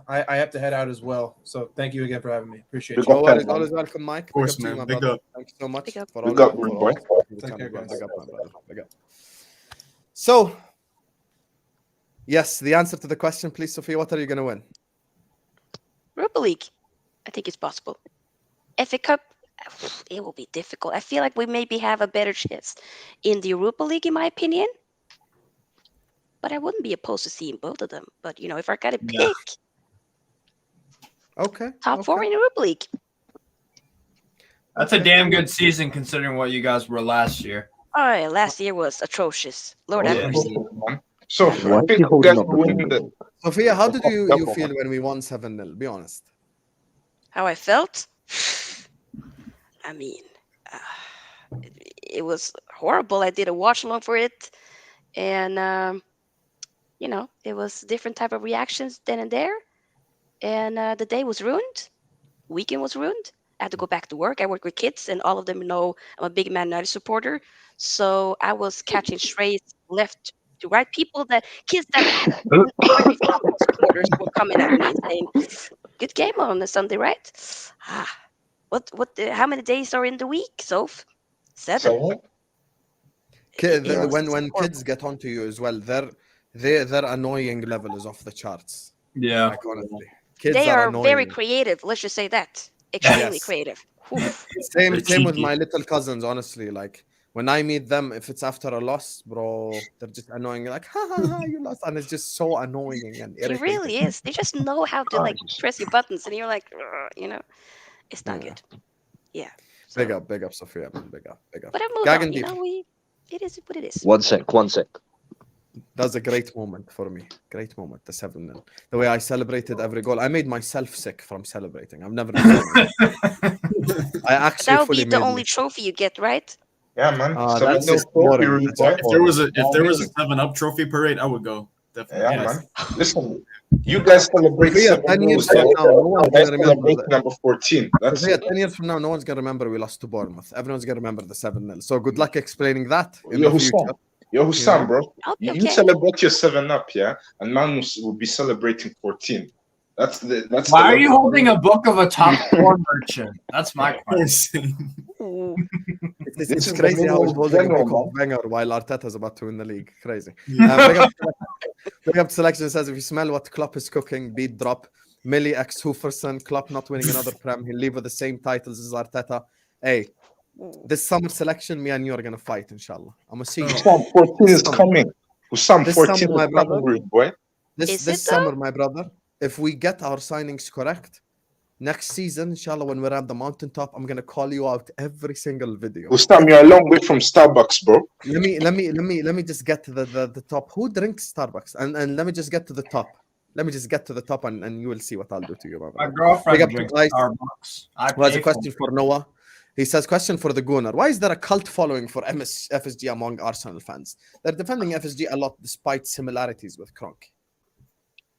Speaker 6: I have to head out as well. So thank you again for having me. Appreciate it.
Speaker 1: No worries. Always welcome, Mike.
Speaker 10: Of course,
Speaker 1: Big up to you,
Speaker 10: man.
Speaker 1: my
Speaker 10: Big
Speaker 1: brother.
Speaker 10: up.
Speaker 1: Thank you so much
Speaker 14: Big up.
Speaker 1: for
Speaker 13: Big
Speaker 1: all
Speaker 13: up,
Speaker 1: for
Speaker 13: boy.
Speaker 1: all.
Speaker 6: Take care, guys.
Speaker 1: Big up, my brother. Big up. So, yes, the answer to the question, please, Sophia. What are you going to win?
Speaker 14: Europa League. I think it's possible. FA Cup, it will be difficult. I feel like we maybe have a better chance in the Europa League, in my opinion. But I wouldn't be opposed to seeing both of them. But, you know, if I got to pick,
Speaker 1: Okay.
Speaker 14: top four in Europa League.
Speaker 9: That's a damn good season considering what you guys were last year.
Speaker 14: Oh, yeah, last year was atrocious. Lord have mercy.
Speaker 13: So I think you guys are winning the.
Speaker 1: Sophia, how did you feel when we won 7-0? Be honest.
Speaker 14: How I felt? I mean, it was horrible. I did a watch along for it. And, you know, it was different type of reactions then and there. And the day was ruined. Weekend was ruined. I had to go back to work. I work with kids, and all of them know I'm a big Man United supporter. So I was catching strays left to right. Kids that supporters were coming at me and saying, "Good game on a Sunday, right?" How many days are in the week, Soph? 7.
Speaker 1: When kids get onto you as well, their annoying level is off the charts.
Speaker 9: Yeah.
Speaker 1: Like, honestly. Kids
Speaker 14: They are
Speaker 1: annoying.
Speaker 14: very creative. Let's just say that. Extremely creative.
Speaker 1: Same with my little cousins, honestly. Like, when I meet them, if it's after a loss, bro, they're just annoying. Like, ha ha ha, you lost. And it's just so annoying and irritating.
Speaker 14: It really is. They just know how to, like, press your buttons. And you're like, you know, it's not good. Yeah.
Speaker 1: Big up, Sophia, man. Big up.
Speaker 14: But I moved on. You know, it is what it is.
Speaker 15: One sec.
Speaker 1: That's a great moment for me. Great moment, the 7-0. The way I celebrated every goal. I made myself sick from celebrating. I've never done it. I actually
Speaker 14: that would be the only trophy you get, right?
Speaker 13: Yeah, man.
Speaker 1: That's just boring.
Speaker 10: If there was a 7-Up trophy parade, I would go. Definitely.
Speaker 13: Yeah, man. Listen, you guys celebrate
Speaker 1: 10 years from now, no one's going to remember
Speaker 13: number 14. That's
Speaker 1: 10 years from now, no one's going to remember we lost to Bournemouth. Everyone's going to remember the 7-0. So good luck explaining that in the future.
Speaker 13: Yo, Hussam, bro.
Speaker 14: Okay.
Speaker 13: You celebrate your 7-Up, yeah? And Man will be celebrating 14.
Speaker 9: Why are you holding a book of a top 4 merchant? That's my question.
Speaker 1: It's crazy how he's holding a book of Wenger while Arteta's about to win the league. Crazy. Big up Selection says, if you smell what Klopp is cooking, beat drop. Millie x Hooferson, Klopp not winning another Prem. He'll leave with the same titles as Arteta. Hey, this summer selection, me and you are going to fight, inshallah. I'm going to see you.
Speaker 13: 14 is coming. Hussam, 14
Speaker 1: summer, my brother.
Speaker 13: Boy.
Speaker 1: This summer, my brother, if we get our signings correct, next season, inshallah, when we're at the mountaintop, I'm gonna call you out every single video.
Speaker 13: Hussam, you're a long way from Starbucks, bro.
Speaker 1: Let me just get to the top. Who drinks Starbucks? And let me just get to the top. Let me just get to the top, and you will see what I'll do to you.
Speaker 9: My girlfriend drinks Starbucks.
Speaker 1: Who has a question for Noah? He says, question for the Gunner. Why is there a cult following for FSG among Arsenal fans? They're defending FSG a lot despite similarities with Kroenke.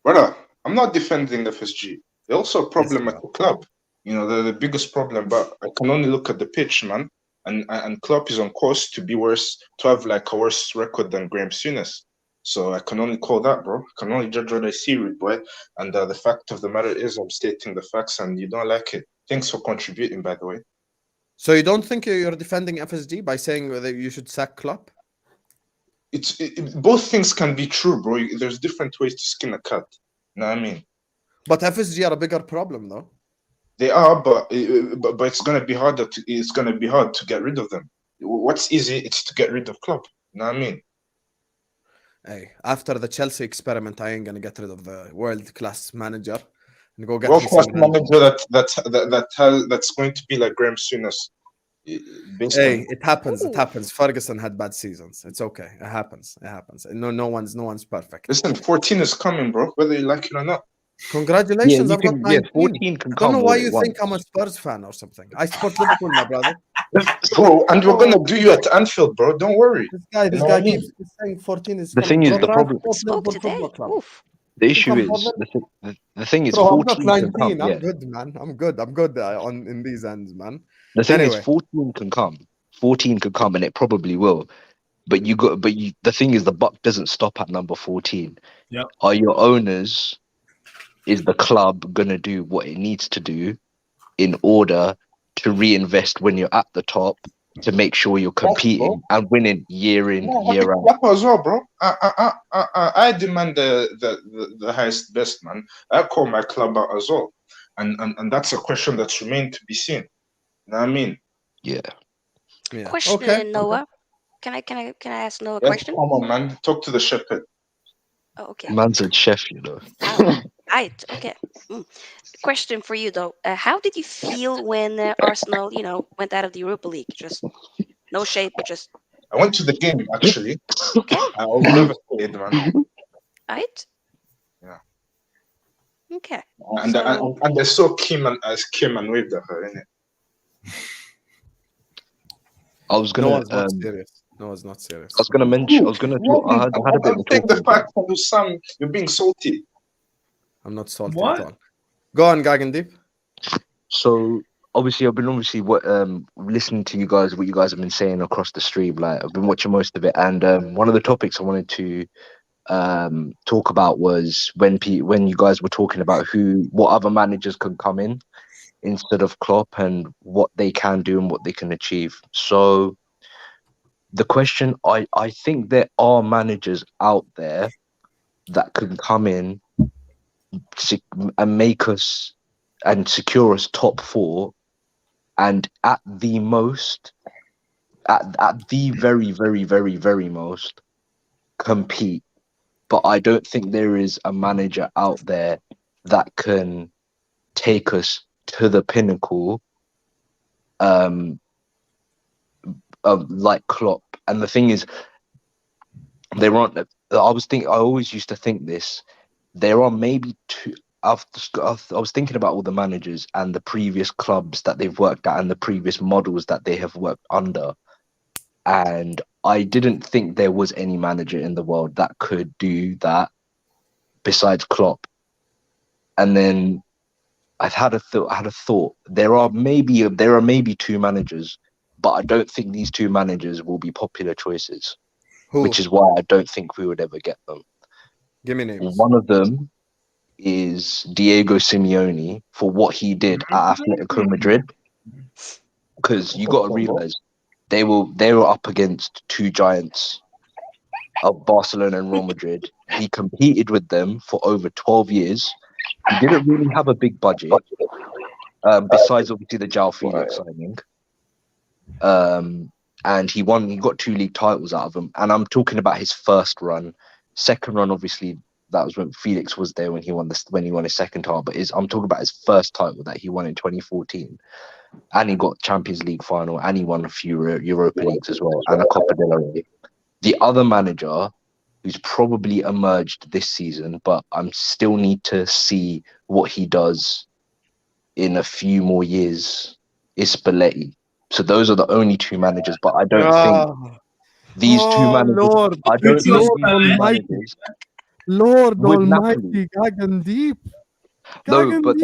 Speaker 13: Brother, I'm not defending FSG. They're also a problem at the club. You know, they're the biggest problem, but I can only look at the pitch, man. And Klopp is on course to be worse, to have like a worse record than Graham Souness. So I can only call that, bro. I can only judge what I see, rude boy. And the fact of the matter is I'm stating the facts and you don't like it. Thanks for contributing, by the way.
Speaker 1: So you don't think you're defending FSG by saying that you should sack Klopp?
Speaker 13: Both things can be true, bro. There's different ways to skin a cat. You know what I mean?
Speaker 1: But FSG are a bigger problem, though.
Speaker 13: They are, but it's gonna be harder. It's gonna be hard to get rid of them. What's easy? It's to get rid of Klopp. You know what I mean?
Speaker 1: Hey, after the Chelsea experiment, I ain't gonna get rid of the world-class manager and go get
Speaker 13: world-class manager that's going to be like Graham Souness.
Speaker 1: Hey, it happens. It happens. Ferguson had bad seasons. It's okay. It happens. It happens. No one's perfect.
Speaker 13: Listen, 14 is coming, bro. Whether you like it or not.
Speaker 1: Congratulations! I've got 19.
Speaker 15: 14 can
Speaker 1: I don't know why you think I'm a Spurs fan or something. I support Liverpool, my brother.
Speaker 13: Bro, and we're gonna do you at Anfield, bro. Don't worry.
Speaker 1: This guy keeps saying 14 is.
Speaker 15: The thing is, the problem. The issue is the thing is,
Speaker 1: bro,
Speaker 15: 14
Speaker 1: I'm not 19.
Speaker 15: can come.
Speaker 1: I'm good, man. I'm good in these ends, man.
Speaker 15: The thing is, 14 can come. 14 can come, and it probably will. But the thing is, the buck doesn't stop at number 14. are your owners, is the club going to do what it needs to do in order to reinvest when you're at the top to make sure you're competing and winning year in, year out?
Speaker 13: That as well, bro. I demand the highest best, man. I call my club out as well. And that's a question that's remained to be seen. You know what I mean?
Speaker 15: Yeah.
Speaker 14: Question, Noah. Can I ask Noah a
Speaker 13: Yeah,
Speaker 14: question?
Speaker 13: come on, man. Talk to the shepherd.
Speaker 14: Oh, okay.
Speaker 15: Man's a chef, you know.
Speaker 14: Okay. Question for you though. How did you feel when Arsenal, went out of the Europa League? Just no shade, but just.
Speaker 13: I went to the game actually.
Speaker 14: Okay.
Speaker 13: I was devastated, man.
Speaker 14: Right.
Speaker 13: Yeah.
Speaker 14: Okay.
Speaker 13: And I saw Kim and waved at her, innit?
Speaker 15: I was gonna.
Speaker 1: No, it's not serious. No, it's not serious.
Speaker 15: I was gonna mention. I was gonna talk. I had a bit of a
Speaker 13: take
Speaker 15: talk.
Speaker 13: the fact from Sam. You're being salty.
Speaker 1: I'm not salty
Speaker 9: What?
Speaker 1: at all. Go on, Gagandeep.
Speaker 15: So obviously, I've been listening to you guys, what you guys have been saying across the stream. Like I've been watching most of it, and one of the topics I wanted to talk about was when you guys were talking about what other managers can come in instead of Klopp and what they can do and what they can achieve. So the question, I think there are managers out there that can come in and make us and secure us top 4, and at the most, at the very, very, very, very most, compete. But I don't think there is a manager out there that can take us to the pinnacle like Klopp. And the thing is, there aren't. I always used to think this. There are maybe two. I was thinking about all the managers and the previous clubs that they've worked at and the previous models that they have worked under, and I didn't think there was any manager in the world that could do that besides Klopp. And then I had a thought. There are maybe 2 managers, but I don't think these 2 managers will be popular choices.
Speaker 1: Who?
Speaker 15: Which is why I don't think we would ever get them.
Speaker 1: Give me names.
Speaker 15: One of them is Diego Simeone for what he did at Atletico Madrid. Because you got to realize they were up against 2 giants of Barcelona and Real Madrid. He competed with them for over 12 years. He didn't really have a big budget, besides obviously the João Felix signing. And he got 2 league titles out of them. And I'm talking about his first run. Second run, obviously, that was when Felix was there when he won his second title. But I'm talking about his first title that he won in 2014. And he got Champions League final, and he won a few Europa Leagues as well, and a Copa del Rey. The other manager who's probably emerged this season, but I still need to see what he does in a few more years, is Spalletti. So those are the only 2 managers, but I don't think these 2 managers.
Speaker 16: Lord,
Speaker 15: I don't think
Speaker 16: Lord
Speaker 15: these 2
Speaker 16: Almighty,
Speaker 15: managers.
Speaker 16: Lord
Speaker 15: with
Speaker 16: Almighty,
Speaker 15: Napoli.
Speaker 16: Gagandeep.
Speaker 15: No, but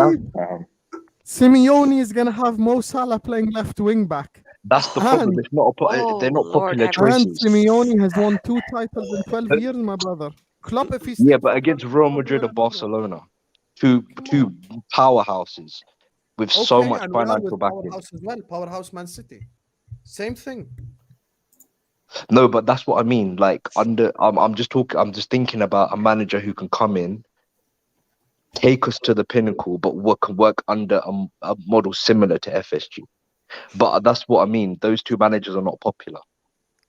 Speaker 16: Simeone is gonna have Mo Salah playing left wing back.
Speaker 15: that's the problem. It's not they're not popular choices.
Speaker 16: And Simeone has won 2 titles in 12 years, my brother. Klopp, if he's
Speaker 15: but against Real Madrid and Barcelona, two powerhouses with so much financial backing.
Speaker 1: Powerhouse as well. Powerhouse Man City. Same thing.
Speaker 15: No, but that's what I mean. Like I'm just thinking about a manager who can come in, take us to the pinnacle, but work under a model similar to FSG. But that's what I mean. Those 2 managers are not popular.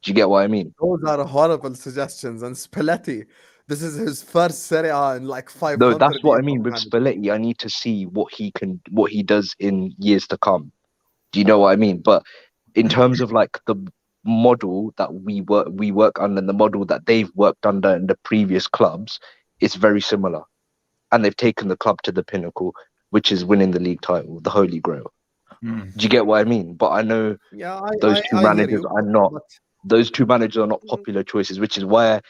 Speaker 15: Do you get what I mean?
Speaker 1: Those are horrible suggestions. And Spalletti, this is his first Serie A in like 500
Speaker 15: No, that's what I
Speaker 1: years
Speaker 15: mean.
Speaker 1: of
Speaker 15: With
Speaker 1: management.
Speaker 15: Spalletti, I need to see what he does in years to come. Do you know what I mean? But in terms of like the model that we work under, and the model that they've worked under in the previous clubs, it's very similar. And they've taken the club to the pinnacle, which is winning the league title, the Holy Grail. Do you get what I mean? But I know those 2 managers are not. Those 2 managers are not popular choices, which is why I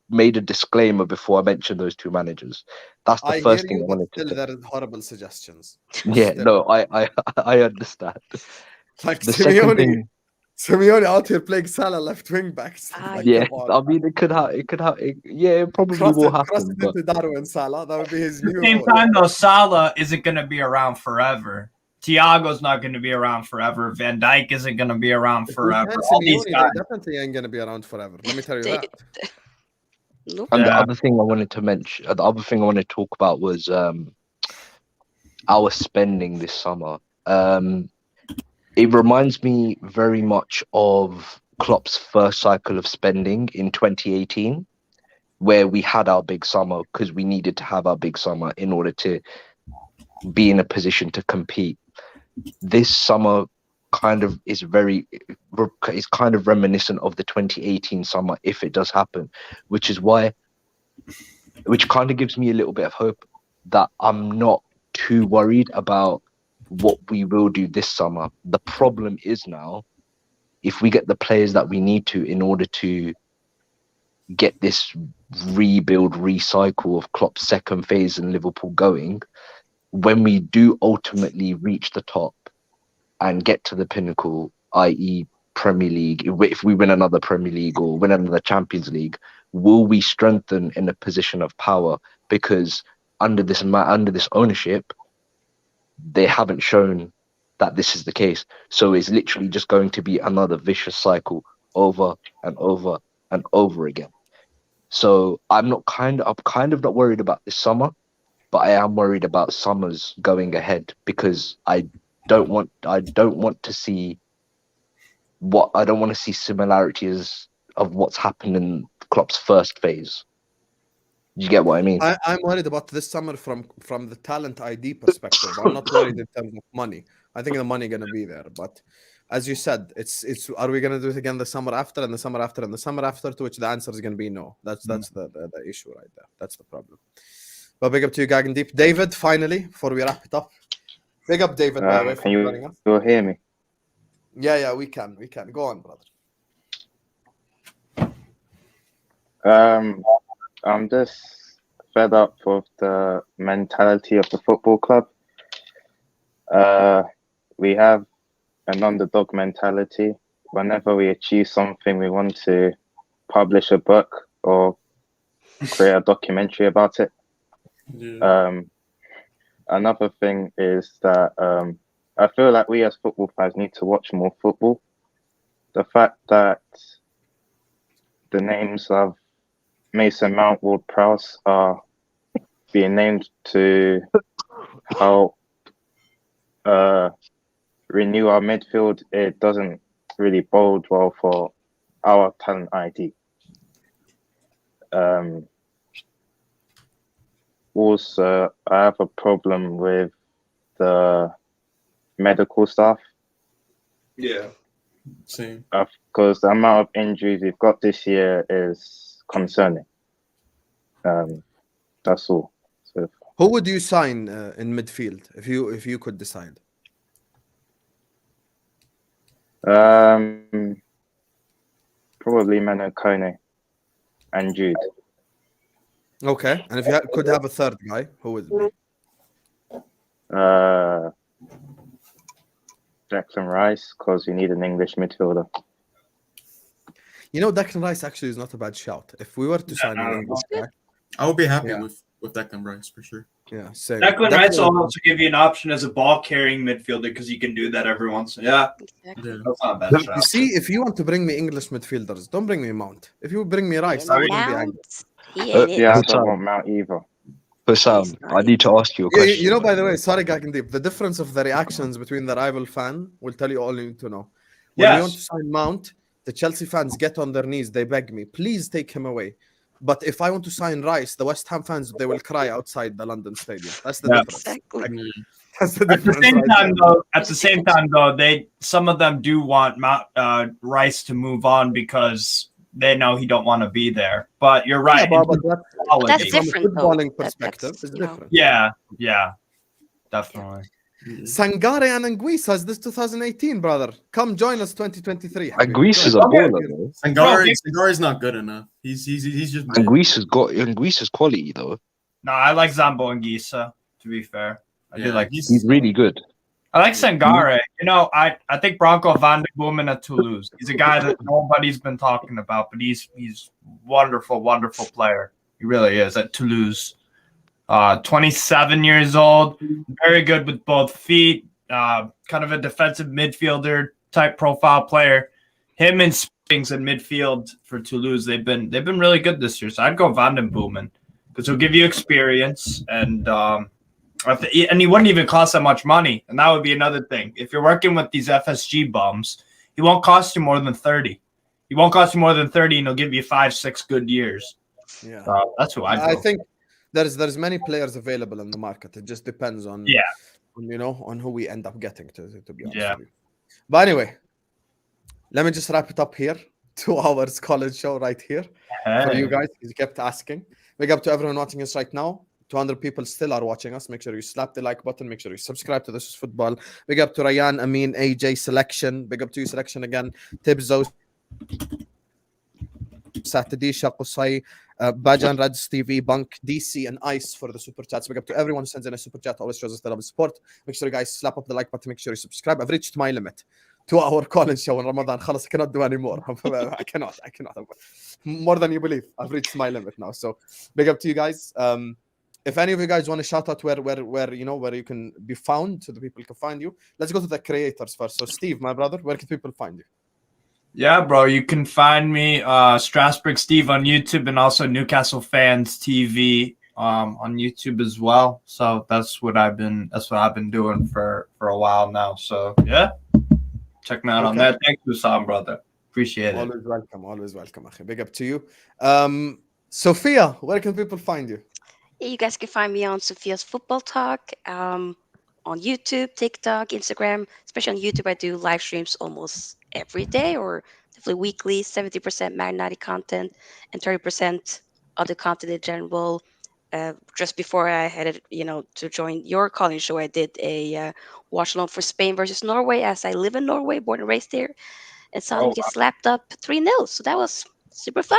Speaker 15: made a disclaimer before I mentioned those 2 managers. That's the first thing I wanted to say.
Speaker 1: There are horrible suggestions.
Speaker 15: Yeah, no, I understand.
Speaker 1: Like
Speaker 15: the second thing,
Speaker 1: Simeone out here playing Salah left wing backs. Like,
Speaker 15: Yeah,
Speaker 1: come on.
Speaker 15: I mean, it could have, yeah, it probably will
Speaker 1: Cross
Speaker 15: happen.
Speaker 1: it
Speaker 15: But
Speaker 1: into Darwin Salah. That would be his
Speaker 9: At
Speaker 1: new.
Speaker 9: the same time, though, Salah isn't going to be around forever. Thiago's not going to be around forever. Van Dijk isn't going to be around forever. All these
Speaker 1: Simeone,
Speaker 9: guys.
Speaker 1: they definitely ain't gonna be around forever. Let me tell you that.
Speaker 15: And the other thing I wanted to mention, the other thing I wanted to talk about was our spending this summer. It reminds me very much of Klopp's first cycle of spending in 2018, where we had our big summer because we needed to have our big summer in order to be in a position to compete. This summer kind of is kind of reminiscent of the 2018 summer if it does happen, which kind of gives me a little bit of hope that I'm not too worried about what we will do this summer. The problem is now, if we get the players that we need to in order to get this rebuild, recycle of Klopp's second phase in Liverpool going, when we do ultimately reach the top and get to the pinnacle, i.e. Premier League, if we win another Premier League or win another Champions League, will we strengthen in a position of power? Because under this ownership, they haven't shown that this is the case. So it's literally just going to be another vicious cycle over and over and over again. So I'm kind of not worried about this summer, but I am worried about summers going ahead because I don't want to see similarities of what's happened in Klopp's first phase. You get what I mean?
Speaker 1: I'm worried about this summer from the talent ID perspective. I'm not worried in terms of money. I think the money gonna be there, but as you said, it's are we gonna do it again the summer after and the summer after and the summer after? To which the answer is gonna be no. That's the issue right there. That's the problem. But big up to you, Gagan Deep. David, finally, before we wrap it up. Big up, David, by the way, for joining us.
Speaker 17: You'll hear me?
Speaker 1: Yeah, we can. Go on,
Speaker 17: brother. I'm just fed up with the mentality of the football club. We have an underdog mentality. Whenever we achieve something, we want to publish a book or create a documentary about it. Yeah. Another thing is that I feel like we as football fans need to watch more football. The fact that the names of Mason Mount, Ward-Prowse are being named to help renew our midfield, it doesn't really bode well for our talent ID. Also, I have a problem with the medical staff.
Speaker 10: Yeah, same.
Speaker 17: Because the amount of injuries we've got this year is concerning. That's all. So,
Speaker 1: who would you sign in midfield if you could decide?
Speaker 17: Probably Mano Kone and Jude.
Speaker 1: Okay, and if you could have a third guy, who would it be?
Speaker 17: Declan Rice, because we need an English midfielder.
Speaker 1: You know, Declan Rice actually is not a bad shout. If we were to sign an English guy,
Speaker 10: I would be happy with Declan Rice for sure.
Speaker 1: Yeah, same.
Speaker 9: Declan Rice will also give you an option as a ball-carrying midfielder because you can do that every once. Yeah,
Speaker 14: exactly.
Speaker 9: That's not a bad shot.
Speaker 1: You see, if you want to bring me English midfielders, don't bring me Mount. If you bring me Rice, I wouldn't be angry.
Speaker 17: Yeah, I don't want Mount either.
Speaker 15: But Sam, I need to ask you a question.
Speaker 1: You know, by the way, sorry, Gagan Deep, the difference of the reactions between the rival fan will tell you all you need to know. When we want to sign Mount, the Chelsea fans get on their knees, they beg me, please take him away. But if I want to sign Rice, the West Ham fans, they will cry outside the London Stadium. That's the difference.
Speaker 14: Exactly.
Speaker 1: That's the
Speaker 9: At the
Speaker 1: difference.
Speaker 9: same time, though, some of them do want Rice to move on because they know he don't want to be there. But you're right.
Speaker 1: Yeah, but
Speaker 14: that's different,
Speaker 1: from a footballing perspective, it's different.
Speaker 9: Yeah, definitely.
Speaker 1: Sangare and Anguissa this 2018, brother. Come join us 2023.
Speaker 15: Anguissa's a baller, though.
Speaker 10: Sangare's not good enough. He's just
Speaker 15: Anguissa's quality though.
Speaker 9: No, I like Zambo Anguissa, to be fair. I do like
Speaker 15: he's really good.
Speaker 9: I like Sangare. You know, I think Bronco van de Boemen at Toulouse. He's a guy that nobody's been talking about, but he's wonderful, wonderful player. He really is at Toulouse. 27 years old, very good with both feet. Kind of a defensive midfielder type profile player. Him and Springs in midfield for Toulouse, they've been really good this year. So I'd go Van den Boomen because he'll give you experience and he wouldn't even cost that much money. And that would be another thing. If you're working with these FSG bums, he won't cost you more than 30. He won't cost you more than 30, and he'll give you 5-6 good years.
Speaker 1: Yeah,
Speaker 9: that's who I'd go.
Speaker 1: I think there's many players available in the market. It just depends on on who we end up getting to be honest with you. But anyway, let me just wrap it up here. 2 hours college show right here for you guys. You kept asking. Big up to everyone watching us right now. 200 people still are watching us. Make sure you slap the like button. Make sure you subscribe to This Is Football. Big up to Ryan, Amin, AJ, Selection. Big up to you, Selection again. Tibzo, Satadisha, Qusay, Bajan, Reds TV, Bunk, DC, and Ice for the super chats. Big up to everyone who sends in a super chat. Always shows us the love and support. Make sure you guys slap up the like button. Make sure you subscribe. I've reached my limit. 2-hour call-in show in Ramadan. خلاص, I cannot do anymore. I cannot. More than you believe. I've reached my limit now. So big up to you guys. If any of you guys want to shout out where you can be found, so the people can find you, let's go to the creators first. So Steve, my brother, where can people find you?
Speaker 9: Yeah, bro, you can find me Strasbourg Steve on YouTube and also Newcastle Fans TV on YouTube as well. So that's what I've been doing for a while now. So yeah, check me out on that. Thank you, Sam, brother. Appreciate it.
Speaker 1: Always welcome. Akhi. Big up to you. Sophia, where can people find you?
Speaker 14: You guys can find me on Sophia's Football Talk, on YouTube, TikTok, Instagram. Especially on YouTube, I do live streams almost every day or definitely weekly. 70% Man United content and 30% other content in general. Just before I headed, to join your calling show, I did a watch along for Spain versus Norway, as I live in Norway, born and raised there, and saw them get slapped up 3-0. So that was super fun.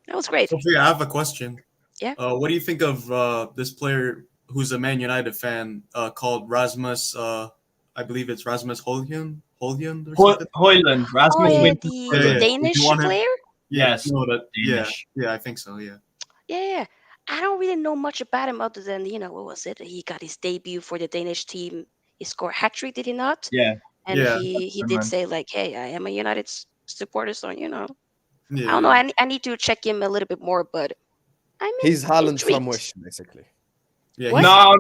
Speaker 14: That was great.
Speaker 10: Sophia, I have a question.
Speaker 14: Yeah.
Speaker 10: What do you think of this player who's a Man United fan called Rasmus? I believe it's Rasmus Højlund.
Speaker 9: Højlund.
Speaker 14: The Danish player.
Speaker 9: Yes.
Speaker 10: Danish. Yeah, I think so. Yeah.
Speaker 14: Yeah. I don't really know much about him other than what was it? He got his debut for the Danish team. He scored a hat trick, did he not?
Speaker 9: Yeah.
Speaker 14: And he did say like, "Hey, I am a United supporter, so
Speaker 10: Yeah.
Speaker 14: I don't know. I need to check him a little bit more, but
Speaker 1: he's Haaland from Wish, basically.
Speaker 10: Yeah.
Speaker 9: No.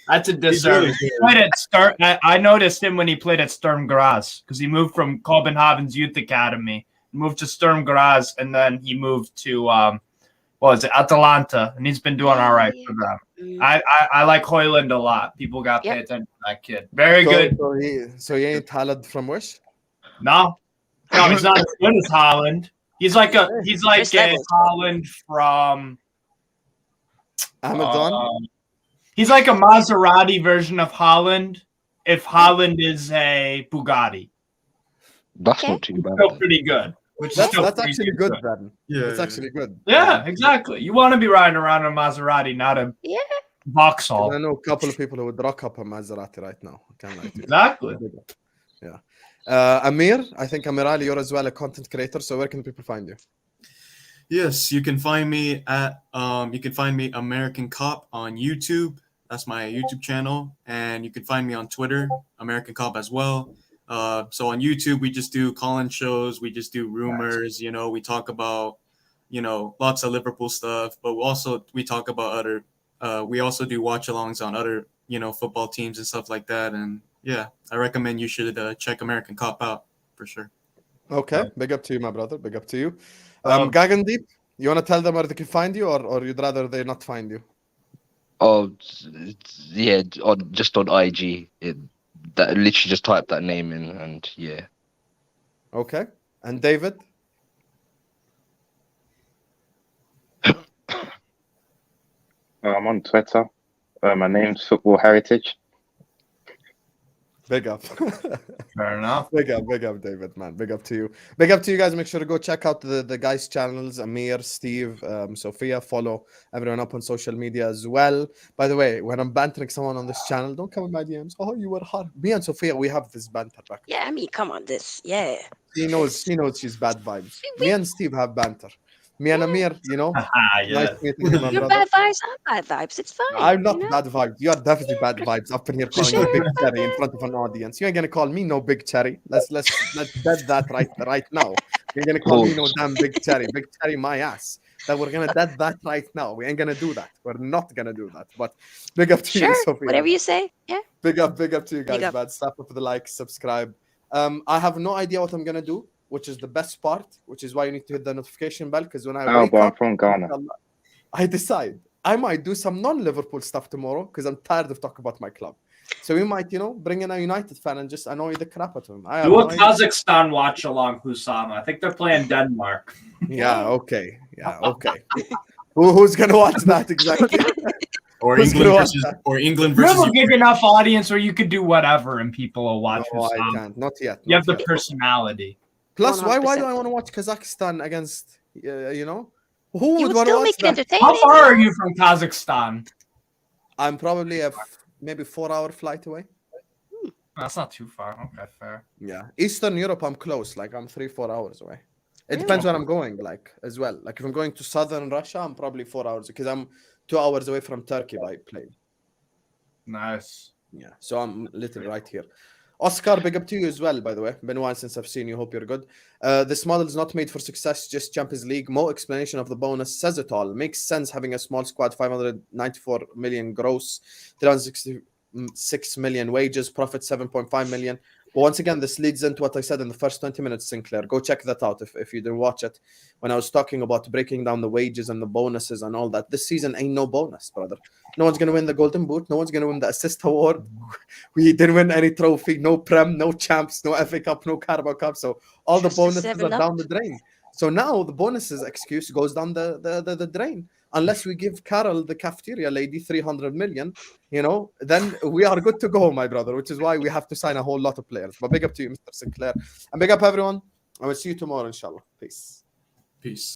Speaker 9: That's a disservice. He played at Sturm. I noticed him when he played at Sturm Graz because he moved from Copenhagen's youth academy, moved to Sturm Graz, and then he moved to Atalanta, and he's been doing all right for them. I like Højlund a lot. People got to pay attention to that kid. Very good.
Speaker 1: So he ain't Haaland from Wish?
Speaker 9: No, he's not as good as Haaland. He's like a Haaland from
Speaker 1: Amazon.
Speaker 9: He's like a Maserati version of Haaland if Haaland is a Bugatti.
Speaker 15: That's not too bad.
Speaker 9: Still pretty good.
Speaker 1: That's actually good then. Yeah, it's actually good.
Speaker 9: Yeah, exactly. You want to be riding around a Maserati, not a Vauxhall.
Speaker 1: I know a couple of people who would rock up a Maserati right now. I can't lie to you.
Speaker 9: Exactly.
Speaker 1: Yeah. Amir, I think Amir Ali, you're as well a content creator. So where can people find you?
Speaker 10: Yes, you can find me at American Cop on YouTube. That's my YouTube channel, and you can find me on Twitter, American Cop as well. So on YouTube, we just do call-in shows. We just do rumors. We talk about, lots of Liverpool stuff, but we talk about other. We also do watch-alongs on other, football teams and stuff like that. And yeah, I recommend you should check American Cop out for sure.
Speaker 1: Okay, big up to you, my brother. Big up to you. Gagandeep, you want to tell them where they can find you, or you'd rather they not find you?
Speaker 15: Oh, yeah, just on IG. That literally just type that name in, and yeah.
Speaker 1: Okay, and David?
Speaker 17: I'm on Twitter. My name's Football Heritage.
Speaker 1: Big up.
Speaker 9: Fair enough.
Speaker 1: Big up, David, man. Big up to you. Big up to you guys. Make sure to go check out the guys' channels. Amir, Steve, Sophia. Follow everyone up on social media as well. By the way, when I'm bantering someone on this channel, don't come in my DMs. Oh, you were hard. Me and Sophia, we have this banter back.
Speaker 14: Yeah, I mean, come on, yeah.
Speaker 1: She knows she's bad vibes. Me and Steve have banter. Me and Amir, you know.
Speaker 9: Yes.
Speaker 1: Nice meeting you, my
Speaker 14: You're
Speaker 1: brother.
Speaker 14: bad vibes. I'm bad vibes. It's fine.
Speaker 1: I'm not
Speaker 14: you know?
Speaker 1: bad vibes. You are definitely bad vibes up in here calling me Big Cherry in front of an audience. You ain't gonna call me no Big Cherry. Let's dead that right now. You're gonna call me no damn Big Cherry. Big Cherry, my ass. That we're gonna dead that right now. We ain't gonna do that. We're not gonna do that. But big up to you, Sophia.
Speaker 14: Whatever you say. Yeah.
Speaker 1: Big up to you guys,
Speaker 14: Big up.
Speaker 1: man. Slap up the like, subscribe. I have no idea what I'm gonna do, which is the best part, which is why you need to hit the notification bell. Because when I wake
Speaker 17: but I'm
Speaker 1: up,
Speaker 17: from Ghana.
Speaker 1: I decide I might do some non-Liverpool stuff tomorrow because I'm tired of talking about my club. So we might, bring in a United fan and just annoy the crap out of him.
Speaker 9: Do a Kazakhstan watch along, Hussam. I think they're playing Denmark.
Speaker 1: Yeah, okay. Who's gonna watch that exactly?
Speaker 10: Or England versus.
Speaker 9: You have a big enough audience where you could do whatever and people will watch.
Speaker 1: No,
Speaker 9: Hussam.
Speaker 1: I can't. Not yet.
Speaker 9: You have the personality.
Speaker 1: Plus, why
Speaker 14: 100%.
Speaker 1: do I want to watch Kazakhstan against, Who
Speaker 14: You
Speaker 1: would
Speaker 14: would
Speaker 1: want to
Speaker 14: still
Speaker 1: watch
Speaker 14: make it
Speaker 1: that?
Speaker 14: entertaining.
Speaker 9: How far are you from Kazakhstan?
Speaker 1: I'm probably maybe 4-hour flight away.
Speaker 9: That's not too far. Okay, fair.
Speaker 1: Yeah, Eastern Europe, I'm close. Like I'm 3-4 hours away. It depends where I'm going, like as well. Like if I'm going to southern Russia, I'm probably 4 hours because I'm 2 hours away from Turkey by plane.
Speaker 9: Nice.
Speaker 1: Yeah, so I'm literally right here. Oscar, big up to you as well, by the way. Been a while since I've seen you. Hope you're good. This model is not made for success, just Champions League. More explanation of the bonus says it all. Makes sense having a small squad, 594 million gross, 366 million wages, profit 7.5 million. But once again, this leads into what I said in the first 20 minutes, Sinclair. Go check that out if you didn't watch it. When I was talking about breaking down the wages and the bonuses and all that, this season ain't no bonus, brother. No one's going to win the Golden Boot. No one's going to win the Assist Award. We didn't win any trophy. No Prem, no Champs, no FA Cup, no Carabao Cup. So all the bonuses are down the drain. So now the bonuses excuse goes down the drain. Unless we give Carol, the cafeteria lady, 300 million, then we are good to go, my brother, which is why we have to sign a whole lot of players. But big up to you, Mr. Sinclair. And big up everyone. I will see you tomorrow, inshallah. Peace.